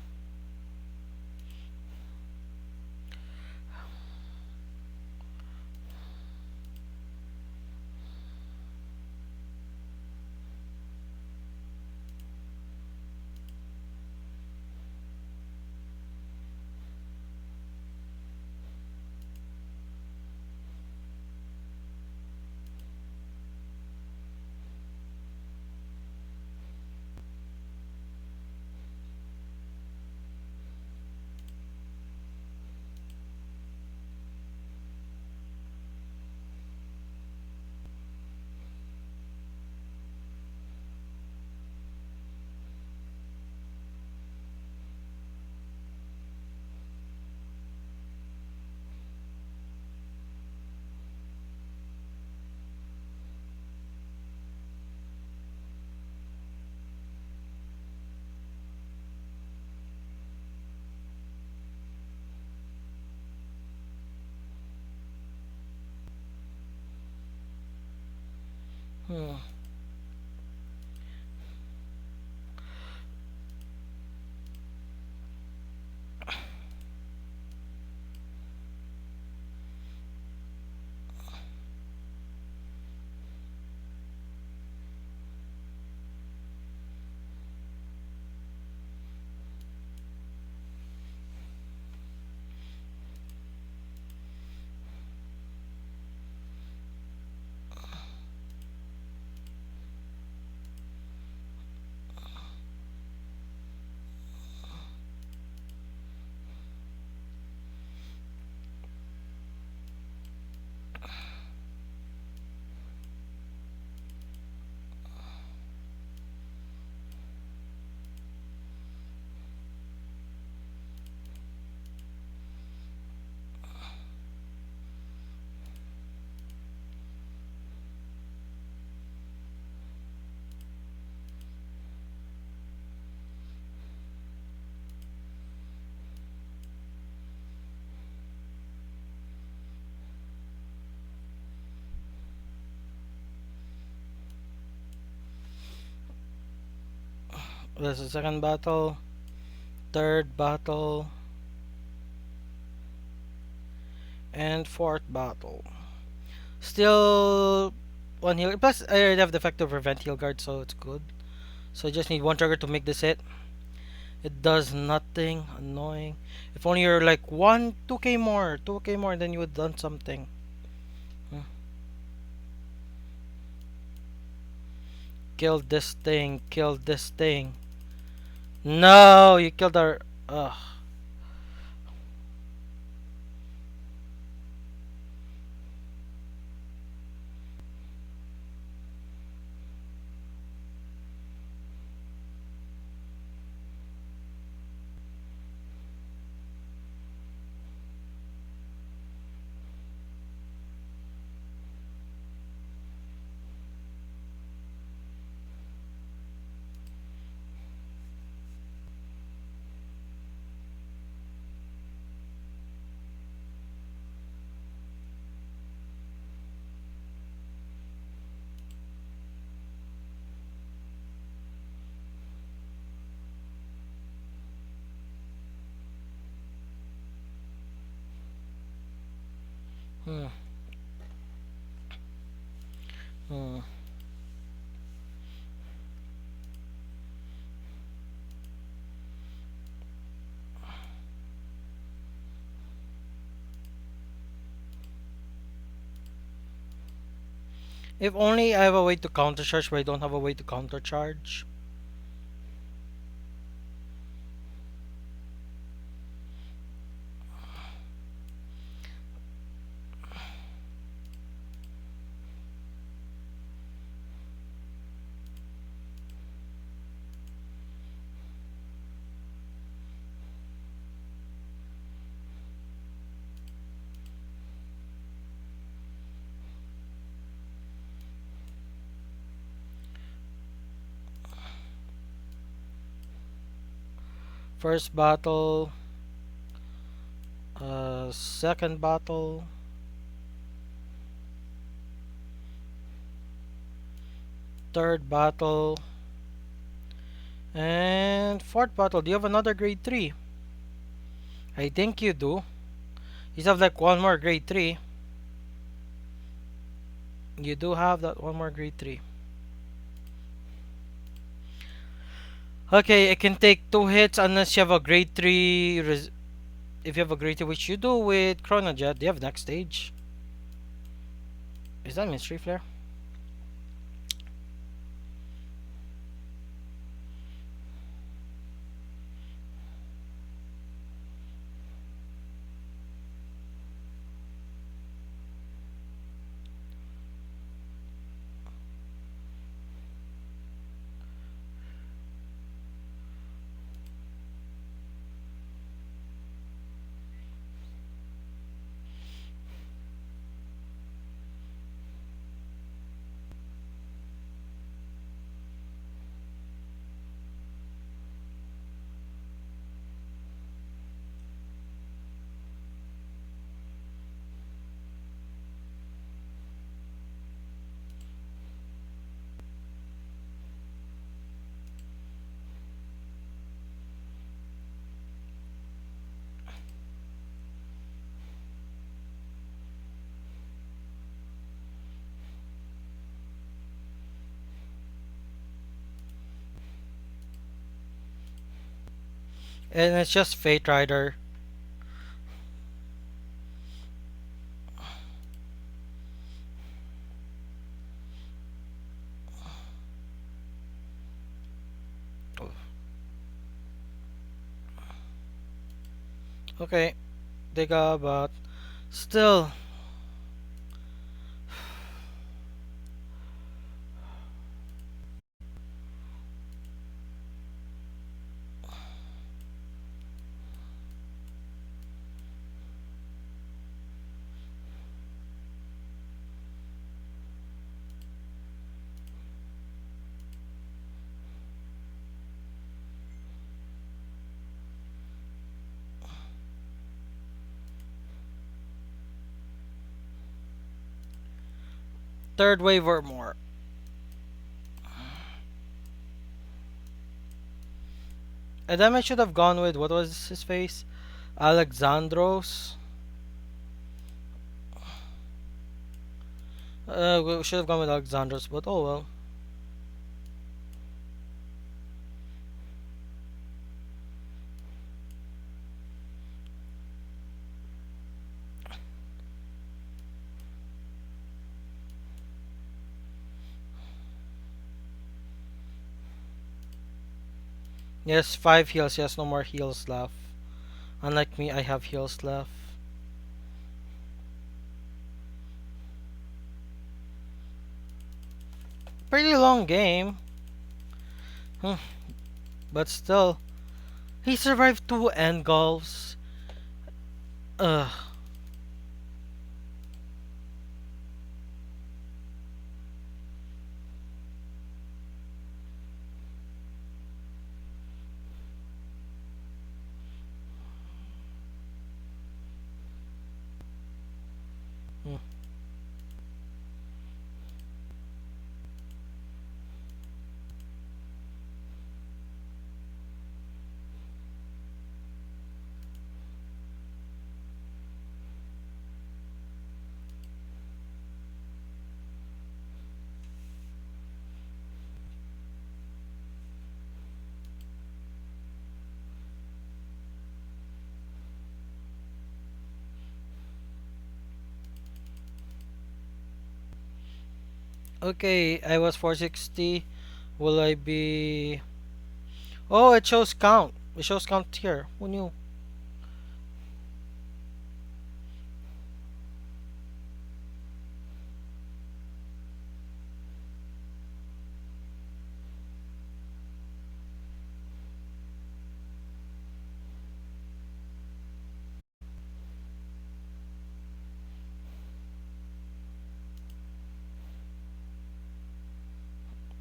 Hmm. There's the second battle, third battle, and fourth battle. Still one heal. Plus, I already have the effect to prevent heal guard, so it's good. So I just need one trigger to make this hit. It does nothing. Annoying. If only you're like 2k more, 2k more, then you would done something. Hmm. Kill this thing. Kill this thing. No, you killed our. Ugh. Hmm. Hmm. If only I have a way to counter charge, but I don't have a way to counter charge. First battle, second battle, third battle, and fourth battle. Do you have another grade 3? I think you do. You have like one more grade 3. You do have that one more grade 3. Okay, it can take 2 hits unless you have a grade 3. If you have a grade 3, which you do with Chronojet, do you have next stage? Is that Mystery Flare? And it's just Fate Rider. Okay, they got but still. Third wave or more. And then I should have gone with what was his face? Alexandros. We should have gone with Alexandros, but oh well. Yes, 5 heals. Yes, no more heals left. Unlike me, I have heals left. Pretty long game. Hmm. But still, he survived 2 end golfs. Ugh. Hmm. Okay, I was 460. Will I be? Oh, it shows count. It shows count here. Who knew?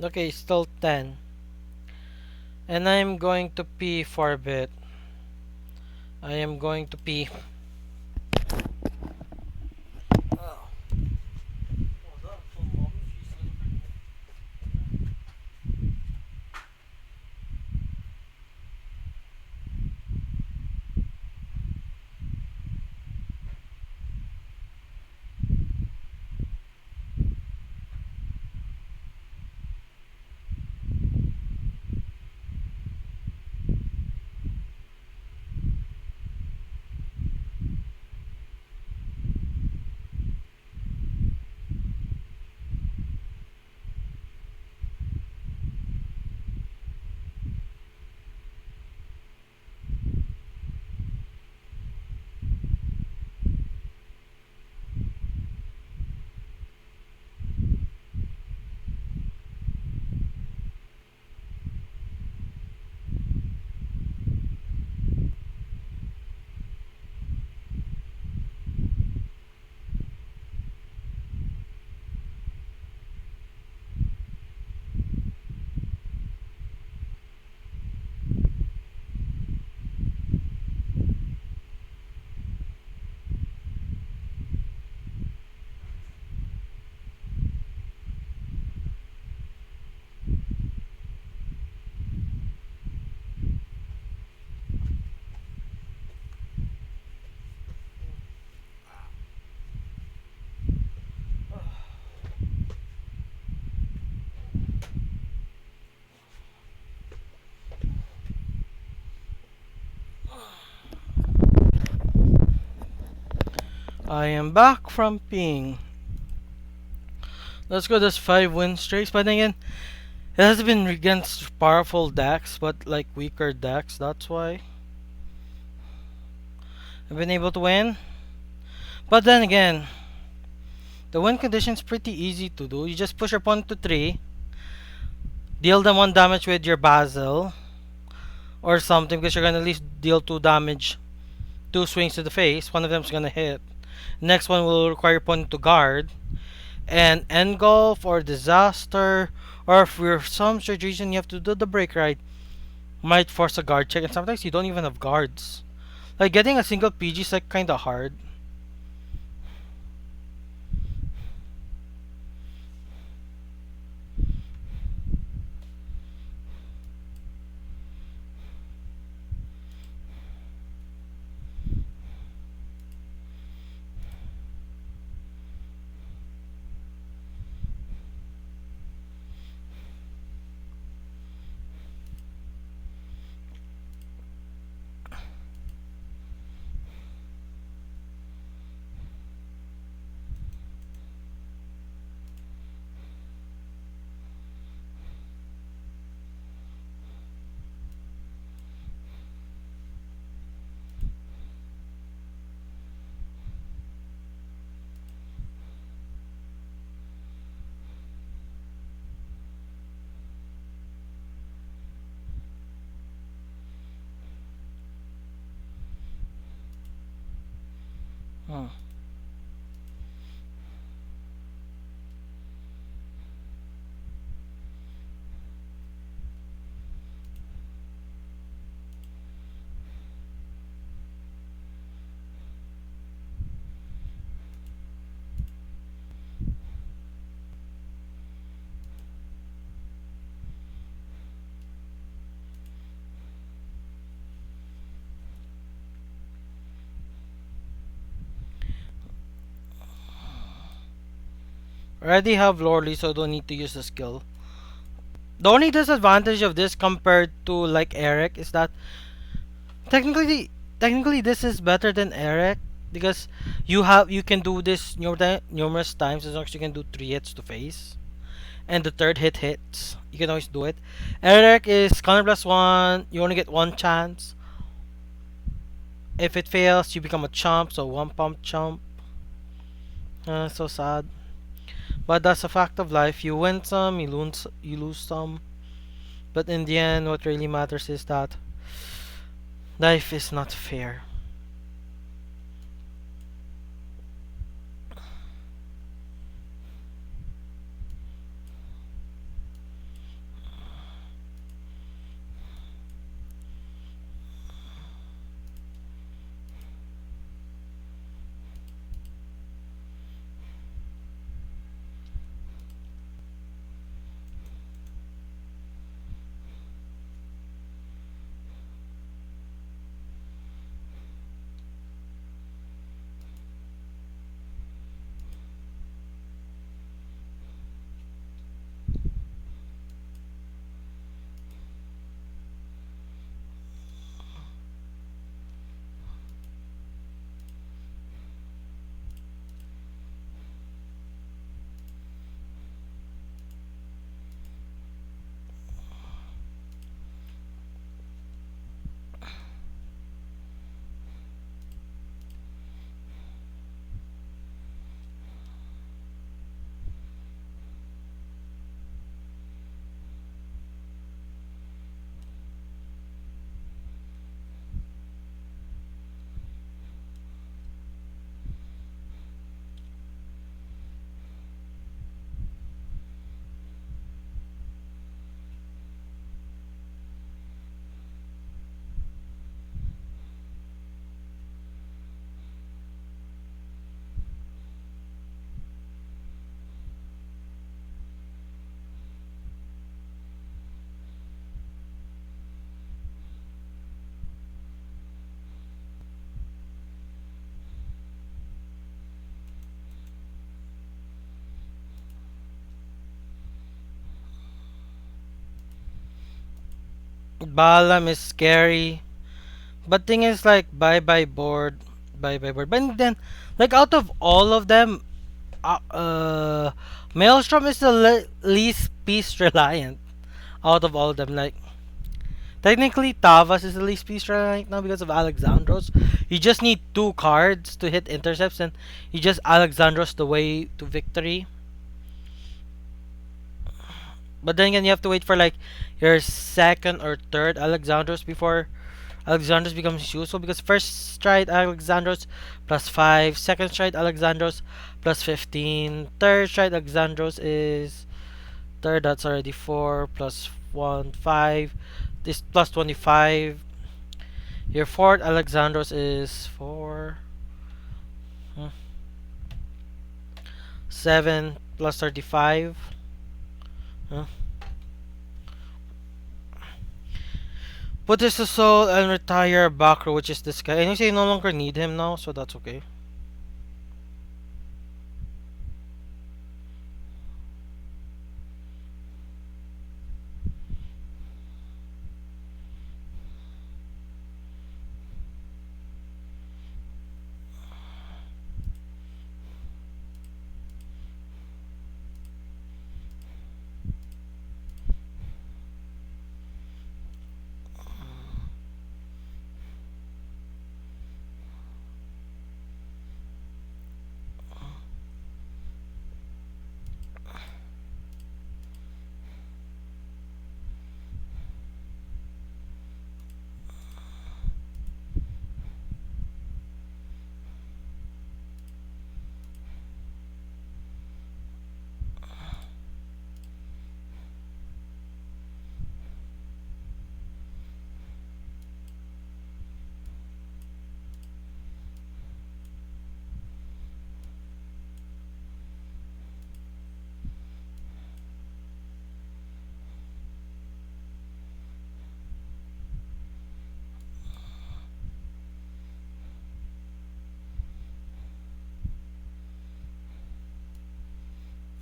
Okay, still 10. And I'm going to pee for a bit. I am going to pee. I am back from peeing. Let's go this 5 win streaks. But then again, it has been against powerful decks, but like weaker decks. That's why I've been able to win. But then again, the win condition is pretty easy to do. You just push your opponent to 3, deal them 1 damage with your Basil or something, because you're gonna at least deal 2 damage, 2 swings to the face. One of them's gonna hit. Next one will require your opponent to guard. And engulf or disaster, or if for some strange reason you have to do the break right, might force a guard check. And sometimes you don't even have guards. Like getting a single PG is like kinda hard. Hmm. Already have Lordy, so don't need to use the skill. The only disadvantage of this compared to like Eric is that technically this is better than Eric, because you can do this numerous times as long as you can do 3 hits to face. and the third hit hits. You can always do it. Eric is counter plus one. You only get one chance. If it fails, you become a chump. So one pump chump. So sad. But that's a fact of life. You win some, you lose some. But in the end, what really matters is that life is not fair. Balam is scary. But thing is like bye bye board. Bye bye board. But then like out of all of them, uh, uh Maelstrom is the least piece reliant out of all of them. Like technically Tavas is the least piece reliant now because of Alexandros. You just need two cards to hit intercepts and you just Alexandros the way to victory. But then again you have to wait for like your second or third Alexandros before Alexandros becomes useful because first stride Alexandros plus 5, second stride Alexandros plus 15, third stride Alexandros is third, that's already 4 plus 1, 5, this plus 25. Your fourth Alexandros is 4, 7 plus 35. Huh? Put this to soul and retire Bakro, which is this guy. And you say you no longer need him now, so that's okay.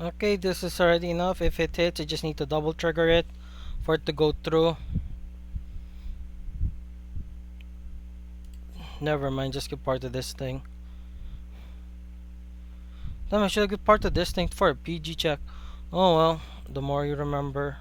Okay, this is already enough. If it hits, you just need to double trigger it for it to go through. Never mind, just get part of this thing. Damn, I should have get part of this thing for a PG check. Oh well, the more you remember.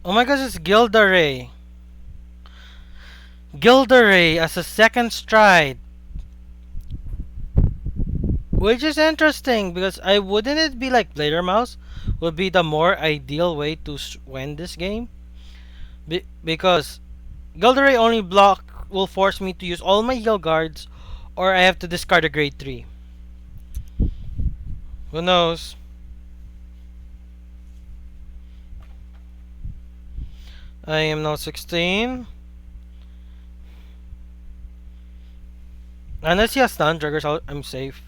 Oh my gosh, it's Gilderay. Gilderay as a second stride. Which is interesting because I wouldn't it be like Blader Mouse would be the more ideal way to win this game? Because Gilderay only block will force me to use all my heal guards or I have to discard a grade 3. Who knows? I am now 16. Unless he has stun triggers, I'm safe.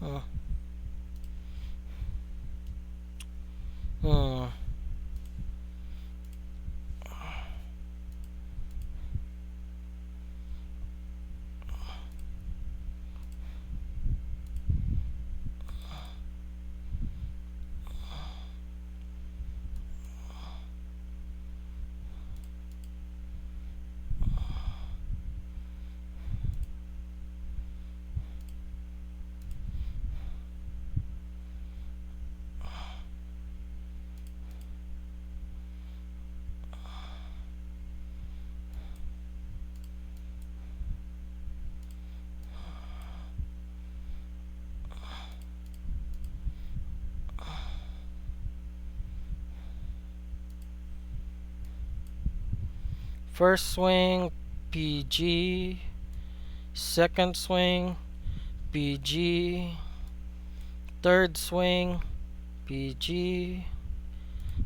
Hmm. Hmm. First swing, PG. Second swing, PG. Third swing, PG.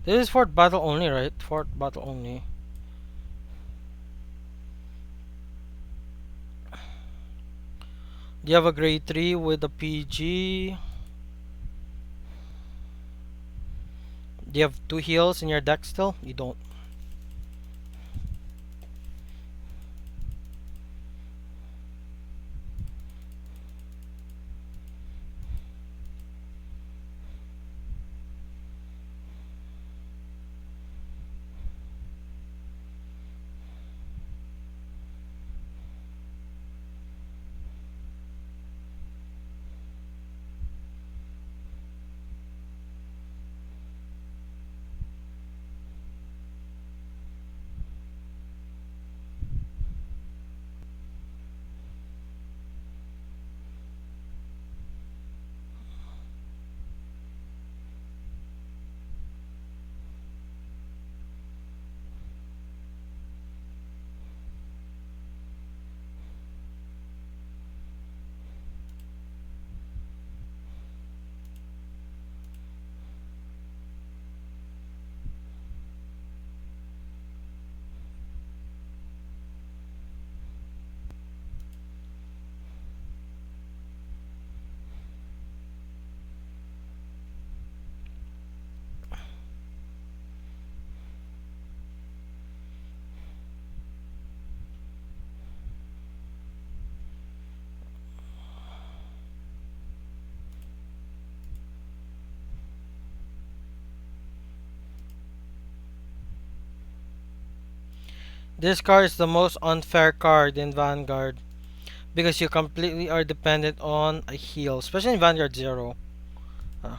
This is fourth battle only, right? Fourth battle only. Do you have a grade 3 with a PG? Do you have 2 heals in your deck still? You don't. This card is the most unfair card in Vanguard because you completely are dependent on a heal, especially in Vanguard Zero. Uh,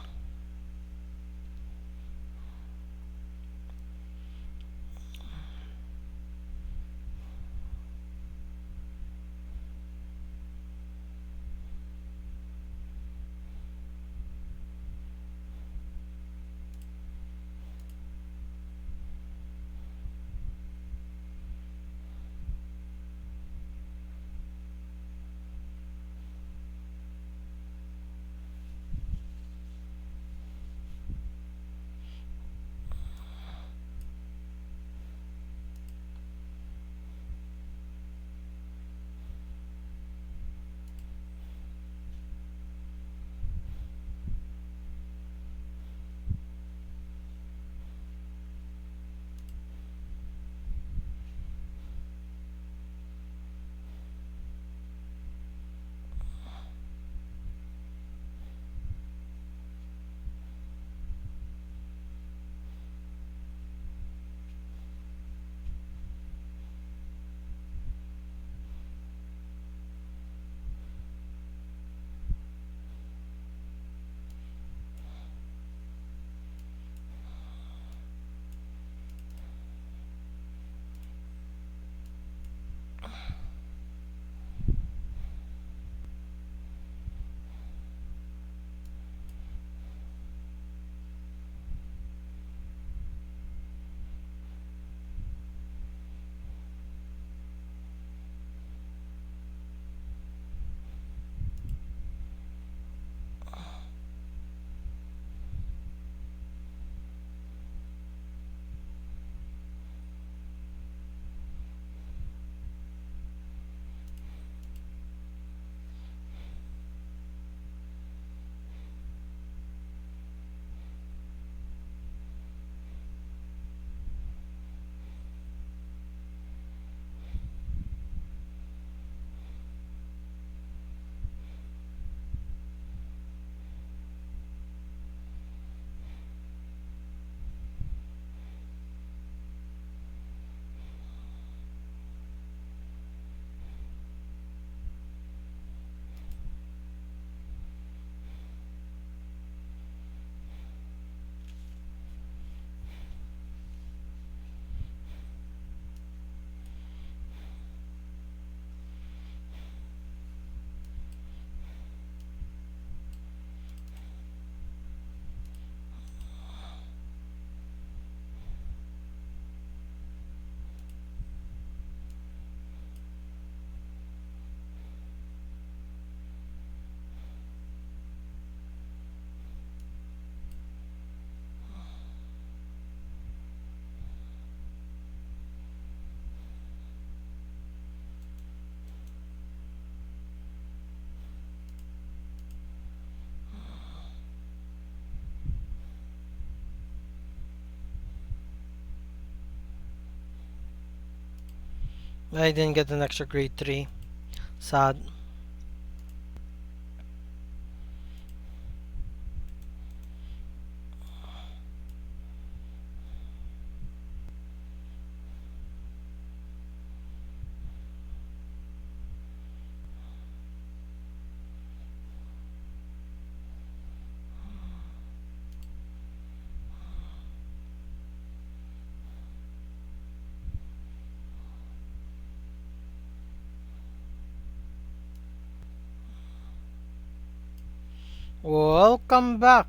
I didn't get an extra grade 3. Sad. Welcome back.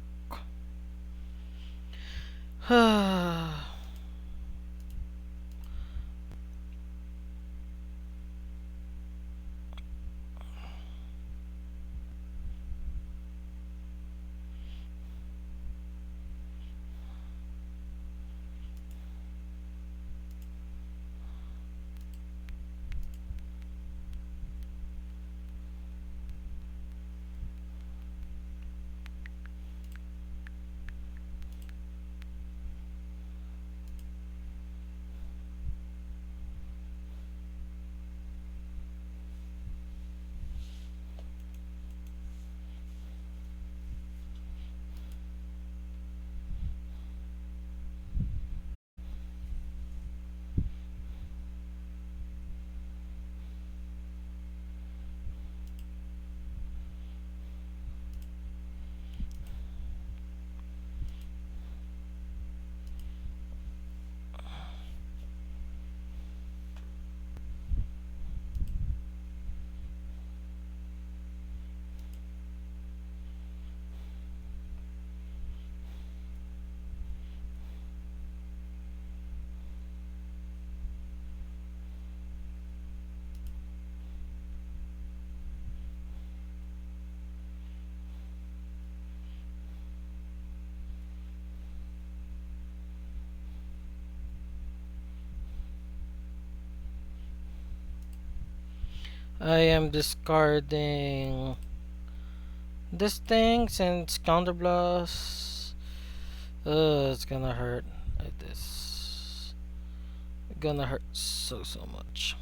I am discarding this thing since counterblast. It's gonna hurt like this. Gonna hurt so much.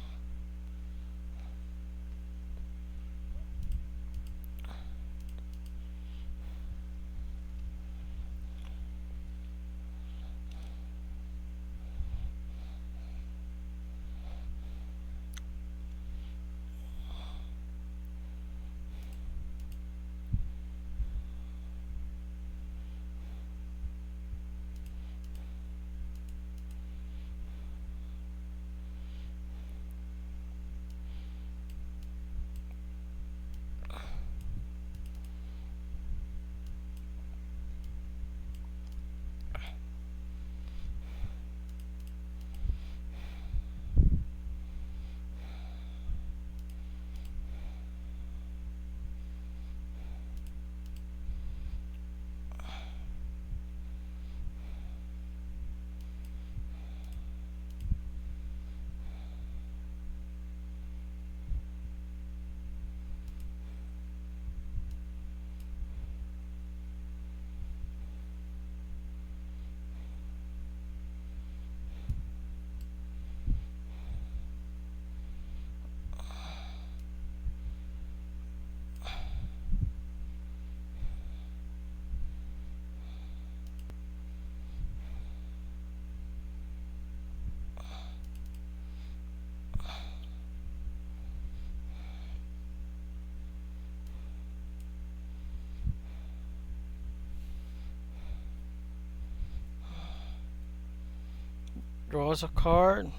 Draws a card.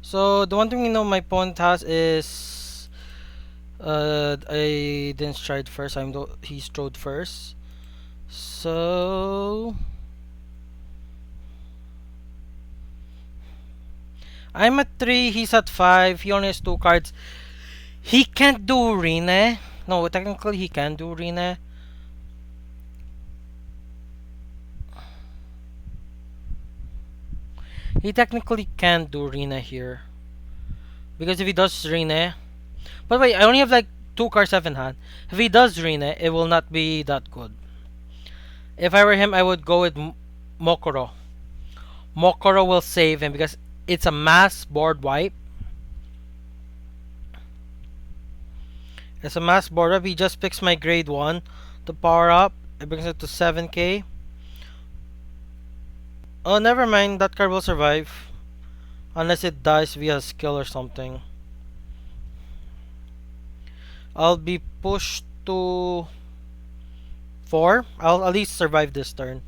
So the one thing my opponent has is I didn't stride first. He strode first. So I'm at 3, he's at 5, he only has 2 cards. He can't do Rene. No, technically he can do Rene. He technically can't do Rene here. Because if he does Rene... But wait, I only have like 2 cards left in hand. If he does Rene, it will not be that good. If I were him, I would go with Mokoro. Mokoro will save him because it's a mass board wipe. It's a mass board wipe. He just picks my grade 1 to power up. It brings it to 7k. Oh, never mind. That card will survive. Unless it dies via skill or something. I'll be pushed to 4. I'll at least survive this turn.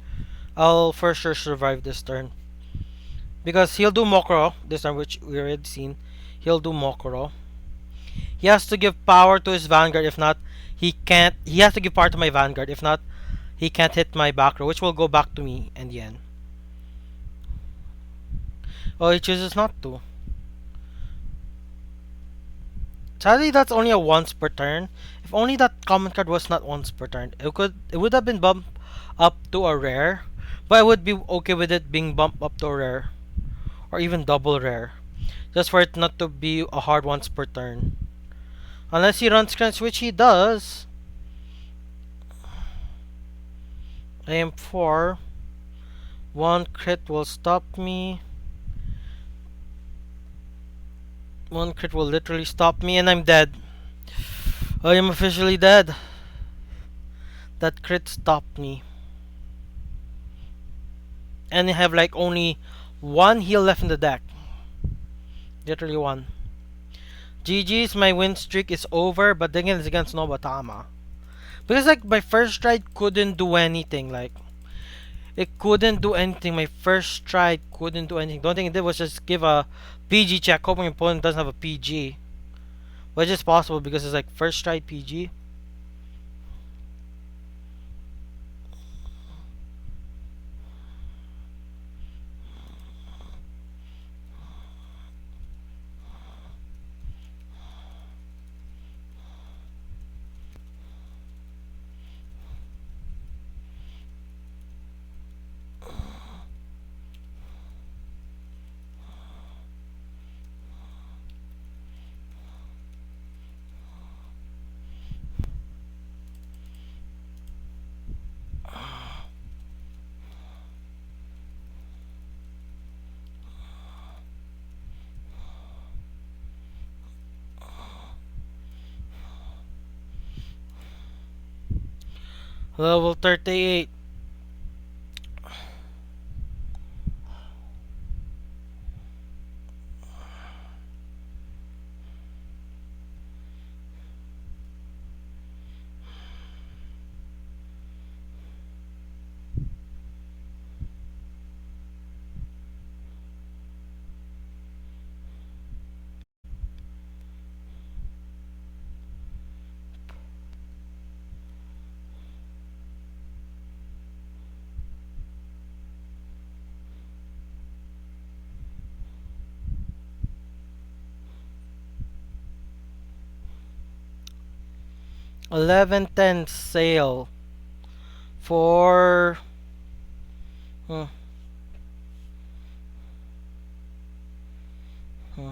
I'll for sure survive this turn. Because he'll do Mokoro this time, which we already seen. He'll do Mokoro. He has to give power to his Vanguard. If not, he can't. He has to give power to my Vanguard. If not, he can't hit my back row, which will go back to me in the end. Oh, he chooses not to. Sadly, that's only a once per turn. If only that common card was not once per turn, it would have been bumped up to a rare, but I would be okay with it being bumped up to a rare, or even double rare, just for it not to be a hard once per turn. Unless he runs crunch, which he does. I am 4. 1 crit will stop me. 1 crit will literally stop me, and I'm dead. I am officially dead. That crit stopped me. And I have like only 1 heal left in the deck. Literally 1. GG's, my win streak is over, but then again it's against Nobatama. Because like my first stride couldn't do anything, like it couldn't do anything. My first stride couldn't do anything. The only thing it did was just give a PG check, hoping my opponent doesn't have a PG. Which is possible because it's like first stride PG. Level 38. $11.10 sale for hmm, hmm.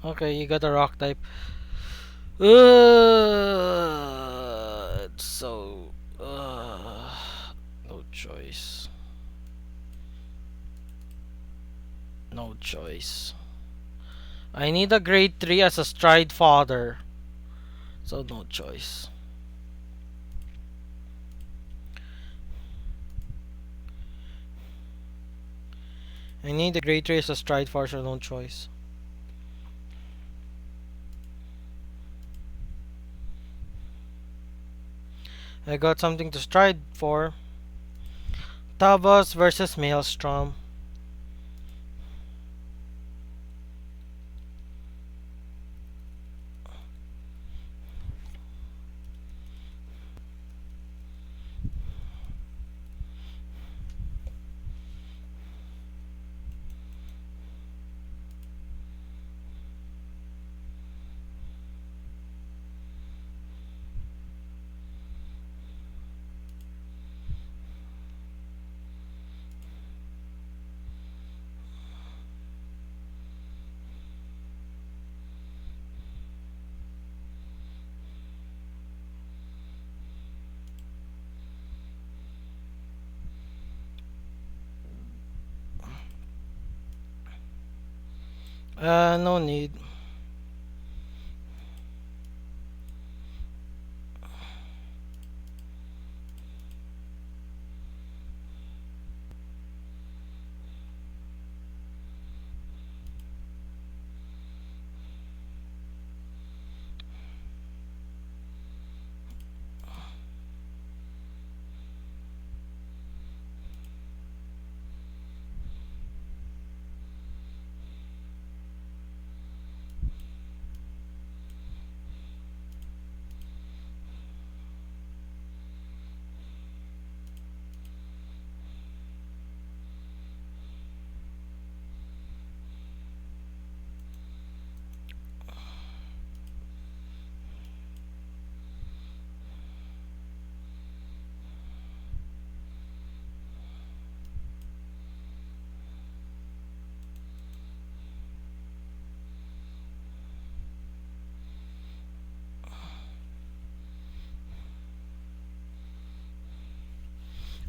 Okay, you got a rock type. So no choice. No choice. I need a grade 3 as a stride fodder. So no choice. I need a grade 3 as a stride fodder, so no choice. I got something to stride for. Tavos versus Maelstrom. No need.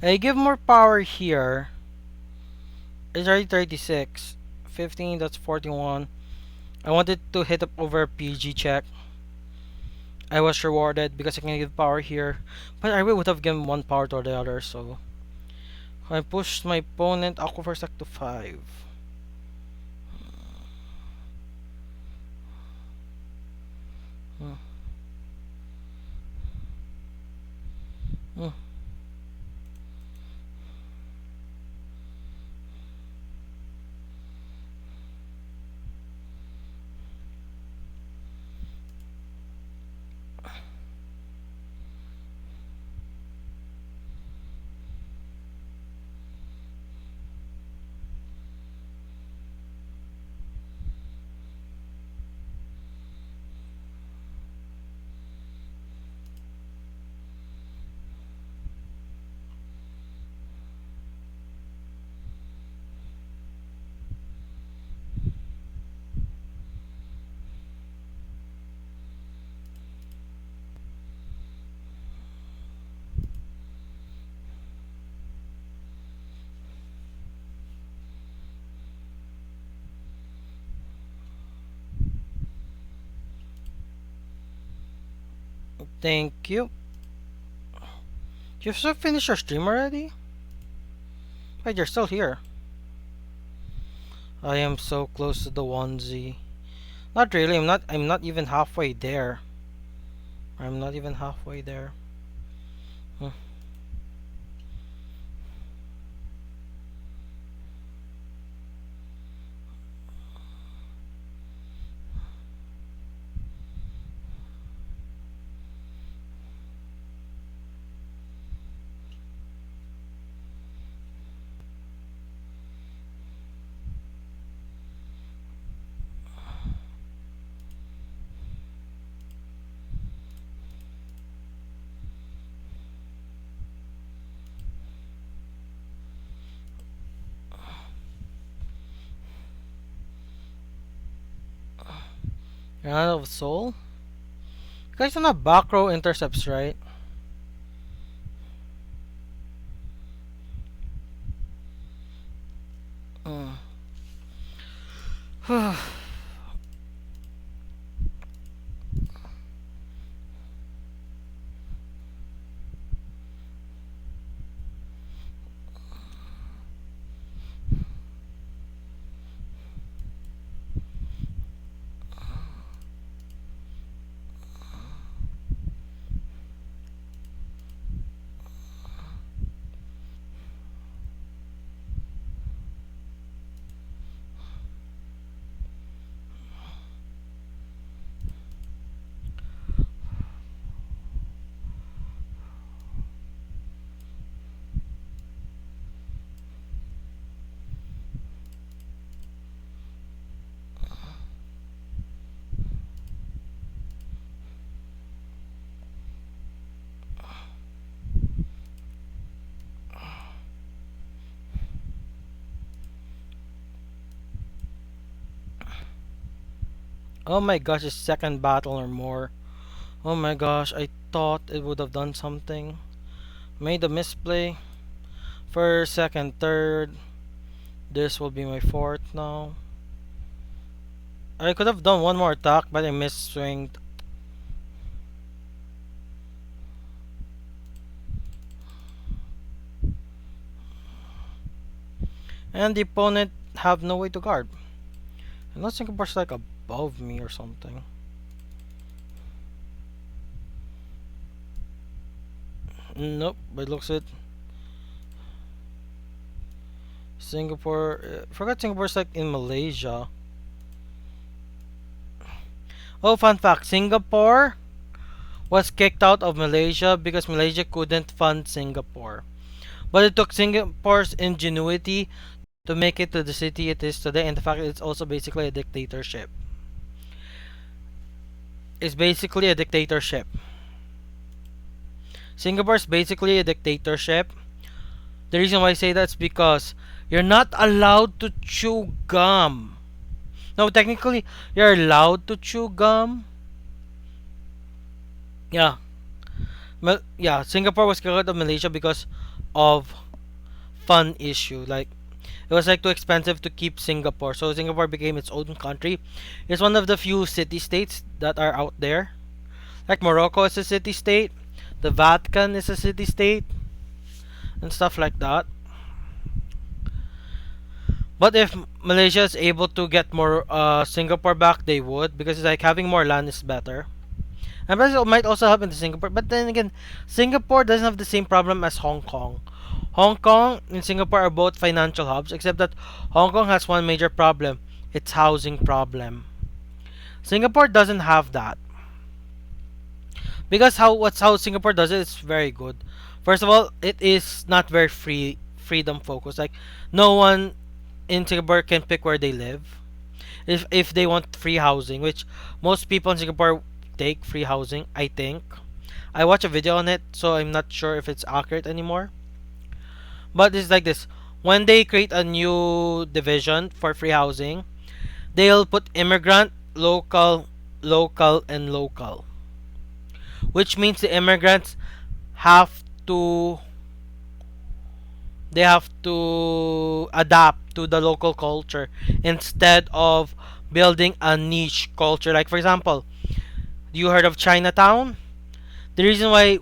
I give more power here. It's already 36. 15, that's 41. I wanted to hit up over PG check. I was rewarded because I can give power here. But I really would have given one power to the other, so I pushed my opponent Aqua first to 5. Mm, mm. Thank you. You've still finished your stream already? Wait, you're still here. I am so close to the onesie. Not really. I'm not even halfway there. I'm not even halfway there. Hmm. You're out of soul? You guys don't have back row intercepts, right? Mm. Oh my gosh, it's second battle or more. Oh my gosh, I thought it would have done something. Made a misplay. First, second, third. This will be my fourth now. I could have done one more attack, but I missed swing. And the opponent have no way to guard. Unless Singapore's like above me or something. Nope, but it looks it. Singapore. Forgot Singapore's like in Malaysia. Oh, fun fact: Singapore was kicked out of Malaysia because Malaysia couldn't fund Singapore. But it took Singapore's ingenuity to make it to the city it is today, and the fact that it's also basically a dictatorship. It's basically a dictatorship. Singapore's basically a dictatorship. The reason why I say that's because you're not allowed to chew gum. No, technically, you're allowed to chew gum. Yeah. Yeah, Singapore was kicked out of Malaysia because of fun issue. Like it was like too expensive to keep Singapore, so Singapore became its own country. It's one of the few city states that are out there. Like Morocco is a city state, the Vatican is a city state, and stuff like that. But if Malaysia is able to get more Singapore back, they would, because it's like having more land is better. And Brazil might also help in Singapore, but then again, Singapore doesn't have the same problem as Hong Kong. Hong Kong and Singapore are both financial hubs, except that Hong Kong has one major problem: its housing problem. Singapore doesn't have that, because how Singapore does it is very good. First of all, it is not very freedom focused. Like no one in Singapore can pick where they live. If they want free housing, which most people in Singapore take free housing, I think. I watched a video on it, so I'm not sure if it's accurate anymore. But it's like this: when they create a new division for free housing, they'll put immigrant, local, and local, which means the immigrants have to have to adapt to the local culture instead of building a niche culture. Like for example, you heard of Chinatown? The reason why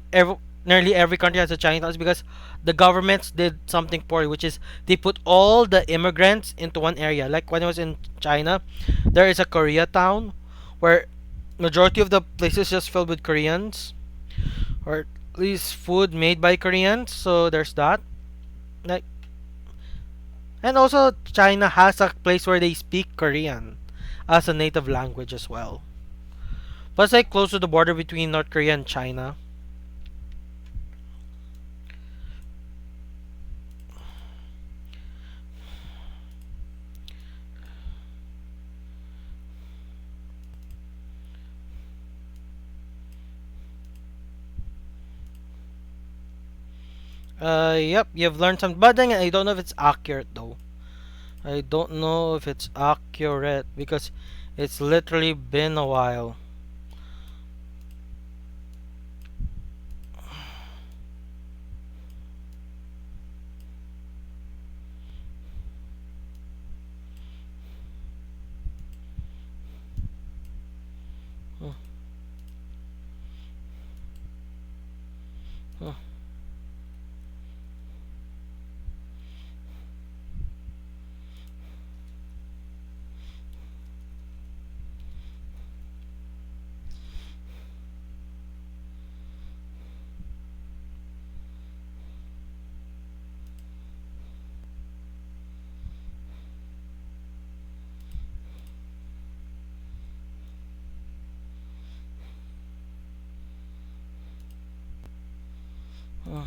nearly every country has a Chinatown is because the governments did something poorly, which is they put all the immigrants into one area. Like when I was in China, there is a Koreatown where majority of the places just filled with Koreans, or at least food made by Koreans. So there's that. Like, and also China has a place where they speak Korean as a native language as well. Plus, like close to the border between North Korea and China. Yep, you've learned something. But then I don't know if it's accurate though. I don't know if it's accurate because it's literally been a while. Hmm, hmm, hmm,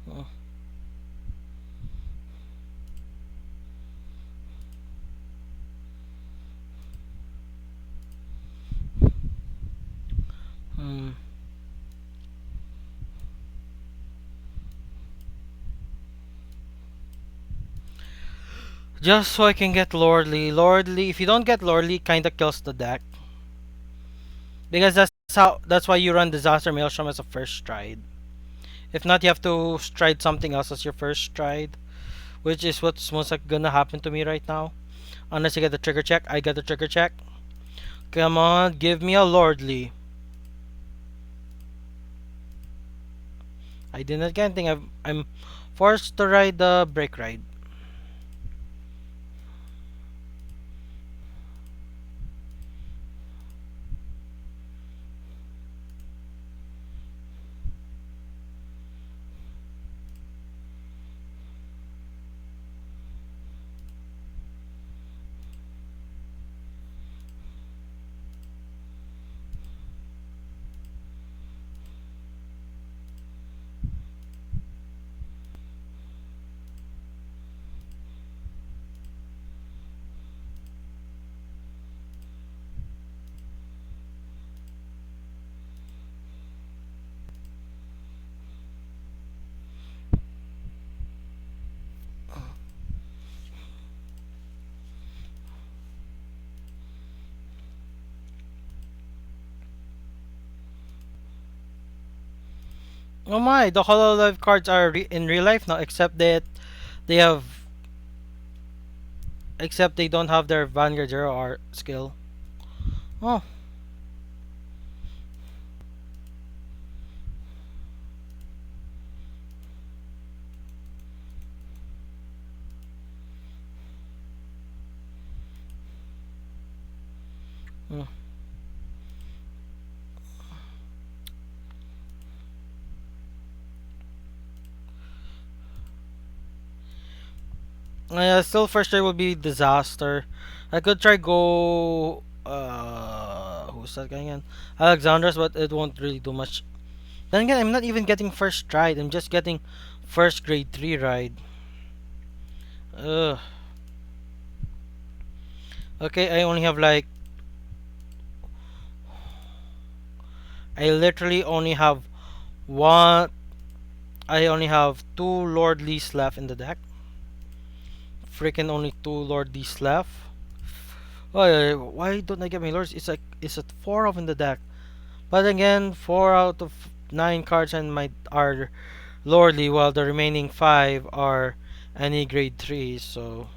hmm, hmm. Just so I can get Lordly. Lordly, if you don't get Lordly, kinda kills the deck. Because that's why you run Disaster Maelstrom as a first stride. If not, you have to stride something else as your first stride, which is what's most like gonna happen to me right now. Unless you get the trigger check, I get the trigger check. Come on, give me a Lordly. I didn't get anything. I'm forced to ride the brake ride. Oh my, the Hololive cards are in real life now, they have, except they don't have their Vanguard Zero art skill. Oh. Mm. Still first try will be disaster. I could try go who's that guy again? Alexander's, but it won't really do much. Then again, I'm not even getting first ride. I'm just getting first grade 3 ride. Ugh. Okay, I only have like, I literally only have one. I only have two Lordlies left in the deck. Freaking only two Lordlies left. Oh, yeah, why don't I get my Lords? It's at four of in the deck. But again, four out of nine cards and my are Lordly, while the remaining five are any grade three. So,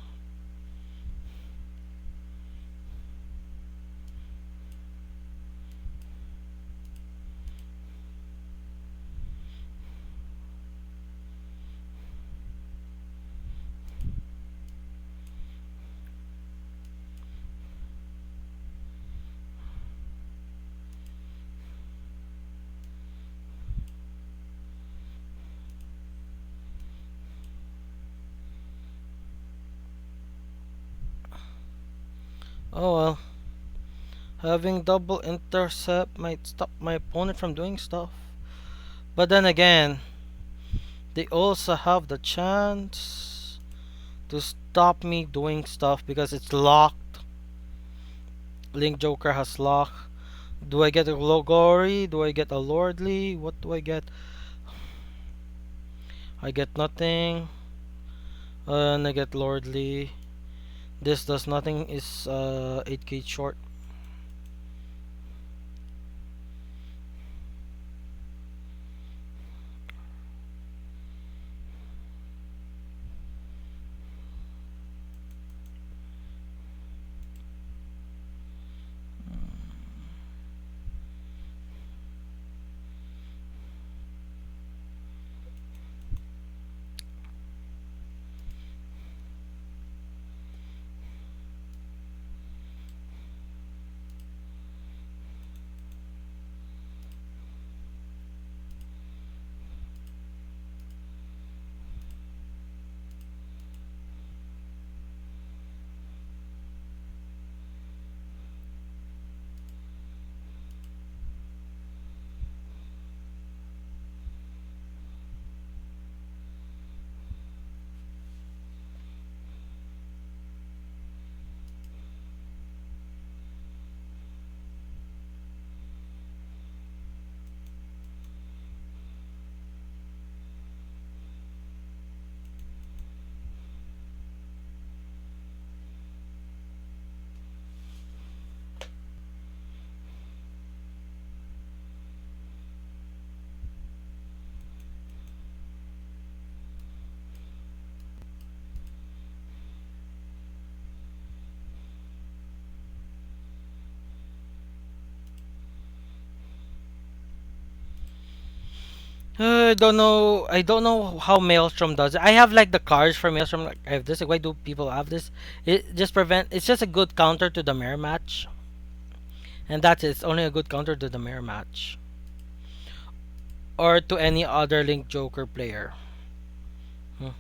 oh well. Having double intercept might stop my opponent from doing stuff. But then again, they also have the chance to stop me doing stuff because it's locked. Link Joker has lock. Do I get a Glory? Do I get a Lordly? What do I get? I get nothing. And I get Lordly. This does nothing. Is 8k short. I don't know. I don't know how Maelstrom does it. I have like the cards for Maelstrom. Like, I have this. Like, why do people have this? It just prevent. It's just a good counter to the mirror match, and that's it. It's only a good counter to the mirror match or to any other Link Joker player. Hmm.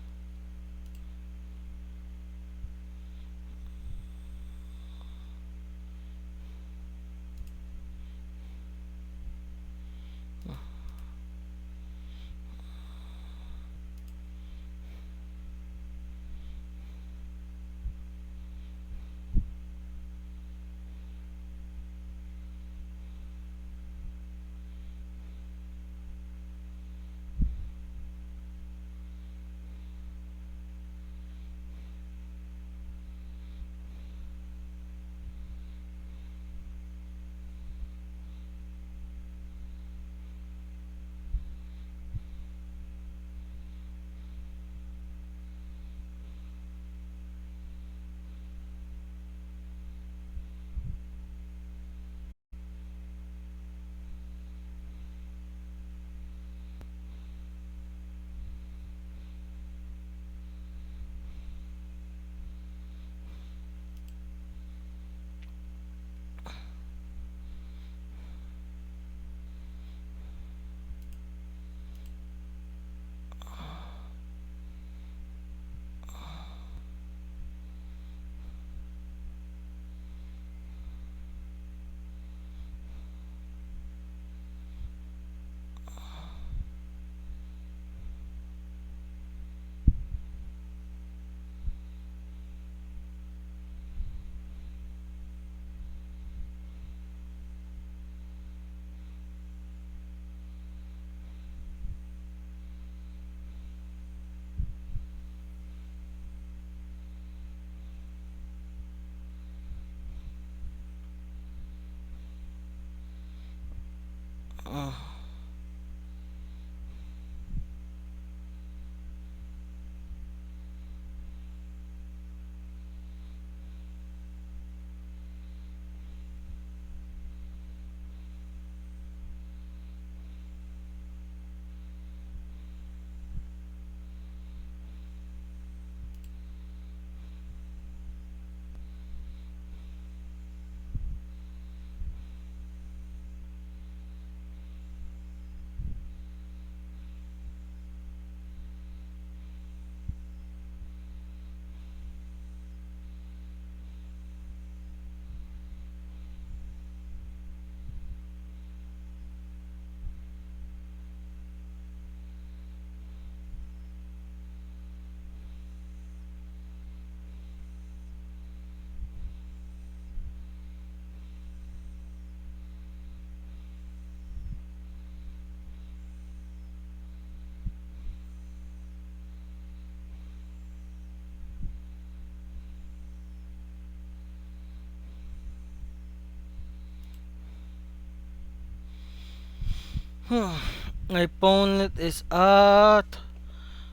My opponent is at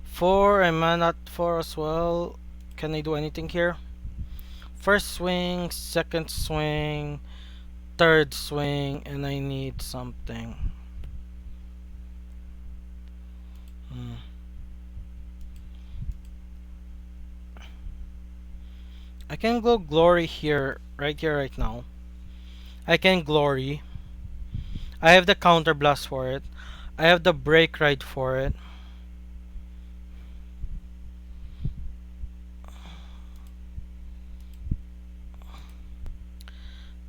4. I'm at 4 as well. Can I do anything here? First swing, second swing, third swing, and I need something. Hmm. I can go glory here, right now. I can glory. I have the counter blast for it. I have the break ride for it.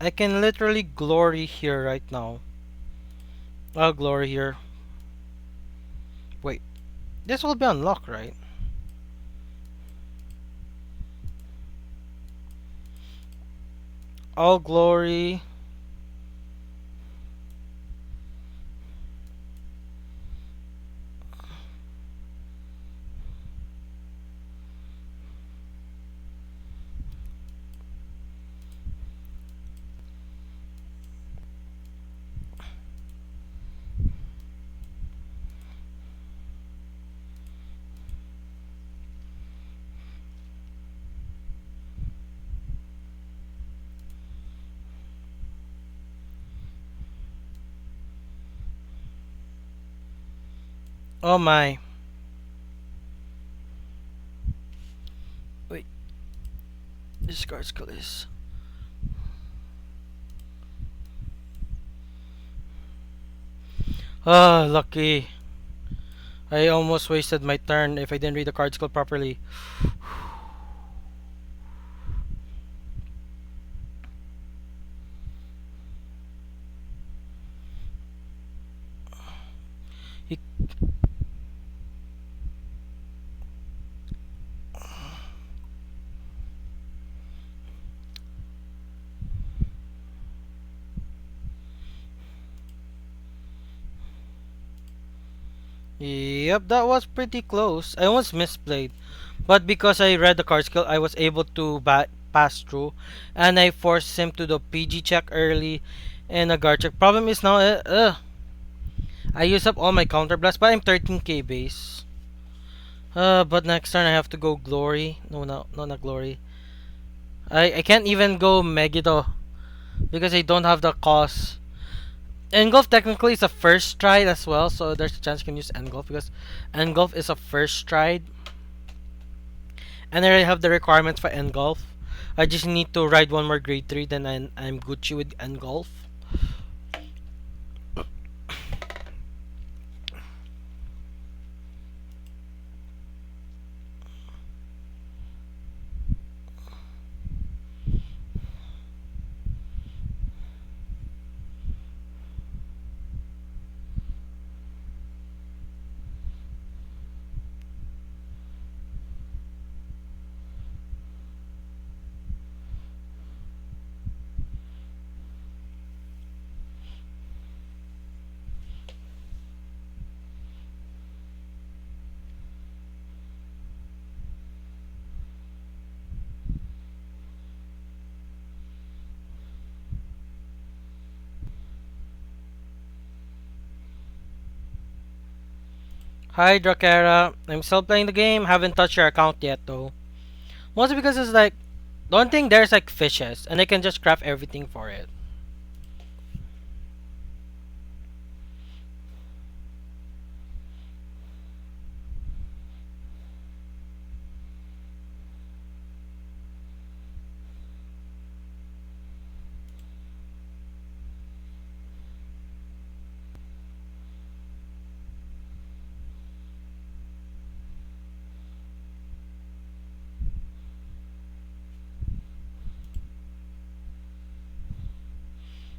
I can literally glory here right now. I'll glory here. Wait, this will be unlocked, right? All glory. Oh my. Wait, this card's cool is. Ah, lucky. I almost wasted my turn if I didn't read the card skill properly. He, yep, that was pretty close. I almost misplayed. But because I read the card skill, I was able to pass through. And I forced him to the PG check early and a guard check. Problem is now, I used up all my counter blasts, but I'm 13k base. But next turn I have to go glory. No, not glory. I can't even go Megiddo because I don't have the cost. Engulf technically is a first stride as well, so there's a chance you can use Engulf because Engulf is a first stride. And I already have the requirements for Engulf. I just need to ride one more grade 3, then I'm Gucci with Engulf. Hi, Drakera. I'm still playing the game. Haven't touched your account yet, though. Mostly because it's like, the only thing there's like fishes, and I can just craft everything for it.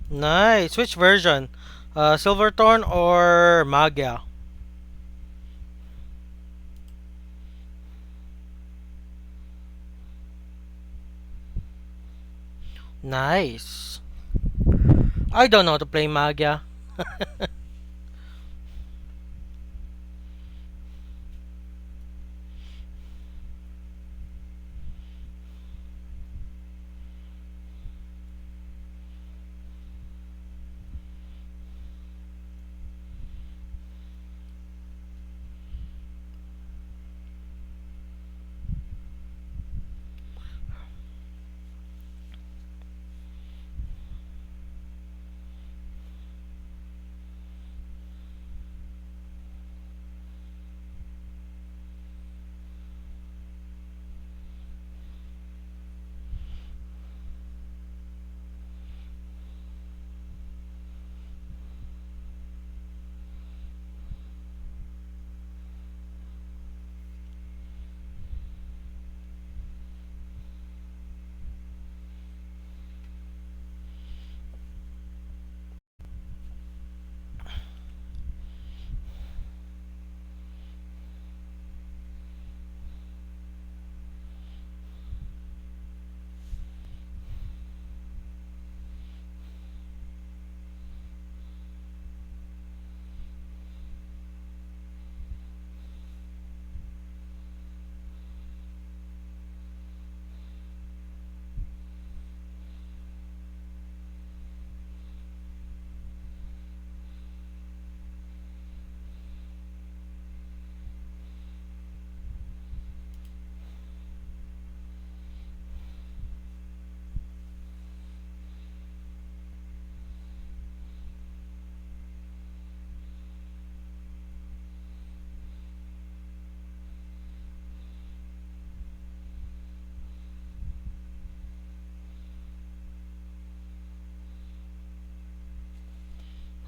Nice. Which version? Silverthorn or Magia? Nice. I don't know how to play Magia.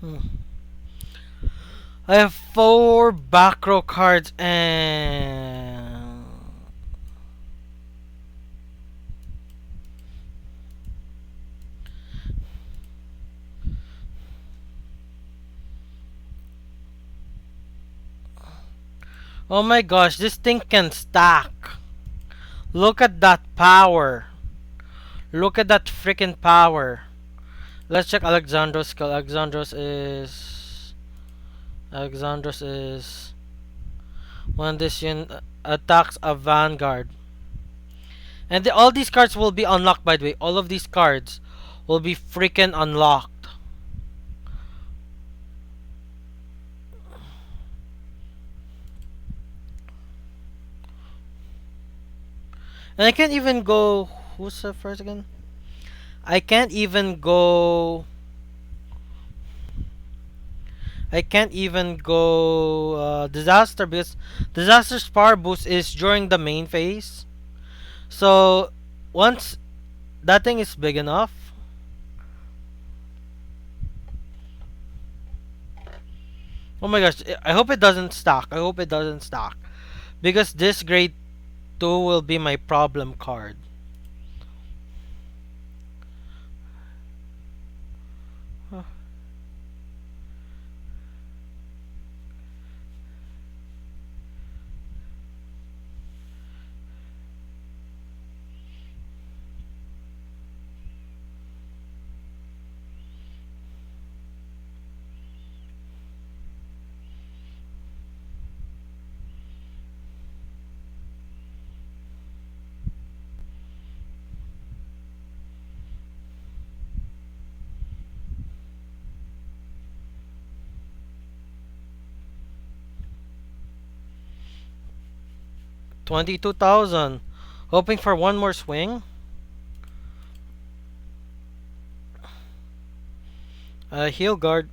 Hmm. I have four back row cards and. Oh my gosh, this thing can stack. Look at that power. Look at that freaking power. Let's check Alexandros skill. Alexandros is when this unit attacks a vanguard. And all these cards will be unlocked, by the way. All of these cards will be freaking unlocked. And I can't even go. Who's the first again? I can't even go. I can't even go disaster because disaster's power boost is during the main phase. So once that thing is big enough. Oh my gosh! I hope it doesn't stack. I hope it doesn't stack because this grade 2 will be my problem card. Huh. 22,000. Hoping for one more swing. Heal guard.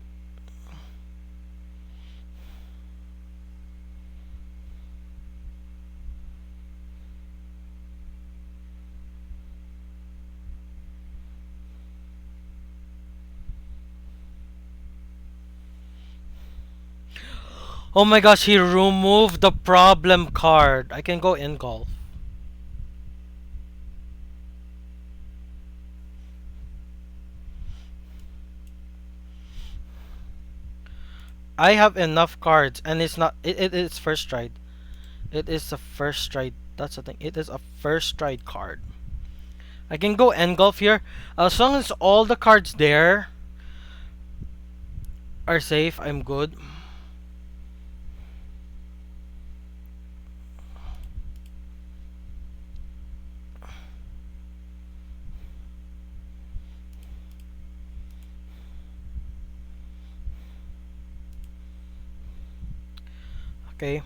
Oh my gosh, he removed the problem card. I can go in golf. I have enough cards and it's not it is first stride. It is a first stride. That's the thing. It is a first stride card. I can go engulf here. As long as all the cards there are safe, I'm good. Okay.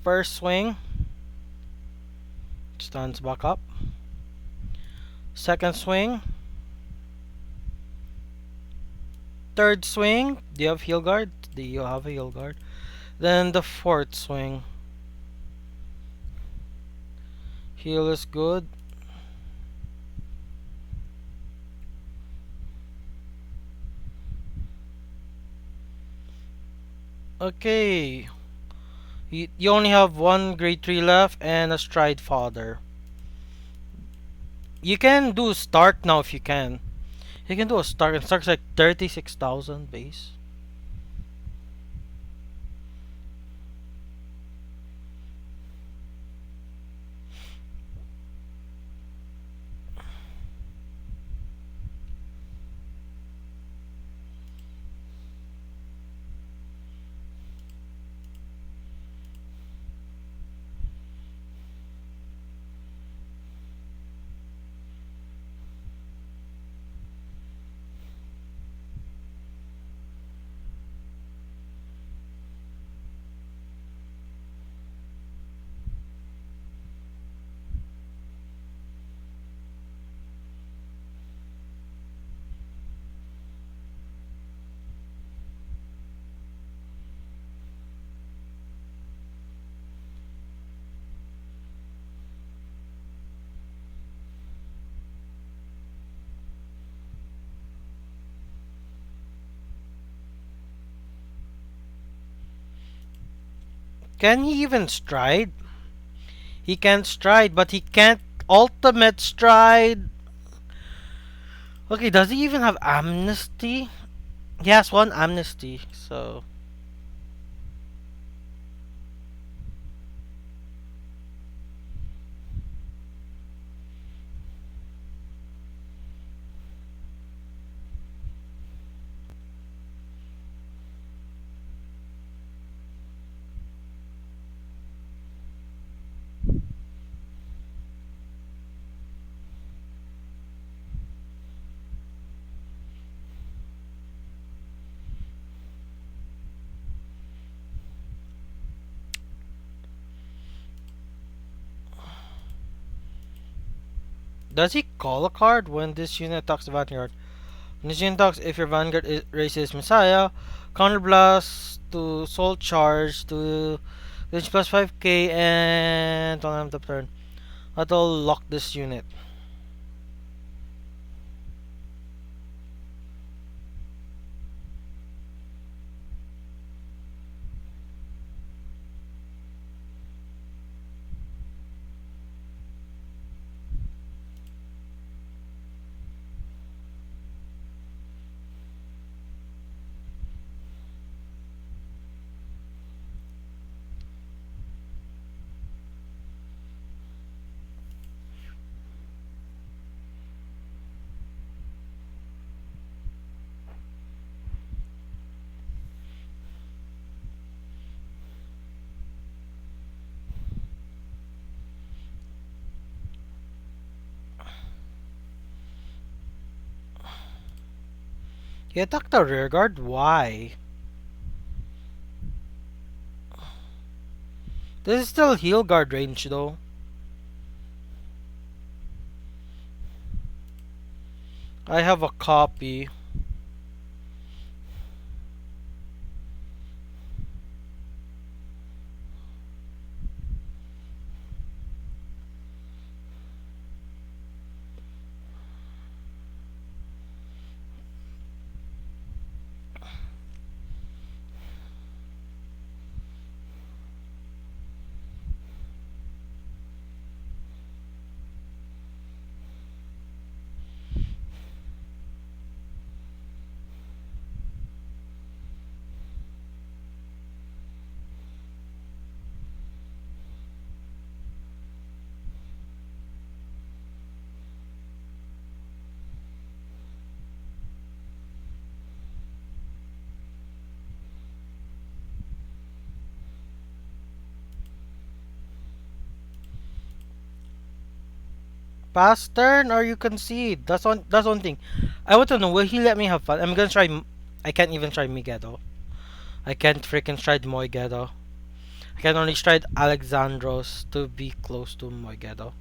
First swing. Stands back up. Second swing. Third swing. Do you have heal guard? Do you have a heal guard? Then the fourth swing. Heal is good. Okay. You only have one grade 3 left and a stride fodder. You can do start now if you can. You can do a start. It starts like 36,000 base. Can he even stride? He can stride, but he can't ultimate stride. Okay, does he even have amnesty? He has one amnesty, so does he call a card when this unit attacks the Vanguard? When this unit attacks, if your Vanguard raises Messiah, counterblast to Soul Charge to reach plus 5k and don't have the turn. That'll lock this unit. He attacked the rear guard? Why? This is still heal guard range though. I have a copy. Pass turn or you concede. That's one thing. I want to know, will he let me have fun? I'm gonna try I can't even try Miguel. I can't freaking try Moigedo. I can only try Alexandros to be close to Moigedo.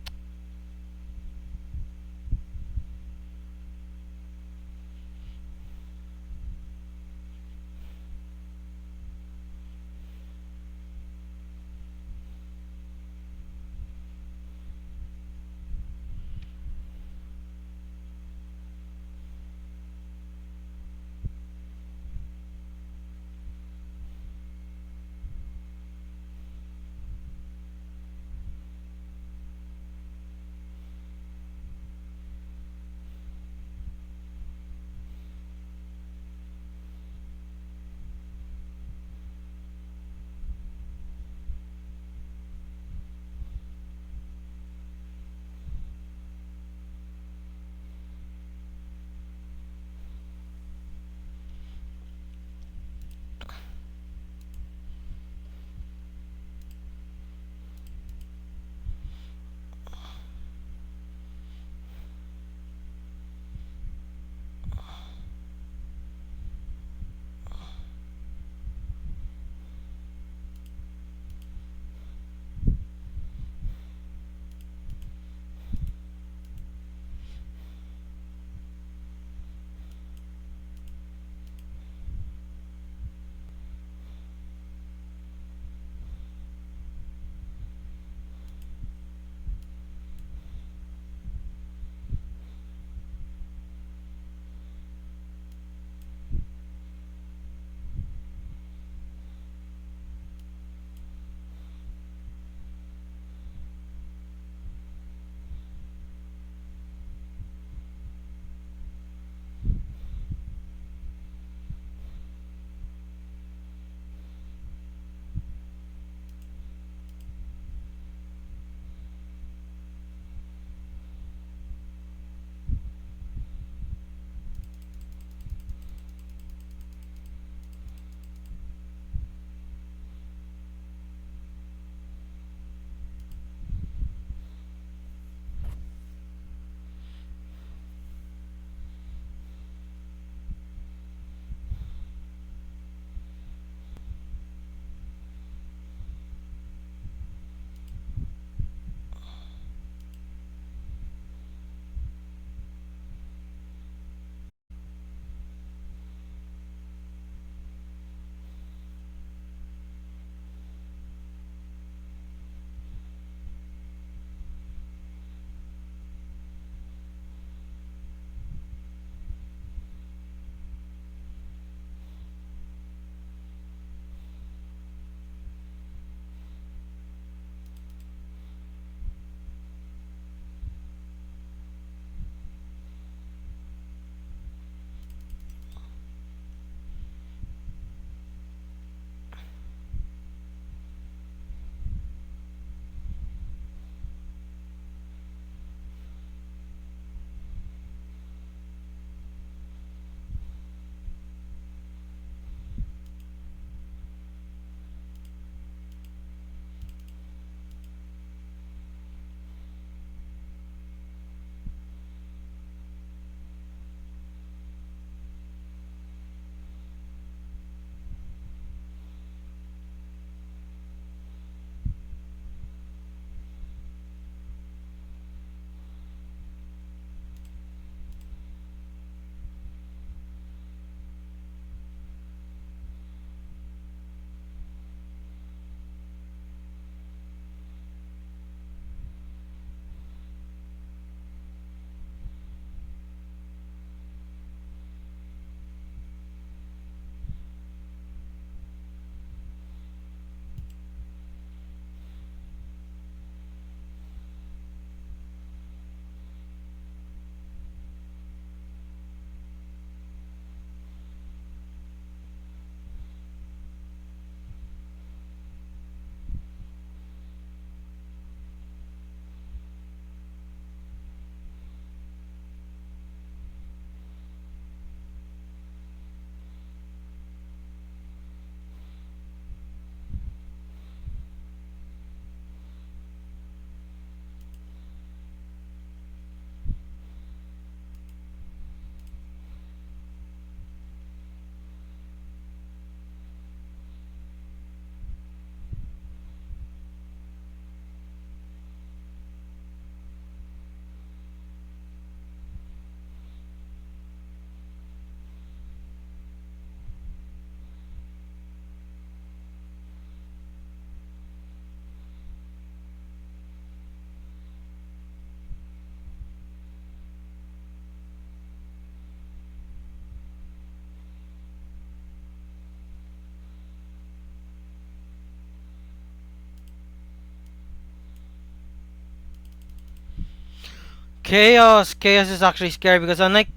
Chaos is actually scary because unlike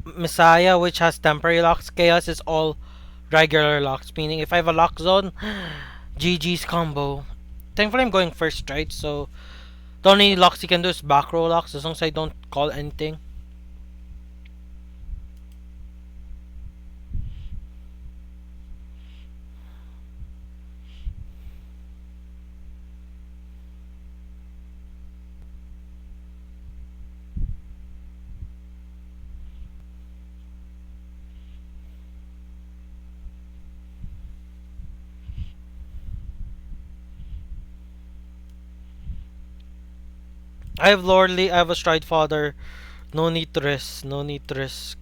Messiah, which has temporary locks, Chaos is all regular locks. Meaning, if I have a lock zone, GG's combo. Thankfully, I'm going first, right? So the only locks you can do is back row locks as long as I don't call anything. I have Lordly, I have a Stride Father. No need to risk. No need to risk.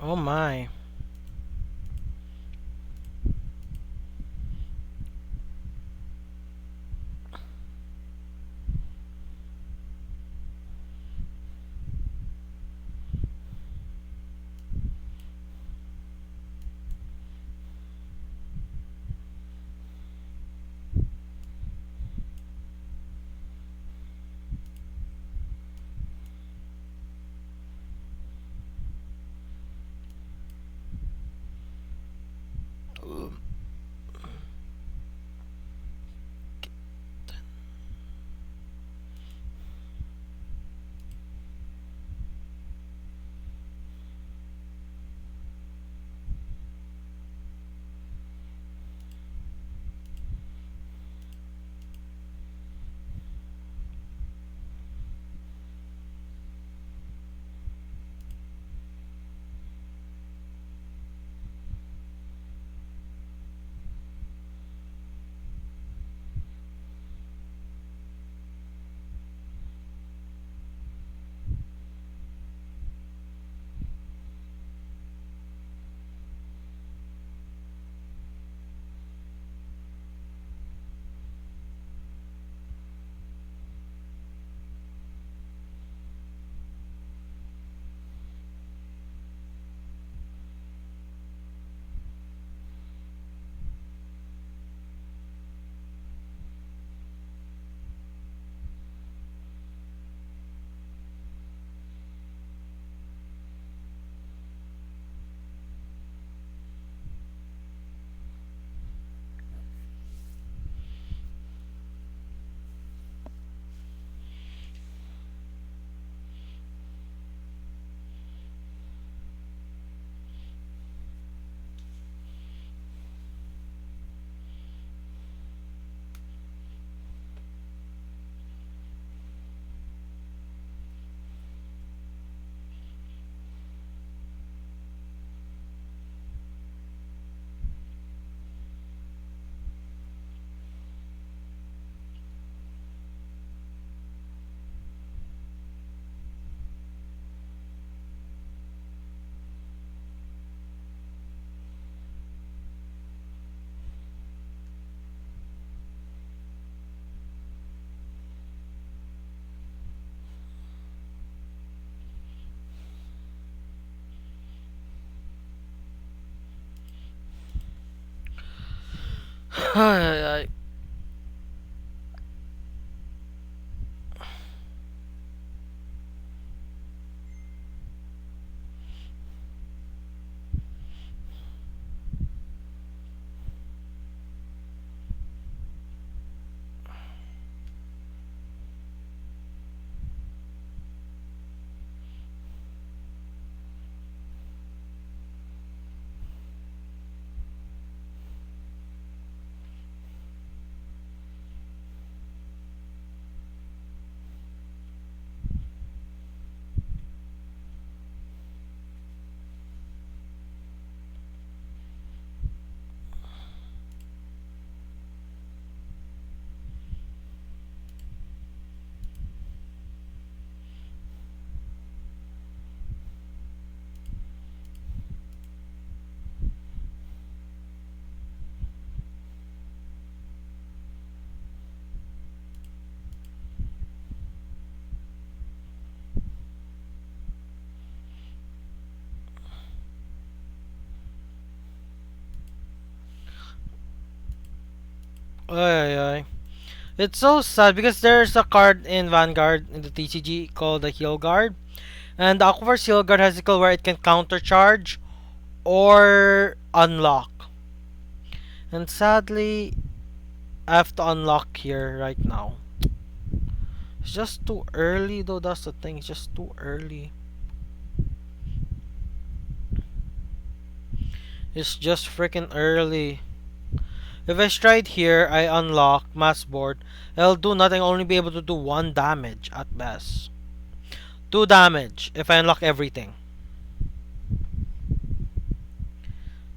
Oh my. Ay, ay, ay. It's so sad because there's a card in Vanguard in the TCG called the Heal Guard, and the Aquaforce Heal Guard has a skill where it can counter charge or unlock. And sadly, I have to unlock here right now. It's just too early though, that's the thing, it's just too early. It's just freaking early. If I stride here, I unlock mass board. I'll do nothing, I'll only be able to do 1 damage at best. 2 damage if I unlock everything.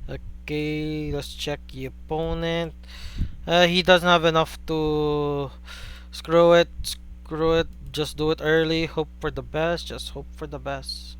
Okay, let's check the opponent. He doesn't have enough to screw it. Screw it. Just do it early. Hope for the best. Just hope for the best.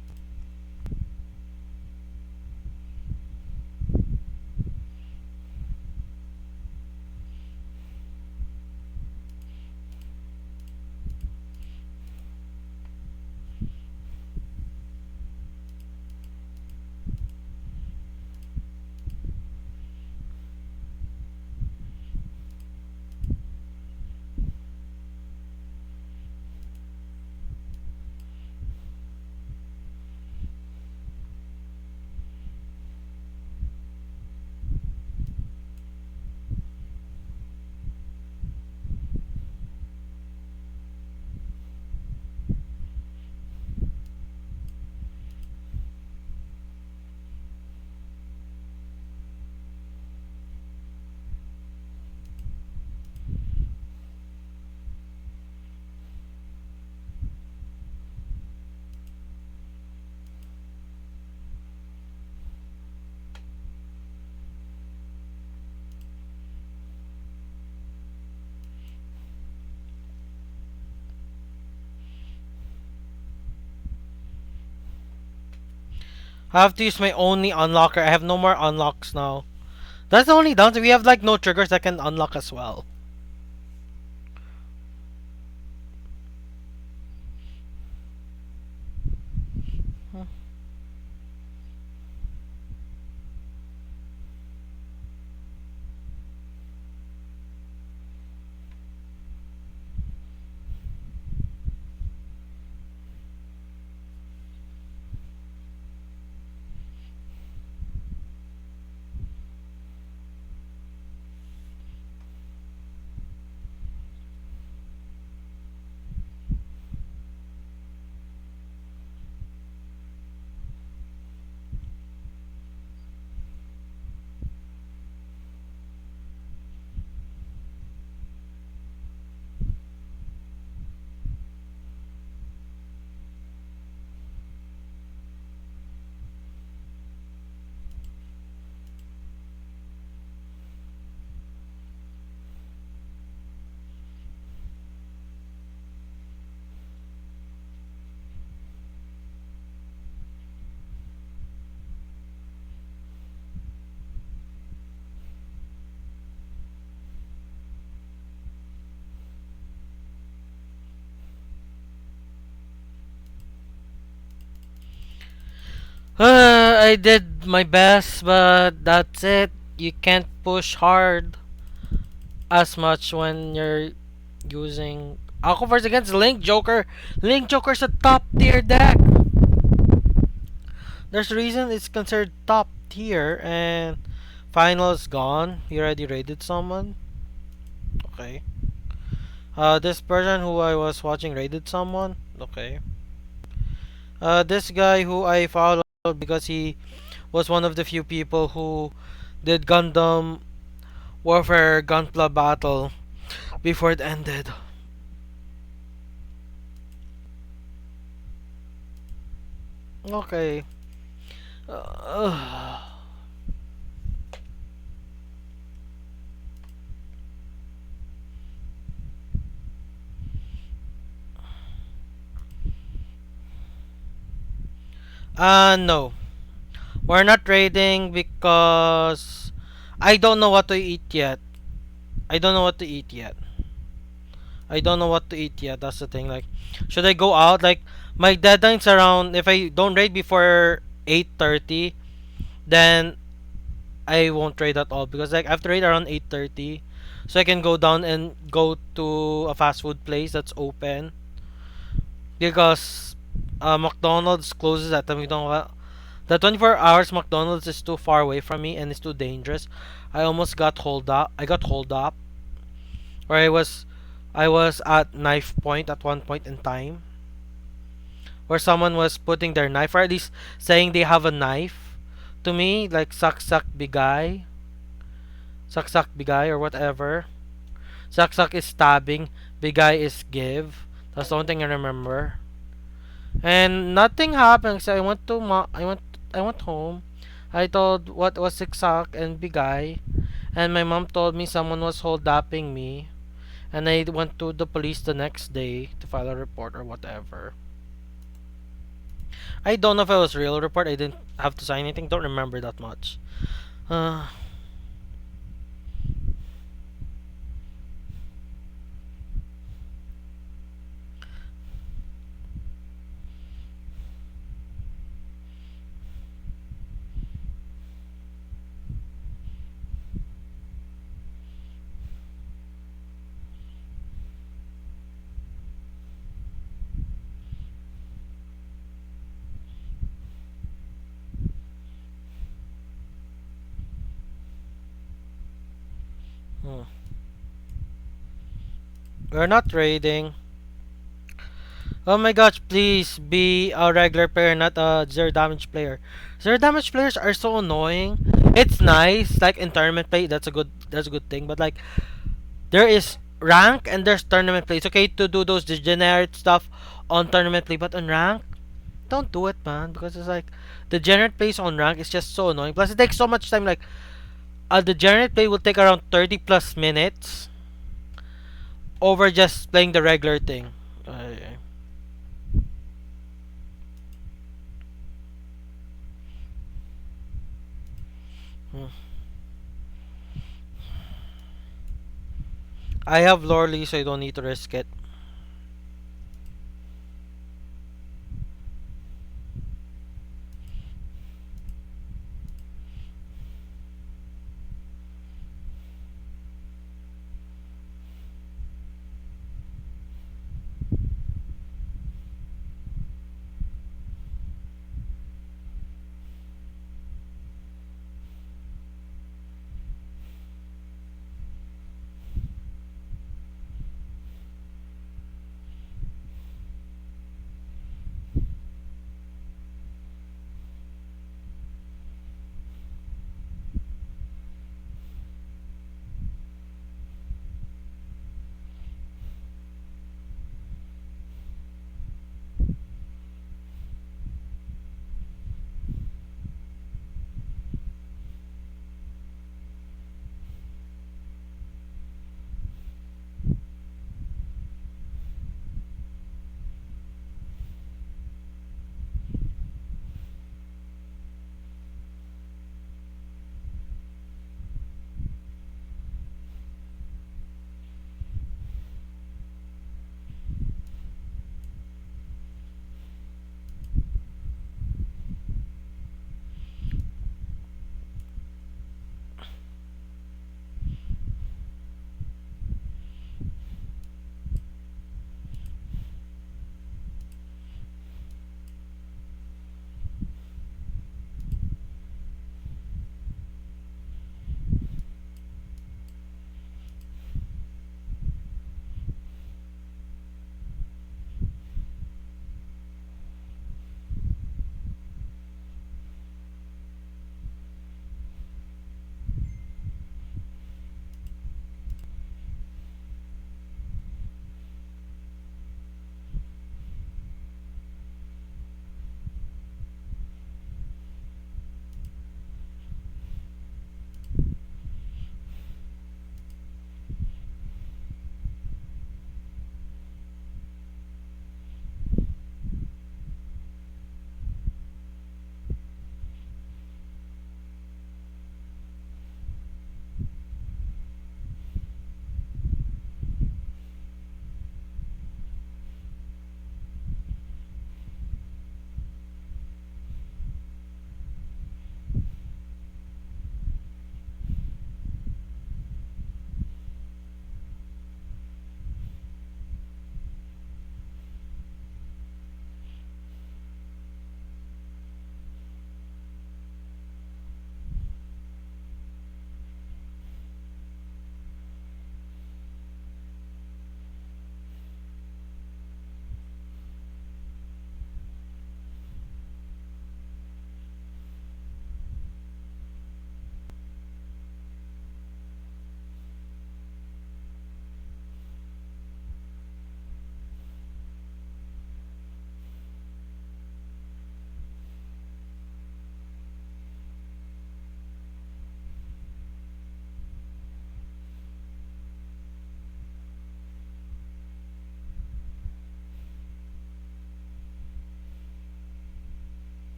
I have to use my only unlocker. I have no more unlocks now. That's the only downside. We have like no triggers that can unlock as well. I did my best, but that's it. You can't push hard. as much when you're using Aquaverse against Link Joker. Link Joker's a top tier deck. There's a reason it's considered top tier, and finals gone. You already raided someone. Okay. This person who I was watching raided someone. Okay. This guy who I followed because he was one of the few people who did Gundam Warfare Gunpla Battle before it ended. Okay. Uh, no. We're not raiding because I don't know what to eat yet. I don't know what to eat yet. I don't know what to eat yet. That's the thing. Like, should I go out? Like, my deadline's around. If I don't raid before 8:30, then I won't trade at all because like I have to trade around 8:30, so I can go down and go to a fast food place that's open because McDonald's closes at time. We don't. The 24 hours McDonald's is too far away from me and it's too dangerous. I almost got hold up. I got hold up, or I was at knife point at one point in time, where someone was putting their knife, or at least saying they have a knife to me, like suck suck bigay or whatever. Suck suck is stabbing, bigay is give. That's the only thing I remember. And nothing happened. So I went home. I told what was suck suck and bigay, and my mom told me someone was hold-upping me. And I went to the police the next day to file a report or whatever. I don't know if it was real report. I didn't have to sign anything. Don't remember that much. Uh, hmm. We're not raiding. Oh my gosh, please be a regular player, not a zero damage player. Zero damage players are so annoying. It's nice, like in tournament play, that's a good thing. But like there is rank and there's tournament play. It's okay to do those degenerate stuff on tournament play, but on rank, don't do it, man. Because it's like the degenerate plays on rank is just so annoying. Plus, it takes so much time. Like the degenerate play will take around 30 plus minutes over just playing the regular thing. Hmm. I have Lorly, so I don't need to risk it.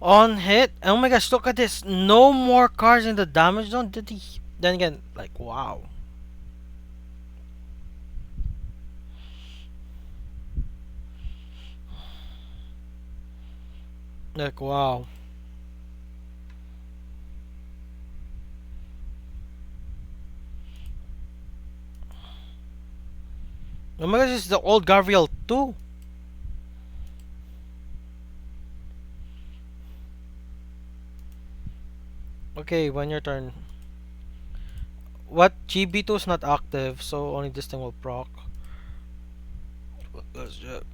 On hit. Oh my gosh, look at this. No more cards in the damage zone. Did he? Then again, like, wow. Like, wow. Oh my gosh, this is the old Gabriel too. Okay, when your turn. What? GB2 is not active, so only this thing will proc. Let's just.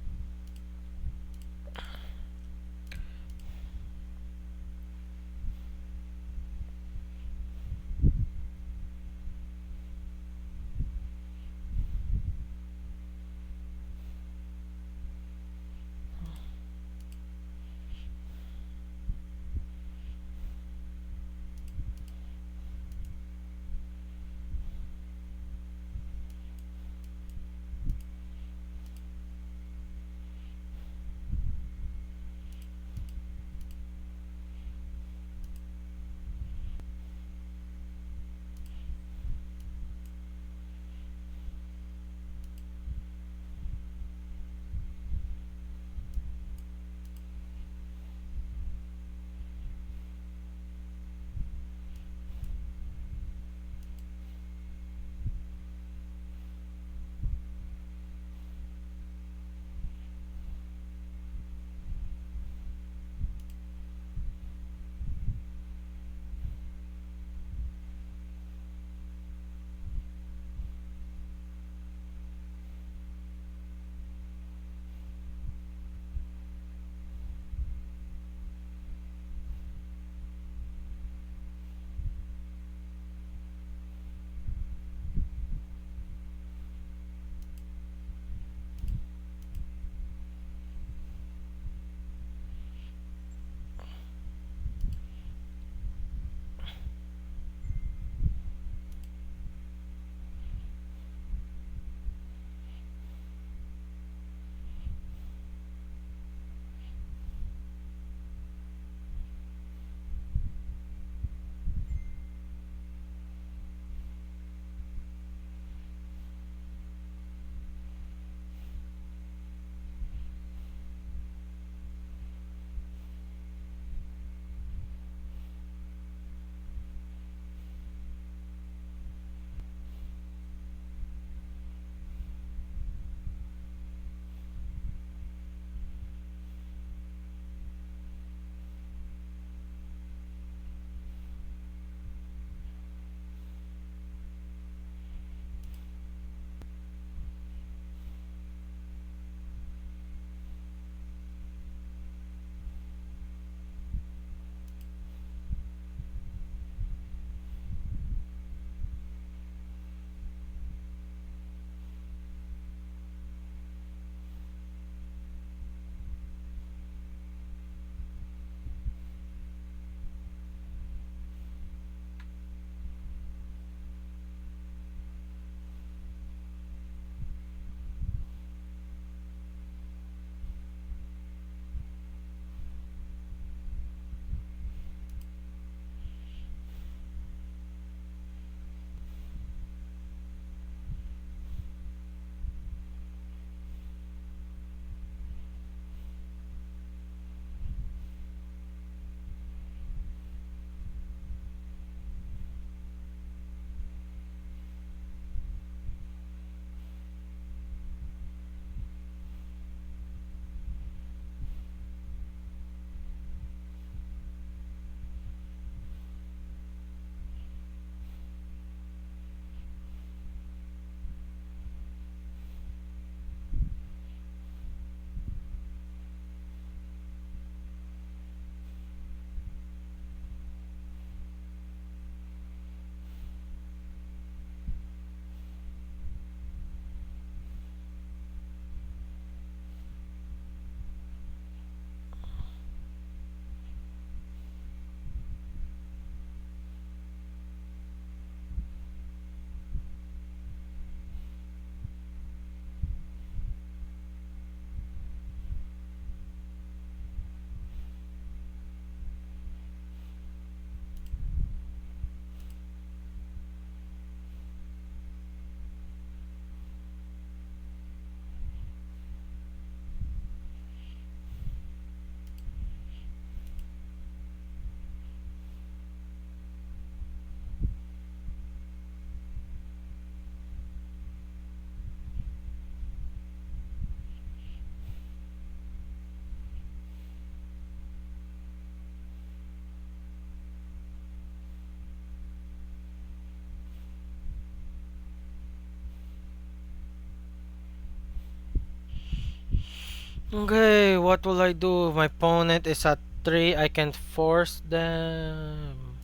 Okay, what will I do? If my opponent is at 3, I can force them.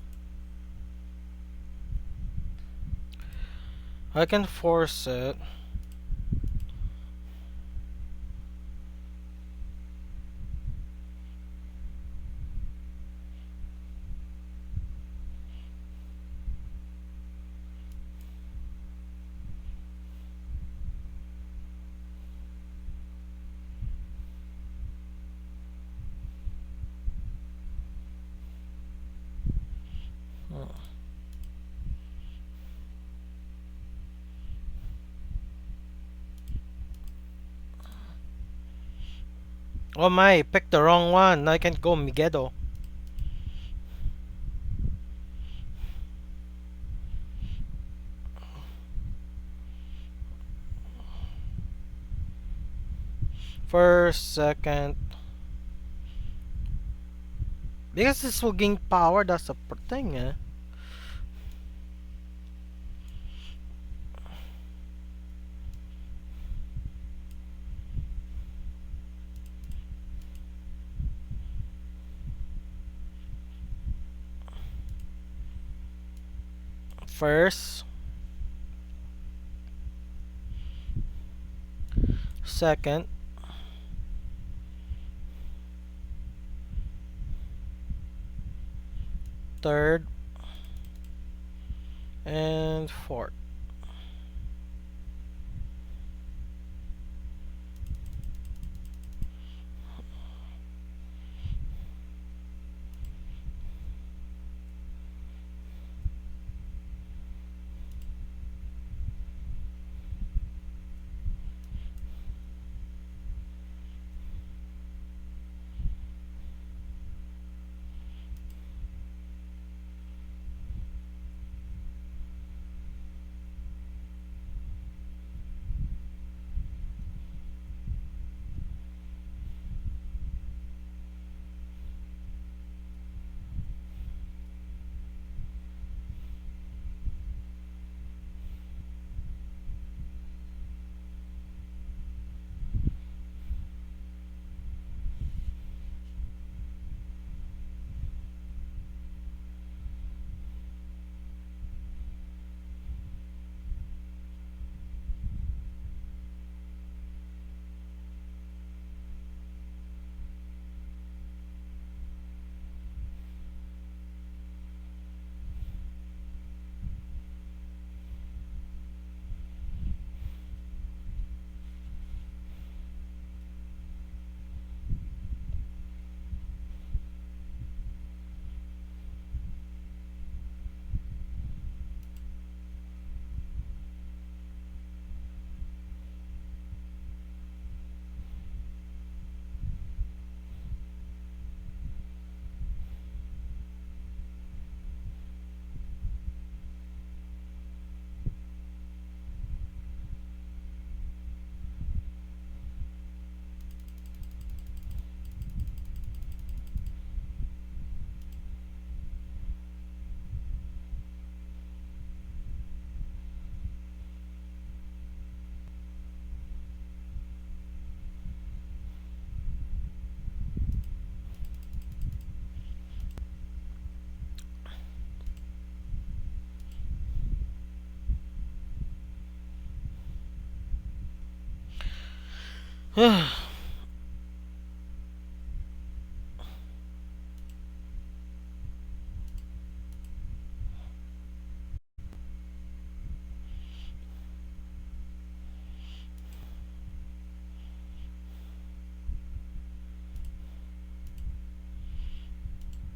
I can force it. Oh my, picked the wrong one. Now I can go Migedo. First, second. Because this will gain power, that's the thing, eh? First, second, third, and fourth.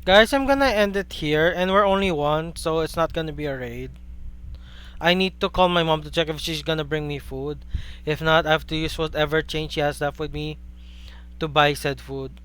Guys, I'm gonna end it here, and we're only one, so it's not gonna be a raid. I need to call my mom to check if she's gonna bring me food. If not, I have to use whatever change she has left with me to buy said food.